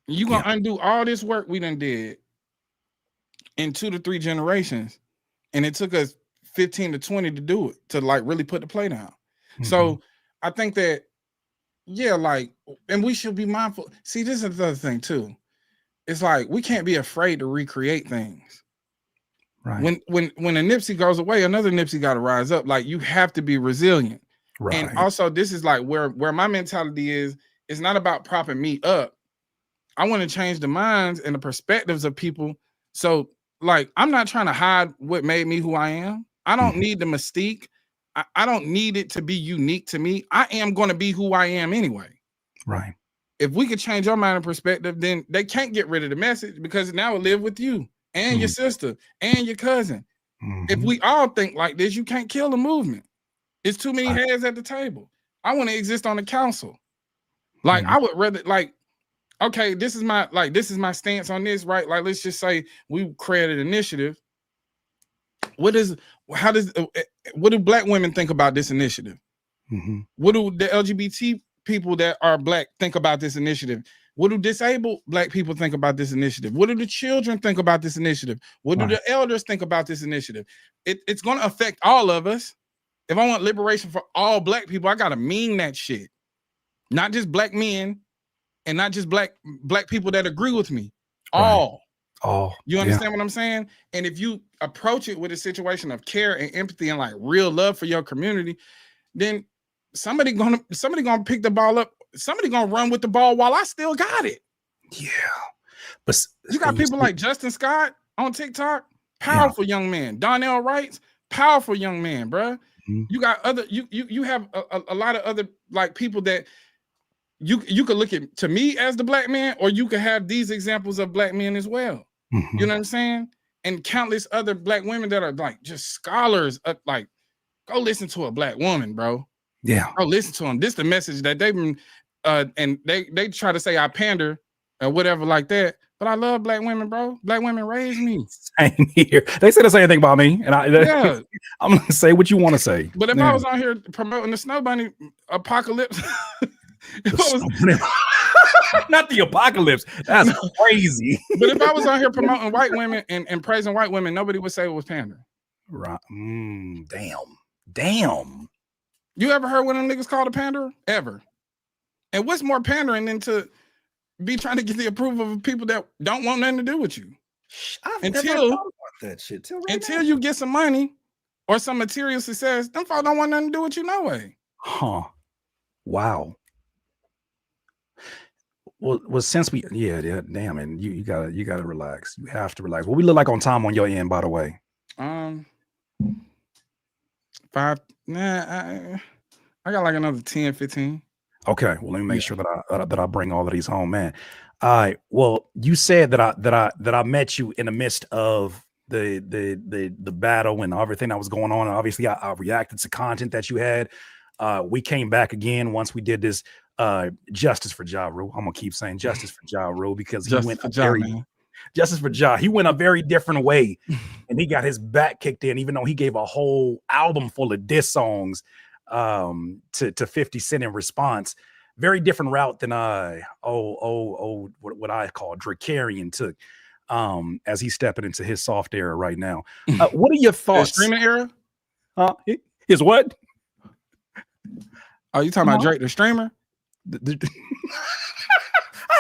You're gonna undo all this work we done did in 2 to 3 generations, and it took us 15 to 20 to do it, to like really put the play down. So I think that, like, and we should be mindful. See, this is the other thing too. It's like, we can't be afraid to recreate things. Right. When a Nipsey goes away, another Nipsey got to rise up. Like, you have to be resilient. Right. And also, this is like where my mentality is. It's not about propping me up. I want to change the minds and the perspectives of people. So, like, I'm not trying to hide what made me who I am. I don't need the mystique. I don't need it to be unique to me. I am going to be who I am anyway. Right. If we could change your mind and perspective, then they can't get rid of the message, because now it live with you and your sister and your cousin. If we all think like this, you can't kill the movement. It's too many heads at the table. I want to exist on the council. Like, I would rather, like, okay, this is my stance on this, right? Like, let's just say we created an initiative. What do Black women think about this initiative? What do the LGBT people that are Black think about this initiative? What do disabled Black people think about this initiative? What do the children think about this initiative? What do the elders think about this initiative? It's going to affect all of us. If I want liberation for all Black people, I got to mean that shit. Not just Black men, and not just black people that agree with me. All. You understand what I'm saying? And if you approach it with a situation of care and empathy and like real love for your community, then somebody gonna pick the ball up. Somebody gonna run with the ball while I still got it. Yeah. But you got people like Justin Scott on TikTok, powerful young man. Donnell Wrights, powerful young man, bro. You got other, you have a lot of other like people that you could look at to me as the Black man, or you could have these examples of Black men as well. You know what I'm saying? And countless other Black women that are like just scholars. Like, go listen to a Black woman, bro. Yeah, go listen to them. This is the message that they've been, and they try to say I pander or whatever like that. But I love Black women, bro. Black women raised me. Same here. They say the same thing about me, and I'm gonna say what you want to say. But if I was on here promoting the Snow Bunny apocalypse. Not the apocalypse. That's crazy. But if I was on here promoting white women and praising white women, nobody would say it was pandering. Right. Damn. You ever heard one of them niggas called a panderer? Ever? And what's more pandering than to be trying to get the approval of people that don't want nothing to do with you? Until you get some money or some material success, them folks don't want nothing to do with you no way. Huh. Wow. Well, since we, damn, and you gotta relax. You have to relax. What we look like on time on your end, by the way? 5. Nah, I got like another 10, 15. Okay. Well, let me make sure that I bring all of these home, man. All right. Well, you said that I met you in the midst of the battle and everything that was going on. And obviously, I reacted to content that you had. We came back again once we did this. Justice for Ja Rule. I'm gonna keep saying justice for Ja Rule because he went Justice for Ja. He went a very different way, and he got his back kicked in, even though he gave a whole album full of diss songs to 50 Cent in response. Very different route than what I call Drakarian took as he's stepping into his soft era right now. What are your thoughts? The streaming era? His what? Oh, you talking about Drake the streamer? I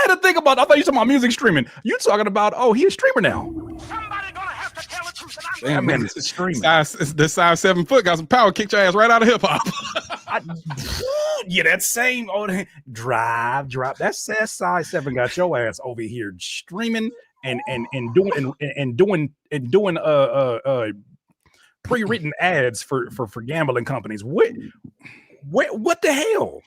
had to think about. I thought you were talking about music streaming. You talking about? Oh, he's a streamer now. Somebody gonna have to tell the truth. Damn, man, it's a streamer. The size 7 foot got some power. Kicked your ass right out of hip hop. Yeah, that same old drive. That size 7 got your ass over here streaming and doing pre-written ads for gambling companies. What the hell?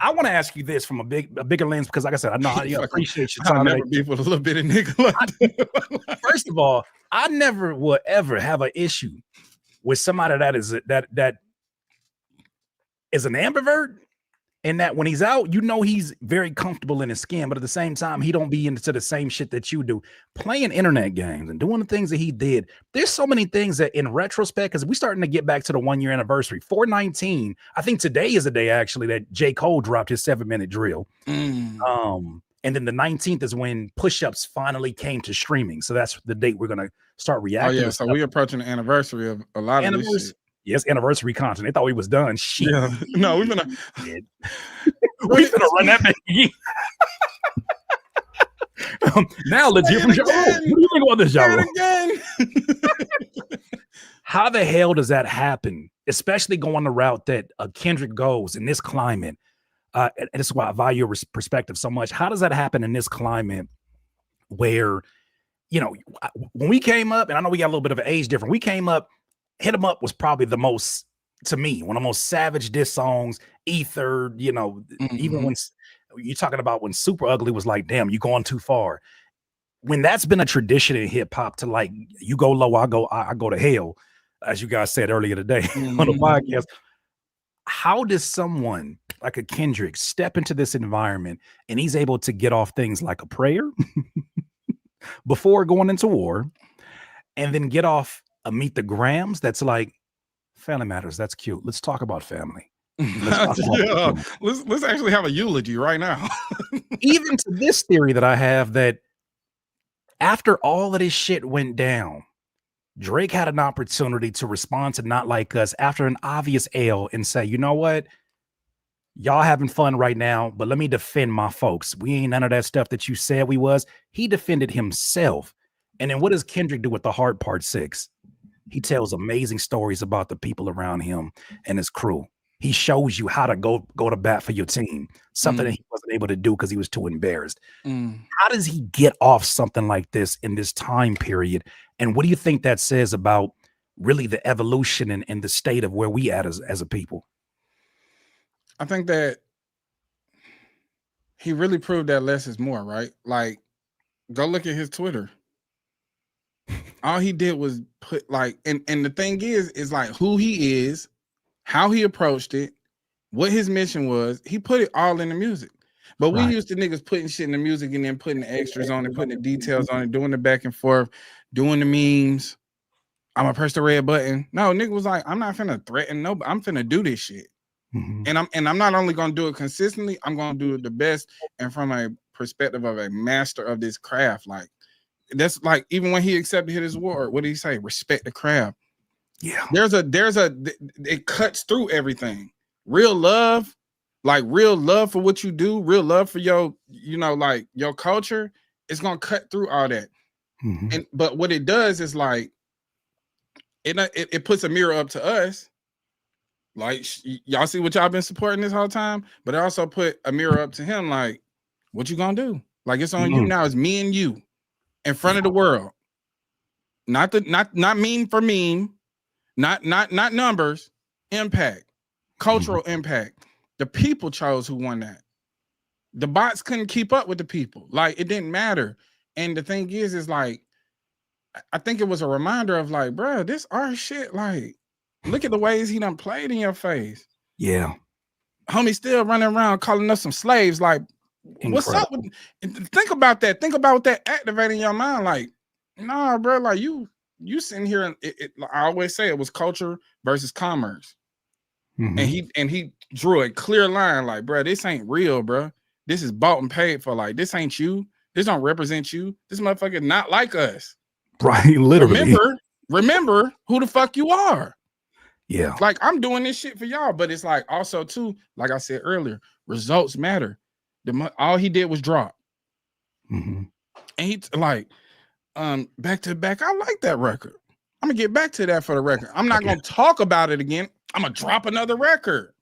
I want to ask you this from a bigger lens because, like I said, I know I appreciate your time. I'll never be with a little bit of nigga like First of all, I never will ever have an issue with somebody that is an ambivert, and that when he's out, you know he's very comfortable in his skin, but at the same time, he don't be into the same shit that you do. Playing internet games and doing the things that he did. There's so many things that in retrospect, because we're starting to get back to the 1 year anniversary. 419, I think today is the day actually that J. Cole dropped his 7-minute drill. And then the 19th is when push-ups finally came to streaming. So that's the date we're gonna start reacting. Oh yeah, so we're approaching the anniversary of a lot of this shit. Yes, anniversary content. They thought we was done. Shit. Yeah. No, we're gonna run that back. Now let's hear from Ja Rule. What do you think about this, Ja Rule? How the hell does that happen? Especially going the route that Kendrick goes in this climate. And this is why I value your perspective so much. How does that happen in this climate where, you know, when we came up, and I know we got a little bit of an age difference, we came up, Hit 'Em Up was probably the most, to me, one of the most savage diss songs. Ether, you know, even when you're talking about when Super Ugly was like, damn, you going too far. When that's been a tradition in hip hop to like, you go low, I go to hell, as you guys said earlier today on the podcast. How does someone like a Kendrick step into this environment and he's able to get off things like a prayer before going into war, and then get off a Meet the Grams that's like family matters? That's cute. Let's talk about family. Let's actually have a eulogy right now. Even to this theory that I have that after all of this shit went down, Drake had an opportunity to respond to Not Like Us after an obvious L and say, you know what? Y'all having fun right now, but let me defend my folks. We ain't none of that stuff that you said we was. He defended himself. And then what does Kendrick do with The Heart Part 6? He tells amazing stories about the people around him and his crew. He shows you how to go to bat for your team, something that he wasn't able to do because he was too embarrassed. How does he get off something like this in this time period? And what do you think that says about really the evolution and the state of where we at as a people? I think that he really proved that less is more, right? Like, go look at his Twitter. All he did was put like, and the thing is like who he is, how he approached it, what his mission was. He put it all in the music. But we used to niggas putting shit in the music and then putting the extras on it, putting the details on it, doing the back and forth, doing the memes. I'm gonna press the red button. No, nigga was like, I'm not finna threaten nobody. I'm finna do this shit. And I'm not only gonna do it consistently, I'm gonna do it the best and from a perspective of a master of this craft. Like, that's like, even when he accepted his award, what did he say? Respect the craft. Yeah. It cuts through everything. Real love, like real love for what you do, real love for your, you know, like your culture, it's gonna cut through all that. But what it does is like, it puts a mirror up to us. Like, y'all see what y'all been supporting this whole time, but it also put a mirror up to him. Like, what you gonna do? Like, it's on you now. It's me and you in front of the world. Not meme for meme, not numbers. Impact, cultural impact. The people chose who won that. The bots couldn't keep up with the people. Like, it didn't matter. And the thing is like, I think it was a reminder of like, bro, this our shit. Like, look at the ways he done played in your face. Yeah. Homie still running around calling us some slaves. Like, What's up with, think about that. Think about that activating your mind. Like, nah, bro, like you sitting here and I always say it was culture versus commerce. Mm-hmm. And he drew a clear line, like, bro, this ain't real, bro. This is bought and paid for. Like, this ain't you. This don't represent you. This motherfucker not like us. Right, literally. Remember who the fuck you are. Yeah. Like, I'm doing this shit for y'all, but it's like also too, like I said earlier, results matter. All he did was drop. Mm-hmm. And he like, back to back. I like that record. I'm gonna get back to that for the record. I'm not gonna talk about it again. I'm gonna drop another record.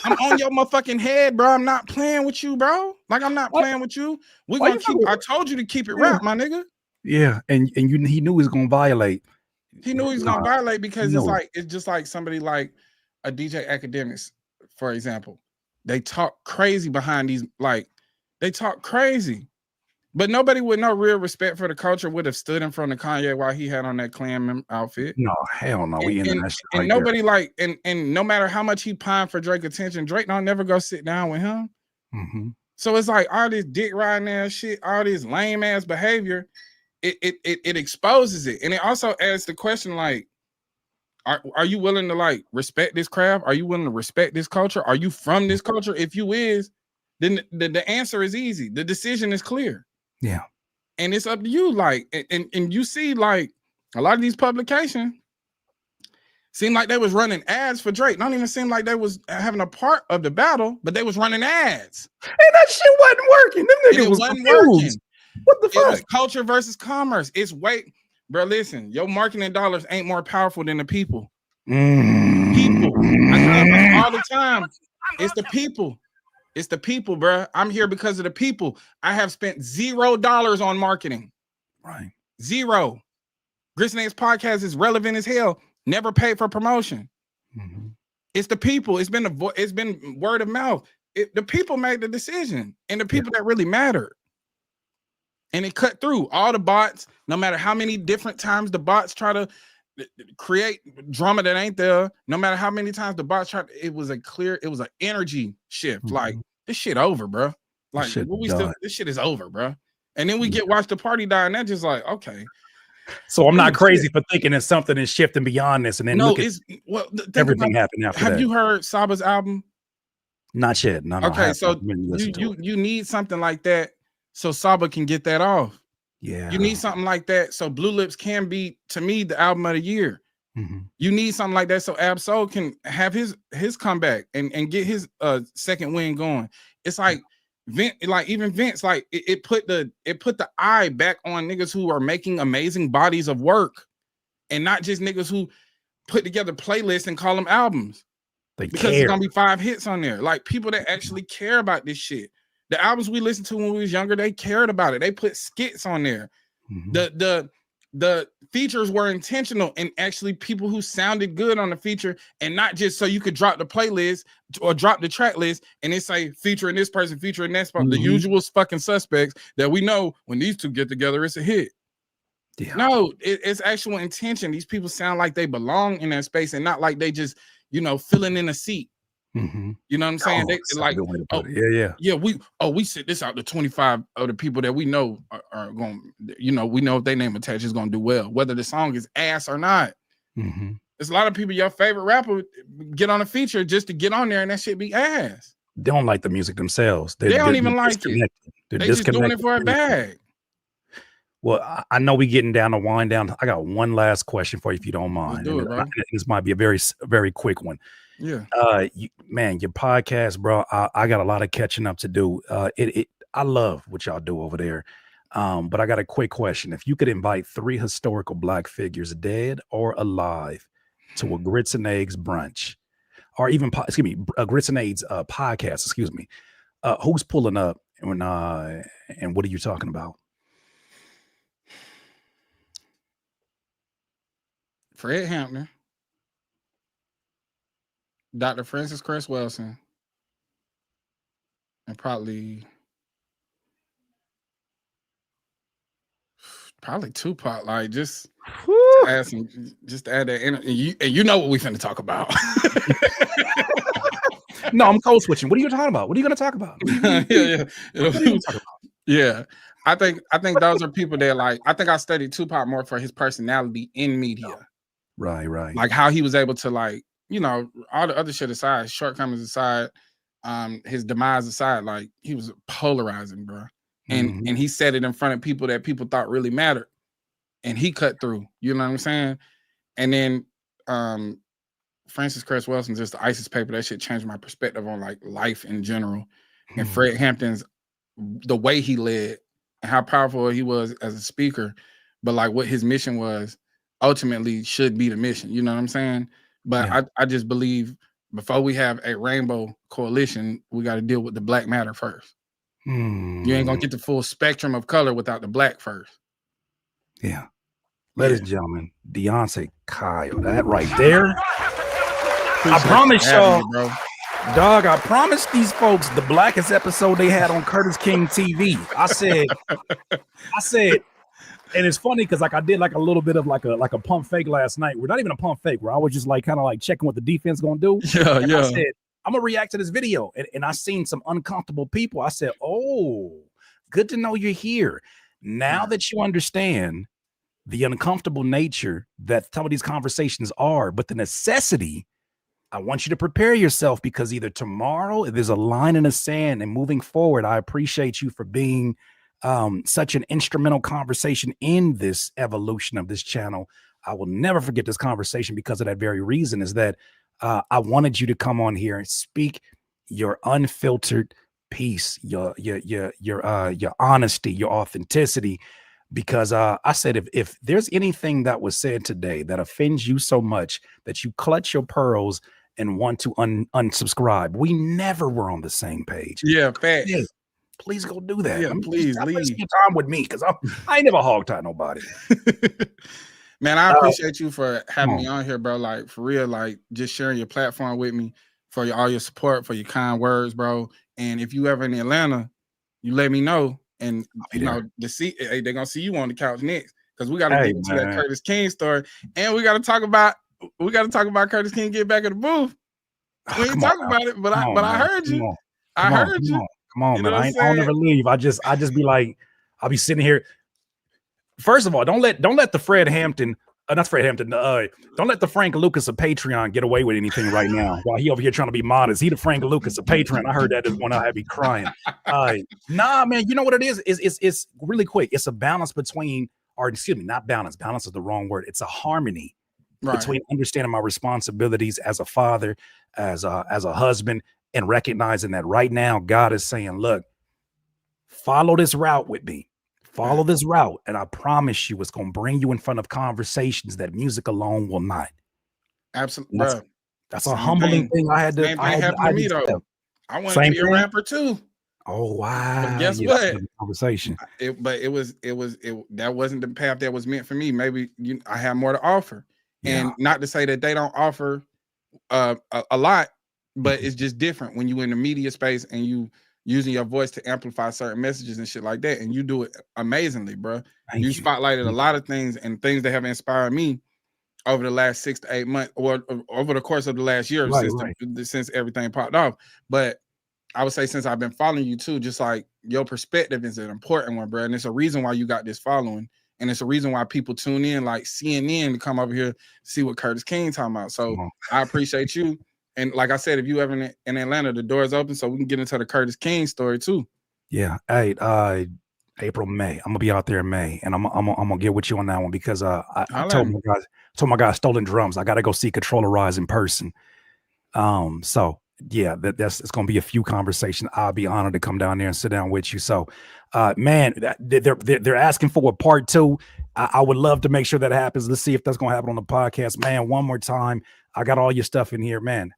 I'm on your motherfucking head, bro. I'm not playing with you, bro. Like, I'm not playing with you. We're gonna keep. I told you to keep it rap, my nigga. Yeah, and he knew he was gonna violate. He knew he was gonna violate because it's just like somebody like a DJ Academics, for example. They talk crazy behind these, like they talk crazy. But nobody with no real respect for the culture would have stood in front of Kanye while he had on that Clan outfit. No, hell no. We in that shit and nobody like, and no matter how much he pined for Drake attention, Drake don't never go sit down with him. Mm-hmm. So it's like all this dick riding ass shit, all this lame ass behavior, it exposes it. And it also adds the question, like, are you willing to like respect this craft? Are you willing to respect this culture? Are you from this culture? If you is, then the answer is easy. The decision is clear. Yeah. And it's up to you. Like, and you see, like, a lot of these publications seem like they was running ads for Drake. Don't even seem like they was having a part of the battle, but they was running ads. And that shit wasn't working. Them niggas wasn't working. What the fuck? It was culture versus commerce. It's bro, listen, your marketing dollars ain't more powerful than the people. People. I say this all the time. It's the people. It's the people, bro. I'm here because of the people. I have spent $0 on marketing. Right. Zero. Grits and Eggs podcast is relevant as hell. Never paid for promotion. Mm-hmm. It's the people. It's been word of mouth. The people made the decision, and the people that really matter. And it cut through all the bots. No matter how many different times the bots try to create drama that ain't there, no matter how many times the bots tried, it was an energy shift. Mm-hmm. Like, this shit over, bro. Like, this shit is over, bro. And then we watch the party die, and that's just like, okay. So I'm not crazy for thinking that something is shifting beyond this, and then everything happened after that. Have you heard Saba's album? Not yet. No. Okay, so you need something like that so Saba can get that off. Yeah. You need something like that so Blue Lips can be, to me, the album of the year. Mm-hmm. You need something like that so Ab-Soul can have his comeback and get his second win going. It's like Vince, like it put the eye back on niggas who are making amazing bodies of work, and not just niggas who put together playlists and call them albums. Because it's gonna be 5 hits on there. Like, people that actually care about this shit. The albums we listened to when we was younger, they cared about it. They put skits on there. Mm-hmm. The features were intentional, and actually people who sounded good on the feature, and not just so you could drop the playlist or drop the track list and it say featuring this person, featuring that spot. Mm-hmm. The usual fucking suspects that we know when these two get together, it's a hit. Yeah. No, it's actual intention. These people sound like they belong in that space and not like they just, filling in a seat. Mm-hmm. You know what I'm saying? They like, we sit this out to 25 of the people that we know are going, we know if they name attached is going to do well, whether the song is ass or not. Mm-hmm. There's a lot of people, your favorite rapper, get on a feature just to get on there and that shit be ass. They don't like the music themselves. They don't even like it. They're just doing it for a bag. Well, I know we're getting down to wind down. I got one last question for you, if you don't mind. This might be a very, very quick one. Yeah. Your podcast, bro, I got a lot of catching up to do. I love what y'all do over there. But I got a quick question. If you could invite 3 historical Black figures, dead or alive, to a Grits and Eggs brunch, or even, Grits and Eggs podcast, who's pulling up and what are you talking about? Fred Hampton, Dr. Francis Cress Wilson, and probably Tupac. Like, just add that in, and you know what we finna talk about. No, I'm code switching. What are you talking about? What are you going to talk about? Yeah. What are you gonna talk about? Yeah. I think those are people that like, I think I studied Tupac more for his personality in media. Right. Like how he was able to, like, you know, all the other shit aside, shortcomings aside, his demise aside, like he was polarizing, bro. And he said it in front of people that people thought really mattered. And he cut through, you know what I'm saying? And then Francis Cress Welsing's just the ISIS paper, that shit changed my perspective on like life in general. And Fred Hampton's, the way he led and how powerful he was as a speaker, but like what his mission was ultimately should be the mission, you know what I'm saying? But I just believe before we have a rainbow coalition, we got to deal with the black matter first. You ain't gonna get the full spectrum of color without the black first. Yeah. Ladies and gentlemen, Deante Kyle, that right there. I promise y'all, bro. Dog, I promised these folks the blackest episode they had on Curtis King TV. I said, and it's funny because like I did like a little bit of like a pump fake last night. We're not even a pump fake, where I was just like kind of like checking what the defense gonna do. Yeah. I said, I'm gonna react to this video, and I seen some uncomfortable people. I said, oh, good to know you're here. Now that you understand the uncomfortable nature that some of these conversations are, but the necessity, I want you to prepare yourself, because either tomorrow there's a line in the sand, and moving forward, I appreciate you for being such an instrumental conversation in this evolution of this channel. I will never forget this conversation because of that very reason, is that I wanted you to come on here and speak your unfiltered piece, your honesty, your authenticity. Because I said, if there's anything that was said today that offends you so much that you clutch your pearls and want to unsubscribe, we never were on the same page. Yeah, facts. Yeah, please go do that. Yeah, please stop leave. wasting your time with me, because I ain't never hogtied nobody. Man, I appreciate you for having me on here, bro. Like, for real, like just sharing your platform with me, for all your support, for your kind words, bro. And if you ever in Atlanta, you let me know. And you know, they're gonna see you on the couch next, because we got to get into that Curtis King story, and we got to talk about Curtis King get back in the booth. We ain't talking about it, but I heard you. I heard you. Come on, man. I'll never leave. I just be like, I'll be sitting here. First of all, don't let the Fred Hampton, not Fred Hampton, don't let the Frank Lucas of Patreon get away with anything right now while he over here trying to be modest. He the Frank Lucas of Patreon. I heard that this one. I had me crying. Nah, man, you know what it is? It's really quick. It's a balance between, or excuse me, not balance. Balance is the wrong word. It's a harmony between understanding my responsibilities as a father, as a husband, and recognizing that right now God is saying, look, follow this route with me. Follow this route, and I promise you it's going to bring you in front of conversations that music alone will not. Absolutely, bro. That's a humbling thing. I had to. Same thing happened to me though. I wanted to be a rapper too. Oh wow! But guess what? Conversation. That wasn't the path that was meant for me. Maybe I have more to offer, and not to say that they don't offer a lot, but it's just different when you in the media space and you using your voice to amplify certain messages and shit like that, and you do it amazingly, bro. You spotlighted a lot of things and things that have inspired me over the last 6 to 8 months, or over the course of the last year, since everything popped off. But I would say since I've been following you too, just like your perspective is an important one, bro. And it's a reason why you got this following, and it's a reason why people tune in, like CNN, to come over here to see what Curtis King talking about. So I appreciate you. And like I said, if you ever in Atlanta, the door's open, so we can get into the Curtis King story too. Yeah. Hey, April, May. I'm gonna be out there in May, and I'm gonna get with you on that one, because I told my guys Stolen Drums, I gotta go see Controller Rise in person. So yeah, it's gonna be a few conversations. I'll be honored to come down there and sit down with you. So man, they're asking for a part 2. I would love to make sure that happens. Let's see if that's gonna happen on the podcast. Man, one more time. I got all your stuff in here, man.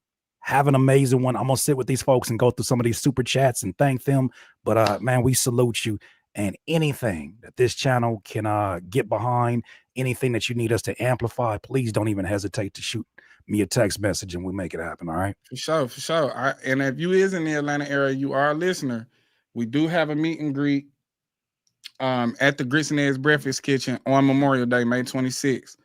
Have an amazing one. I'm gonna sit with these folks and go through some of these super chats and thank them. But man, we salute you. And anything that this channel can get behind, anything that you need us to amplify, please don't even hesitate to shoot me a text message and we'll make it happen. All right. For sure. And if you is in the Atlanta area, you are a listener, we do have a meet and greet at the Grits and Eggs Breakfast Kitchen on Memorial Day, May 26th.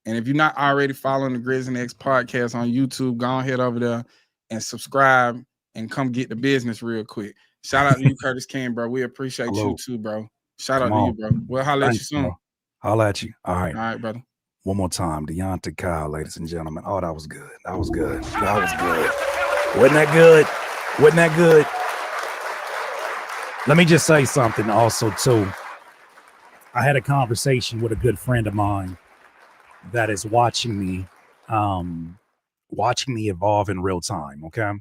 And if you're not already following the Grits and Eggs podcast on YouTube, go ahead over there and subscribe and come get the business real quick. Shout out to you, Curtis King, bro. We appreciate you too, bro. Shout out to you, bro. We'll holler at you soon. Bro. Holla at you. All right, brother. One more time, Deante Kyle, ladies and gentlemen. Oh, that was good. That was good. That was good. Wasn't that good? Wasn't that good? Let me just say something also, too. I had a conversation with a good friend of mine that is watching me evolve in real time, okay?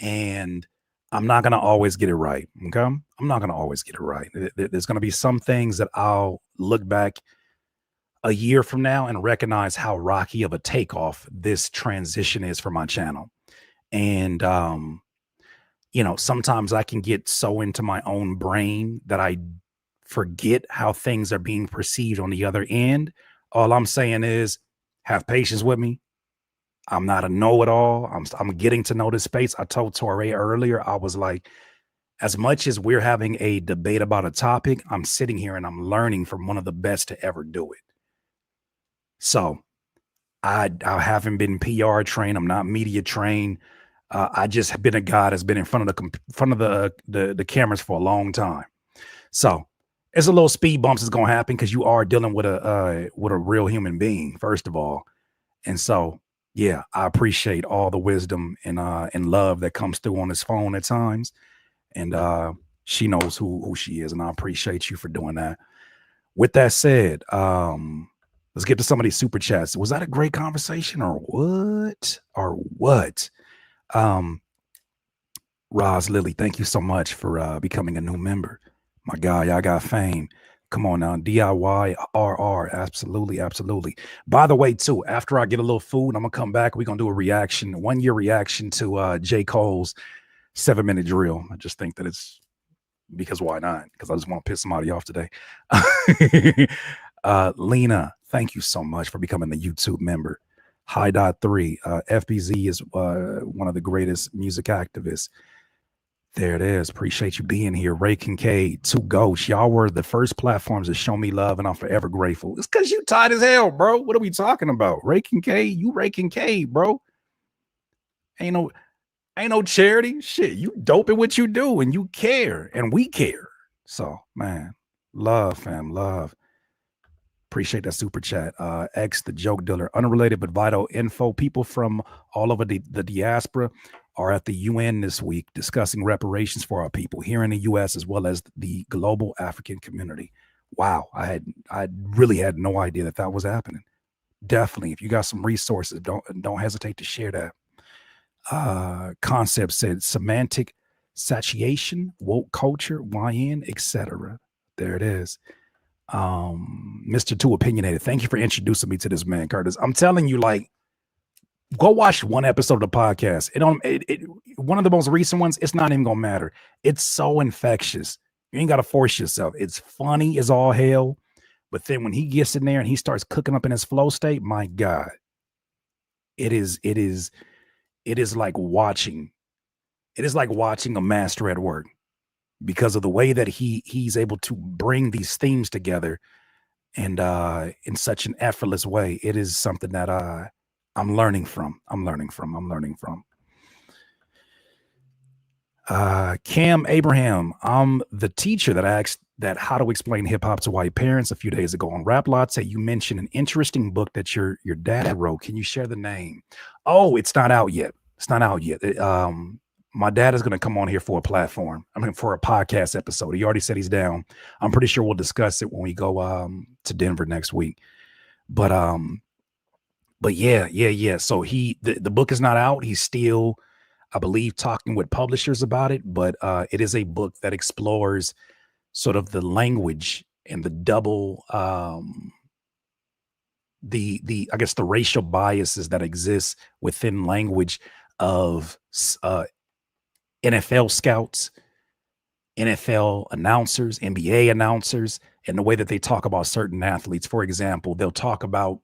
And I'm not going to always get it right, okay? I'm not going to always get it right. There's going to be some things that I'll look back a year from now and recognize how rocky of a takeoff this transition is for my channel. And, you know, sometimes I can get so into my own brain that I forget how things are being perceived on the other end. All I'm saying is have patience with me. I'm not a know-it-all. I'm getting to know this space. I told Torre earlier, I was like, as much as we're having a debate about a topic, I'm sitting here and I'm learning from one of the best to ever do it. So I haven't been PR trained. I'm not media trained. I just have been a guy that's been in front of the cameras for a long time. So it's a little speed bumps is gonna happen because you are dealing with a real human being, first of all. And so yeah, I appreciate all the wisdom and love that comes through on this phone at times. And she knows who she is, and I appreciate you for doing that. With that said, let's get to some of these super chats. Was that a great conversation or what? Roz Lilly, thank you so much for becoming a new member. My guy, y'all got fame. Come on now, DIY RR, absolutely, absolutely. By the way, too, after I get a little food, I'm gonna come back. We're gonna do a reaction, 1 year reaction to J. Cole's 7-minute drill. I just think that it's because why not? Because I just want to piss somebody off today. Lena, thank you so much for becoming a YouTube member. High.3, FBZ is one of the greatest music activists. There it is. Appreciate you being here. Ray Kincaid, 2 Ghosts. Y'all were the first platforms to show me love, and I'm forever grateful. It's because you tight as hell, bro. What are we talking about? Ray Kincaid, you Ray Kincaid, bro. Ain't no charity. Shit, you dope at what you do, and you care, and we care. So, man, love, fam, love. Appreciate that super chat. X, the joke dealer, unrelated but vital info. People from all over the diaspora are at the UN this week discussing reparations for our people here in the US as well as the global African community. Wow, I really had no idea that was happening. Definitely, if you got some resources, don't hesitate to share that. Concept said semantic satiation, woke culture, YN, etc. There it is. Mr. Too Opinionated, thank you for introducing me to this man, Curtis. I'm telling you, like, go watch one episode of the podcast. One of the most recent ones, it's not even gonna matter. It's so infectious. You ain't gotta force yourself. It's funny as all hell, but then when he gets in there and he starts cooking up in his flow state, my God, it is like watching a master at work, because of the way that he's able to bring these themes together and in such an effortless way. It is something that I'm learning from. Cam Abraham, I'm the teacher that asked that how to explain hip hop to white parents a few days ago on Rap Latte. You mentioned an interesting book that your dad wrote. Can you share the name? Oh, it's not out yet. My dad is going to come on here for a podcast episode. He already said he's down. I'm pretty sure we'll discuss it when we go to Denver next week. But yeah. So the book is not out. He's still, I believe, talking with publishers about it. But it is a book that explores sort of the language and the double, I guess the racial biases that exist within language of NFL scouts, NFL announcers, NBA announcers, and the way that they talk about certain athletes. For example, they'll talk about,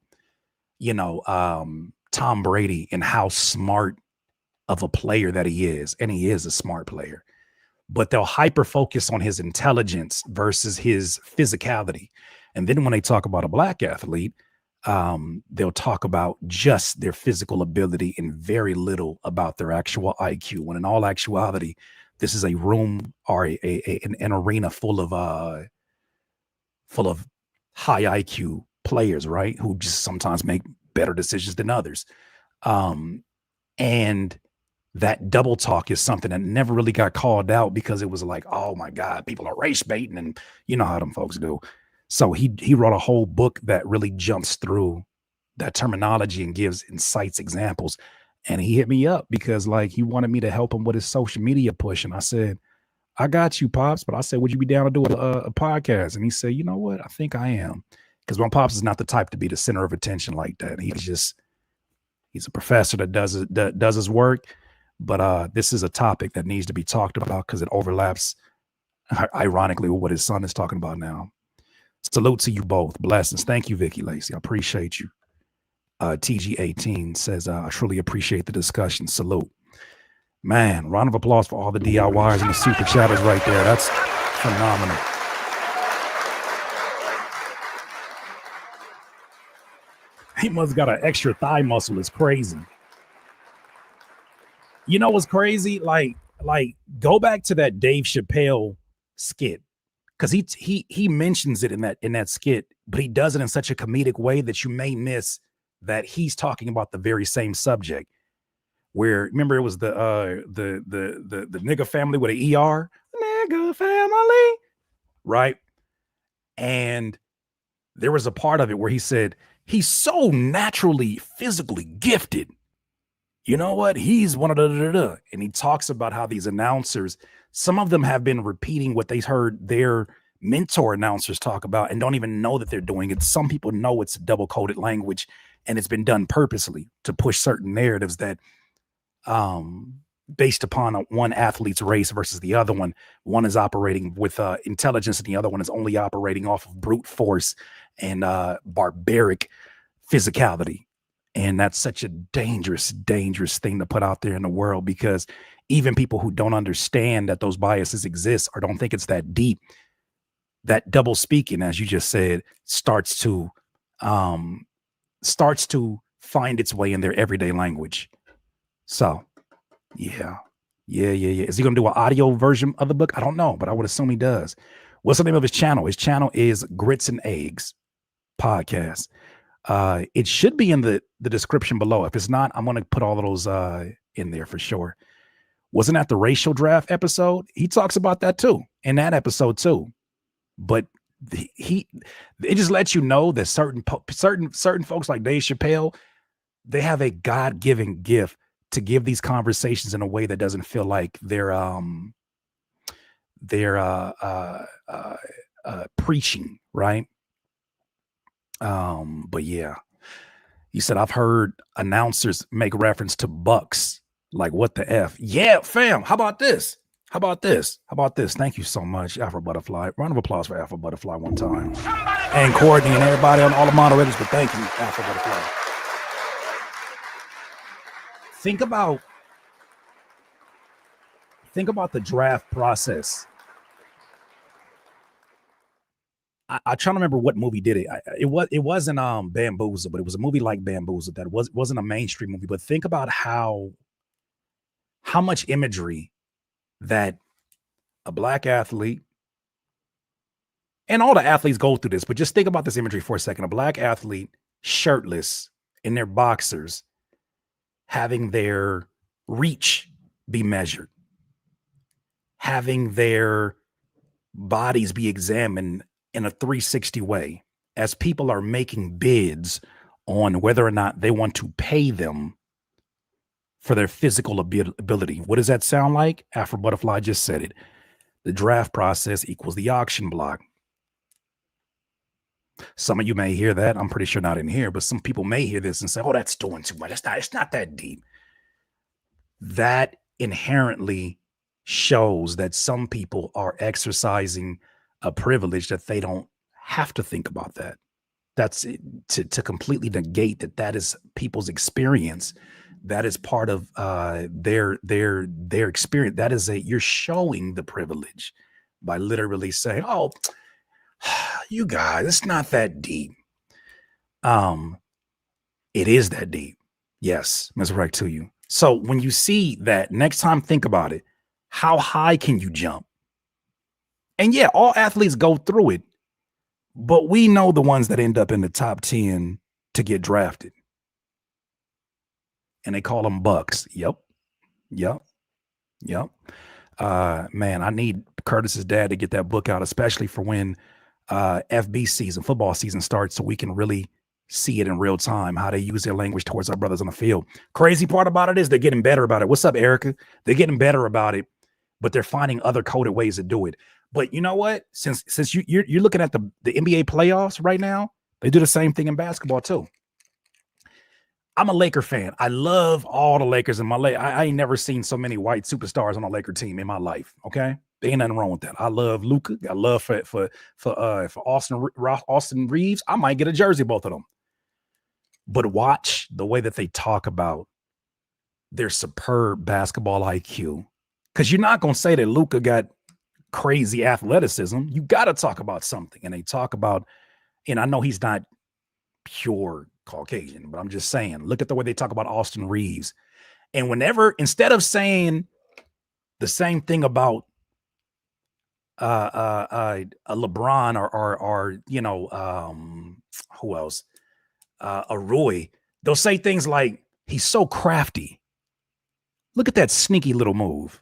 Tom Brady and how smart of a player that he is. And he is a smart player, but they'll hyper focus on his intelligence versus his physicality. And then when they talk about a black athlete, they'll talk about just their physical ability and very little about their actual IQ. When in all actuality, this is a room or an arena full of high IQ players, right? Who just sometimes make better decisions than others. And that double talk is something that never really got called out because it was like, oh my God, people are race baiting, and you know how them folks do. So he wrote a whole book that really jumps through that terminology and gives insights, examples. And he hit me up because like he wanted me to help him with his social media push. And I said, I got you, Pops. But I said, would you be down to do a podcast? And he said, you know what? I think I am. Because my Pops is not the type to be the center of attention like that. He's a professor that does his work. But this is a topic that needs to be talked about because it overlaps, ironically, with what his son is talking about now. Salute to you both. Blessings. Thank you, Vicky Lacey. I appreciate you. TG18 says, I truly appreciate the discussion. Salute. Man, round of applause for all the DIYers and the super chatters right there. That's phenomenal. He must got an extra thigh muscle. It's crazy. You know what's crazy? Like go back to that Dave Chappelle skit. Because he mentions it in that skit, but he does it in such a comedic way that you may miss that he's talking about the very same subject. Where remember it was the nigga family with an ER, nigga family, right? And there was a part of it where he said he's so naturally physically gifted. You know what? He's one of the and he talks about how these announcers, some of them have been repeating what they heard their mentor announcers talk about and don't even know that they're doing it. Some people know it's double-coded language and it's been done purposely to push certain narratives that based upon one athlete's race versus the other one. One is operating with intelligence and the other one is only operating off of brute force and barbaric physicality. And that's such a dangerous, dangerous thing to put out there in the world because even people who don't understand that those biases exist or don't think it's that deep, that double speaking, as you just said, starts to find its way in their everyday language. So, yeah. Is he going to do an audio version of the book? I don't know, but I would assume he does. What's the name of his channel? His channel is Grits and Eggs Podcast. It should be in the description below. If it's not, I'm going to put all of those in there for sure. Wasn't that the racial draft episode? He talks about that too in that episode too. But it just lets you know that certain folks like Dave Chappelle, they have a God-given gift to give these conversations in a way that doesn't feel like they're preaching, right? But yeah, you said I've heard announcers make reference to bucks. Like what the F? Yeah, fam. How about this? Thank you so much, Afro Butterfly. Round of applause for Afro Butterfly one time. And Courtney and everybody on all the moderators, but thank you, Afro Butterfly. Think about the draft process. I try to remember what movie did it. It wasn't Bamboozle, but it was a movie like Bamboozle that wasn't a mainstream movie. But think about how much imagery that a black athlete, and all the athletes go through this, but just think about this imagery for a second. A black athlete shirtless in their boxers, having their reach be measured, having their bodies be examined in a 360 way as people are making bids on whether or not they want to pay them for their physical ability. What does that sound like? Afro Butterfly just said it. The draft process equals the auction block. Some of you may hear that. I'm pretty sure not in here, but some people may hear this and say, oh, that's doing too much. It's not that deep. That inherently shows that some people are exercising a privilege that they don't have to think about that. That's to completely negate that is people's experience. That is part of their experience. That is you're showing the privilege by literally saying, oh, you guys, it's not that deep. It is that deep. Yes, Ms. Rec to you. So when you see that, next time, think about it. How high can you jump? And yeah, all athletes go through it, but we know the ones that end up in the top 10 to get drafted. And they call them bucks. Yep. Man, I need Curtis's dad to get that book out, especially for when FB season, football season starts, so we can really see it in real time, how they use their language towards our brothers on the field. Crazy part about it is they're getting better about it. What's up, Erica? They're getting better about it, but they're finding other coded ways to do it. But you know what? Since you're looking at the NBA playoffs right now, they do the same thing in basketball too. I'm a Laker fan. I love all the Lakers in my life. I ain't never seen so many white superstars on a Laker team in my life. Okay, there ain't nothing wrong with that. I love Luka. I love for Austin Reeves. I might get a jersey, both of them. But watch the way that they talk about their superb basketball IQ, because you're not gonna say that Luka got crazy athleticism. You got to talk about something, and they talk about. And I know he's not pure Caucasian, but I'm just saying, look at the way they talk about Austin Reeves. And whenever, instead of saying the same thing about a LeBron or you know, who else, a Roy, they'll say things like, he's so crafty. Look at that sneaky little move.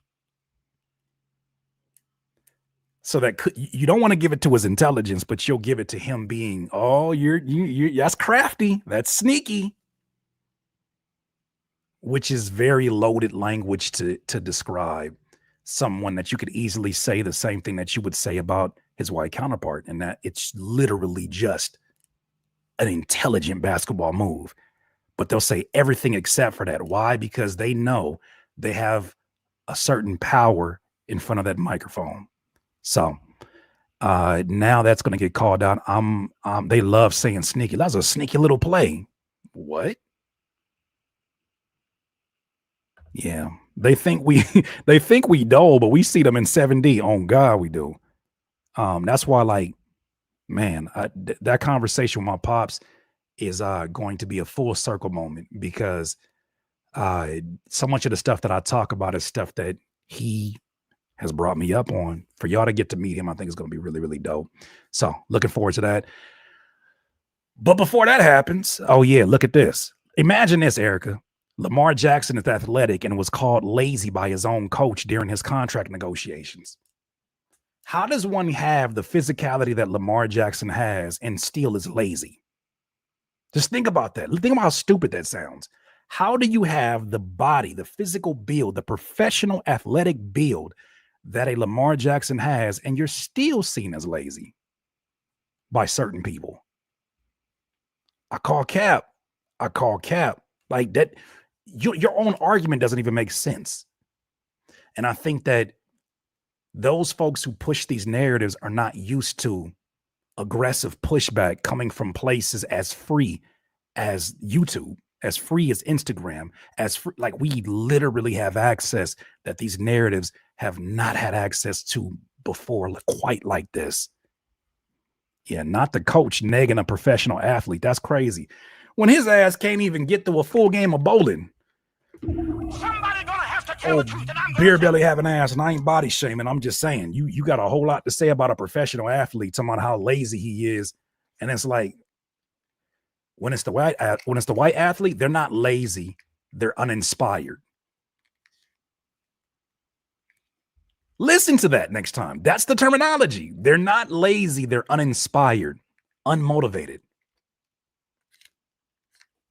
So that you don't want to give it to his intelligence, but you'll give it to him being, oh, you're that's crafty, that's sneaky, which is very loaded language to describe someone that you could easily say the same thing that you would say about his white counterpart, and that it's literally just an intelligent basketball move. But they'll say everything except for that. Why? Because they know they have a certain power in front of that microphone. So now that's going to get called out. They love saying sneaky. That's a sneaky little play. What? Yeah, they think we dull, but we see them in 7D. On God, we do. That's why, like, man, that conversation with my pops is going to be a full circle moment, because so much of the stuff that I talk about is stuff that he has brought me up on. For y'all to get to meet him, I think it's going to be really, really dope. So looking forward to that. But before that happens, oh yeah, look at this. Imagine this, Erica. Lamar Jackson is athletic and was called lazy by his own coach during his contract negotiations. How does one have the physicality that Lamar Jackson has and still is lazy? Just think about that. Think about how stupid that sounds. How do you have the body, the physical build, the professional athletic build that a Lamar Jackson has, and you're still seen as lazy by certain people? I call cap. Like that, your own argument doesn't even make sense. And I think that those folks who push these narratives are not used to aggressive pushback coming from places as free as YouTube, as free as Instagram, as free, like we literally have access that these narratives have not had access to before, quite like this. Yeah, not the coach negging a professional athlete. That's crazy. When his ass can't even get through a full game of bowling. Somebody gonna have to tell the truth, and I'm Beer gonna belly have an ass, and I ain't body shaming. I'm just saying, you got a whole lot to say about a professional athlete, talking about how lazy he is. And it's like, when it's the white athlete, they're not lazy, they're uninspired. Listen to that next time. That's the terminology. They're not lazy, they're uninspired, unmotivated.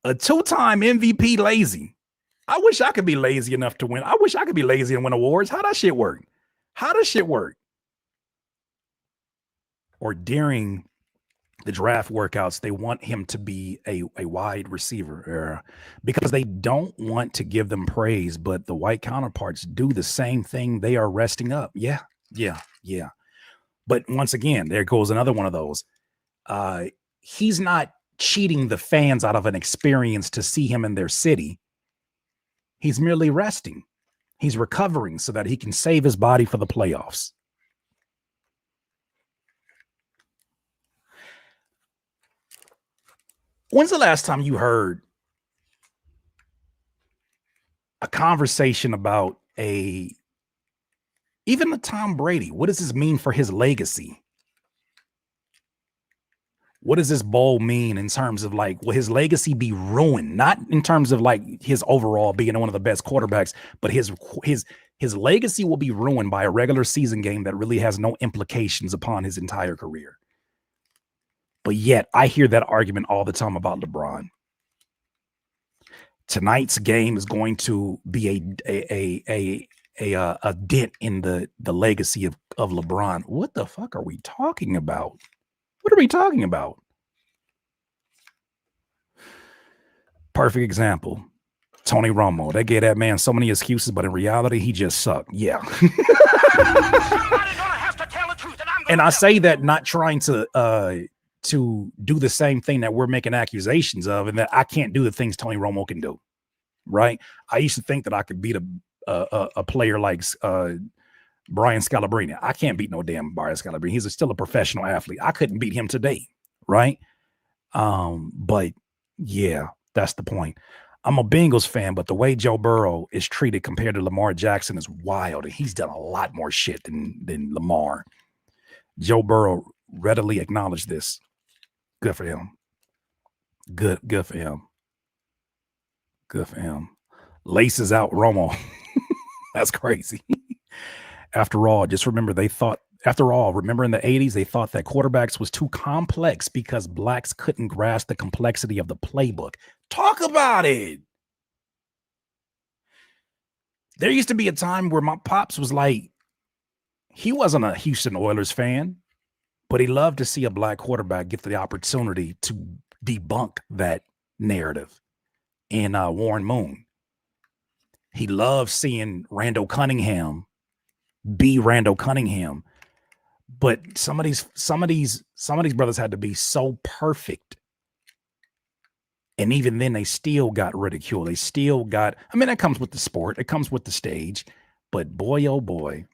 A two-time MVP lazy. I wish I could be lazy enough to win. I wish I could be lazy and win awards. How does shit work? Or during the draft workouts, they want him to be a wide receiver because they don't want to give them praise, but the white counterparts do the same thing. They are resting up. Yeah. But once again, there goes another one of those. He's not cheating the fans out of an experience to see him in their city. He's merely resting. He's recovering so that he can save his body for the playoffs. When's the last time you heard a conversation about even a Tom Brady? What does this mean for his legacy? What does this bowl mean in terms of like, will his legacy be ruined? Not in terms of like his overall being one of the best quarterbacks, but his legacy will be ruined by a regular season game that really has no implications upon his entire career. But yet I hear that argument all the time about LeBron. Tonight's game is going to be a dent in the legacy of LeBron. What the fuck are we talking about? What are we talking about? Perfect example. Tony Romo. They gave that man so many excuses, but in reality, he just sucked. Yeah. And I say that not trying to do the same thing that we're making accusations of, and that I can't do the things Tony Romo can do. Right? I used to think that I could beat a player like Brian Scalabrine. I can't beat no damn Brian Scalabrine. He's still a professional athlete. I couldn't beat him today, right? But yeah, that's the point. I'm a Bengals fan, but the way Joe Burrow is treated compared to Lamar Jackson is wild, and he's done a lot more shit than Lamar. Joe Burrow readily acknowledged this. Good for him. Good for him. Good for him. Laces out Romo. That's crazy. After all, just remember remember in the 80s, they thought that quarterbacks was too complex because blacks couldn't grasp the complexity of the playbook. Talk about it. There used to be a time where my pops was like, he wasn't a Houston Oilers fan, but he loved to see a black quarterback get the opportunity to debunk that narrative in Warren Moon. He loved seeing Randall Cunningham be Randall Cunningham. But some of these brothers had to be so perfect. And even then they still got ridiculed. They still got, that comes with the sport. It comes with the stage. But boy, oh boy.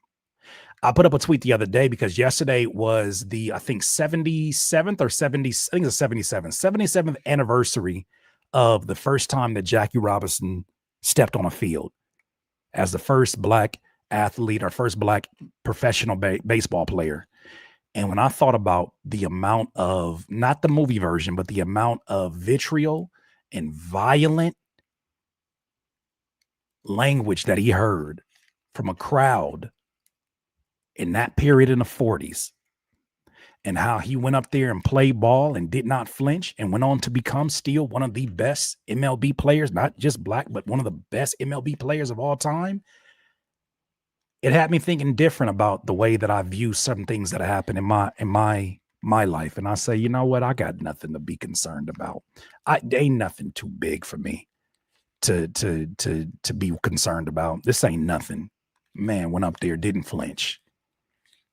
I put up a tweet the other day because yesterday was the, I think 77th or 70, I think it's the 77th anniversary of the first time that Jackie Robinson stepped on a field as the first black athlete or first black professional baseball player. And when I thought about the amount of, not the movie version, but the amount of vitriol and violent language that he heard from a crowd in that period in the 40s, and how he went up there and played ball and did not flinch and went on to become still one of the best MLB players, not just black, but one of the best MLB players of all time. It had me thinking different about the way that I view certain things that happen in my life. And I say, you know what? I got nothing to be concerned about. Ain't nothing too big for me to be concerned about. This ain't nothing. Man went up there, didn't flinch.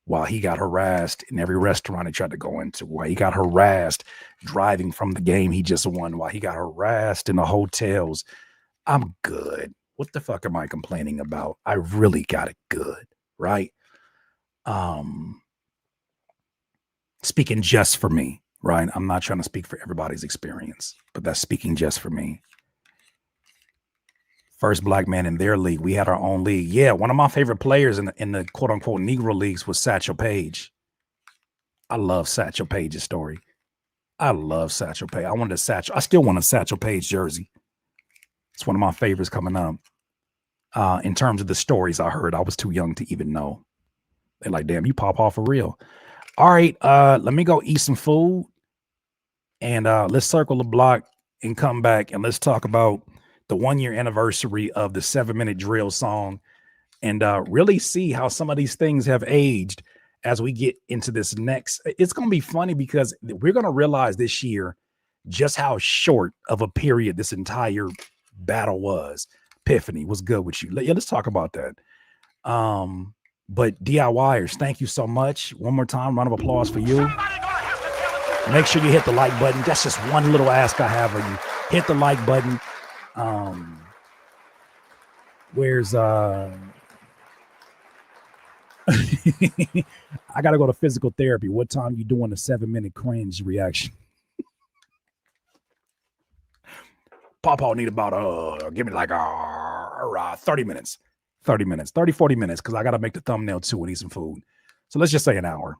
While he got harassed in every restaurant he tried to go into, while he got harassed driving from the game he just won, while he got harassed in the hotels. I'm good. What the fuck am I complaining about? I really got it good, right? Speaking just for me, right? I'm not trying to speak for everybody's experience, but that's speaking just for me. First black man in their league. We had our own league. Yeah, one of my favorite players in the quote unquote Negro leagues was Satchel Paige. I love Satchel Paige's story. I love Satchel Paige. I still want a Satchel Paige jersey. It's one of my favorites coming up. In terms of the stories I heard, I was too young to even know. They're like, damn, you pop off for real. All right, let me go eat some food, and let's circle the block and come back, and let's talk about the 1-year anniversary of the 7-minute drill song, and really see how some of these things have aged as we get into this next. It's going to be funny because we're going to realize this year just how short of a period this entire battle was. Epiphany, what's good with you? Yeah, let's talk about that. But DIYers, thank you so much. One more time, round of applause for you. Make sure you hit the like button. That's just one little ask I have of you. Hit the like button. Where's I gotta go to physical therapy. What time you doing the 7-minute cringe reaction? Pawpaw need about give me like 30 minutes. 30 minutes, 30, 40 minutes, because I got to make the thumbnail too and eat some food. So let's just say an hour.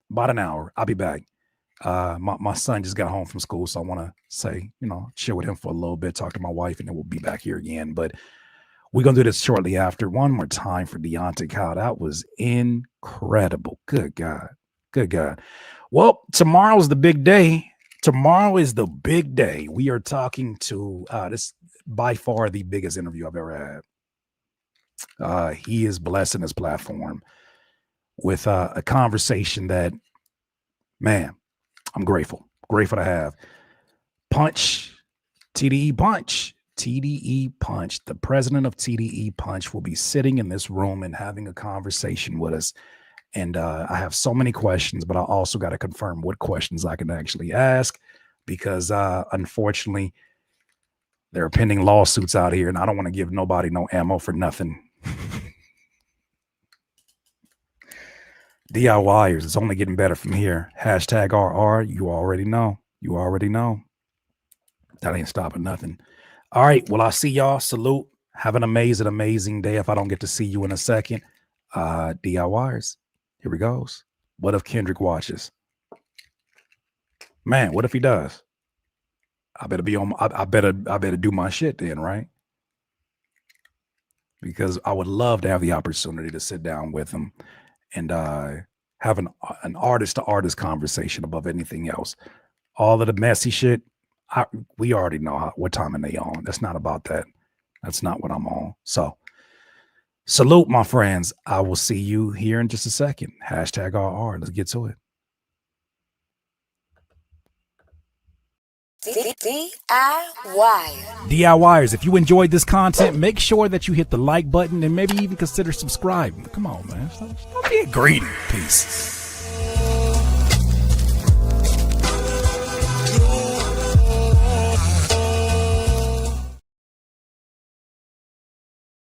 About an hour. I'll be back. My son just got home from school, so I want to say, chill with him for a little bit, talk to my wife, and then we'll be back here again. But we're going to do this shortly after. One more time for Deante Kyle. That was incredible. Good God. Good God. Well, tomorrow's the big day. Tomorrow is the big day. We are talking to this by far the biggest interview I've ever had. He is blessing his platform with a conversation that, man, I'm grateful to have. TDE Punch, the president of TDE Punch will be sitting in this room and having a conversation with us. And I have so many questions, but I also got to confirm what questions I can actually ask because unfortunately, there are pending lawsuits out here and I don't want to give nobody no ammo for nothing. DIYers, it's only getting better from here. Hashtag RR, you already know. That ain't stopping nothing. All right, well, I'll see y'all. Salute. Have an amazing day if I don't get to see you in a second. DIYers, here we goes. What if Kendrick watches? Man, what if he does? I better be on. I better do my shit then, right? Because I would love to have the opportunity to sit down with him and have an artist to artist conversation above anything else. All of the messy shit, we already know what time are they on. That's not about that. That's not what I'm on. So salute, my friends. I will see you here in just a second. Hashtag RR. Let's get to it. DIYers, if you enjoyed this content, make sure that you hit the like button and maybe even consider subscribing. Come on, man. Stop being greedy. Peace.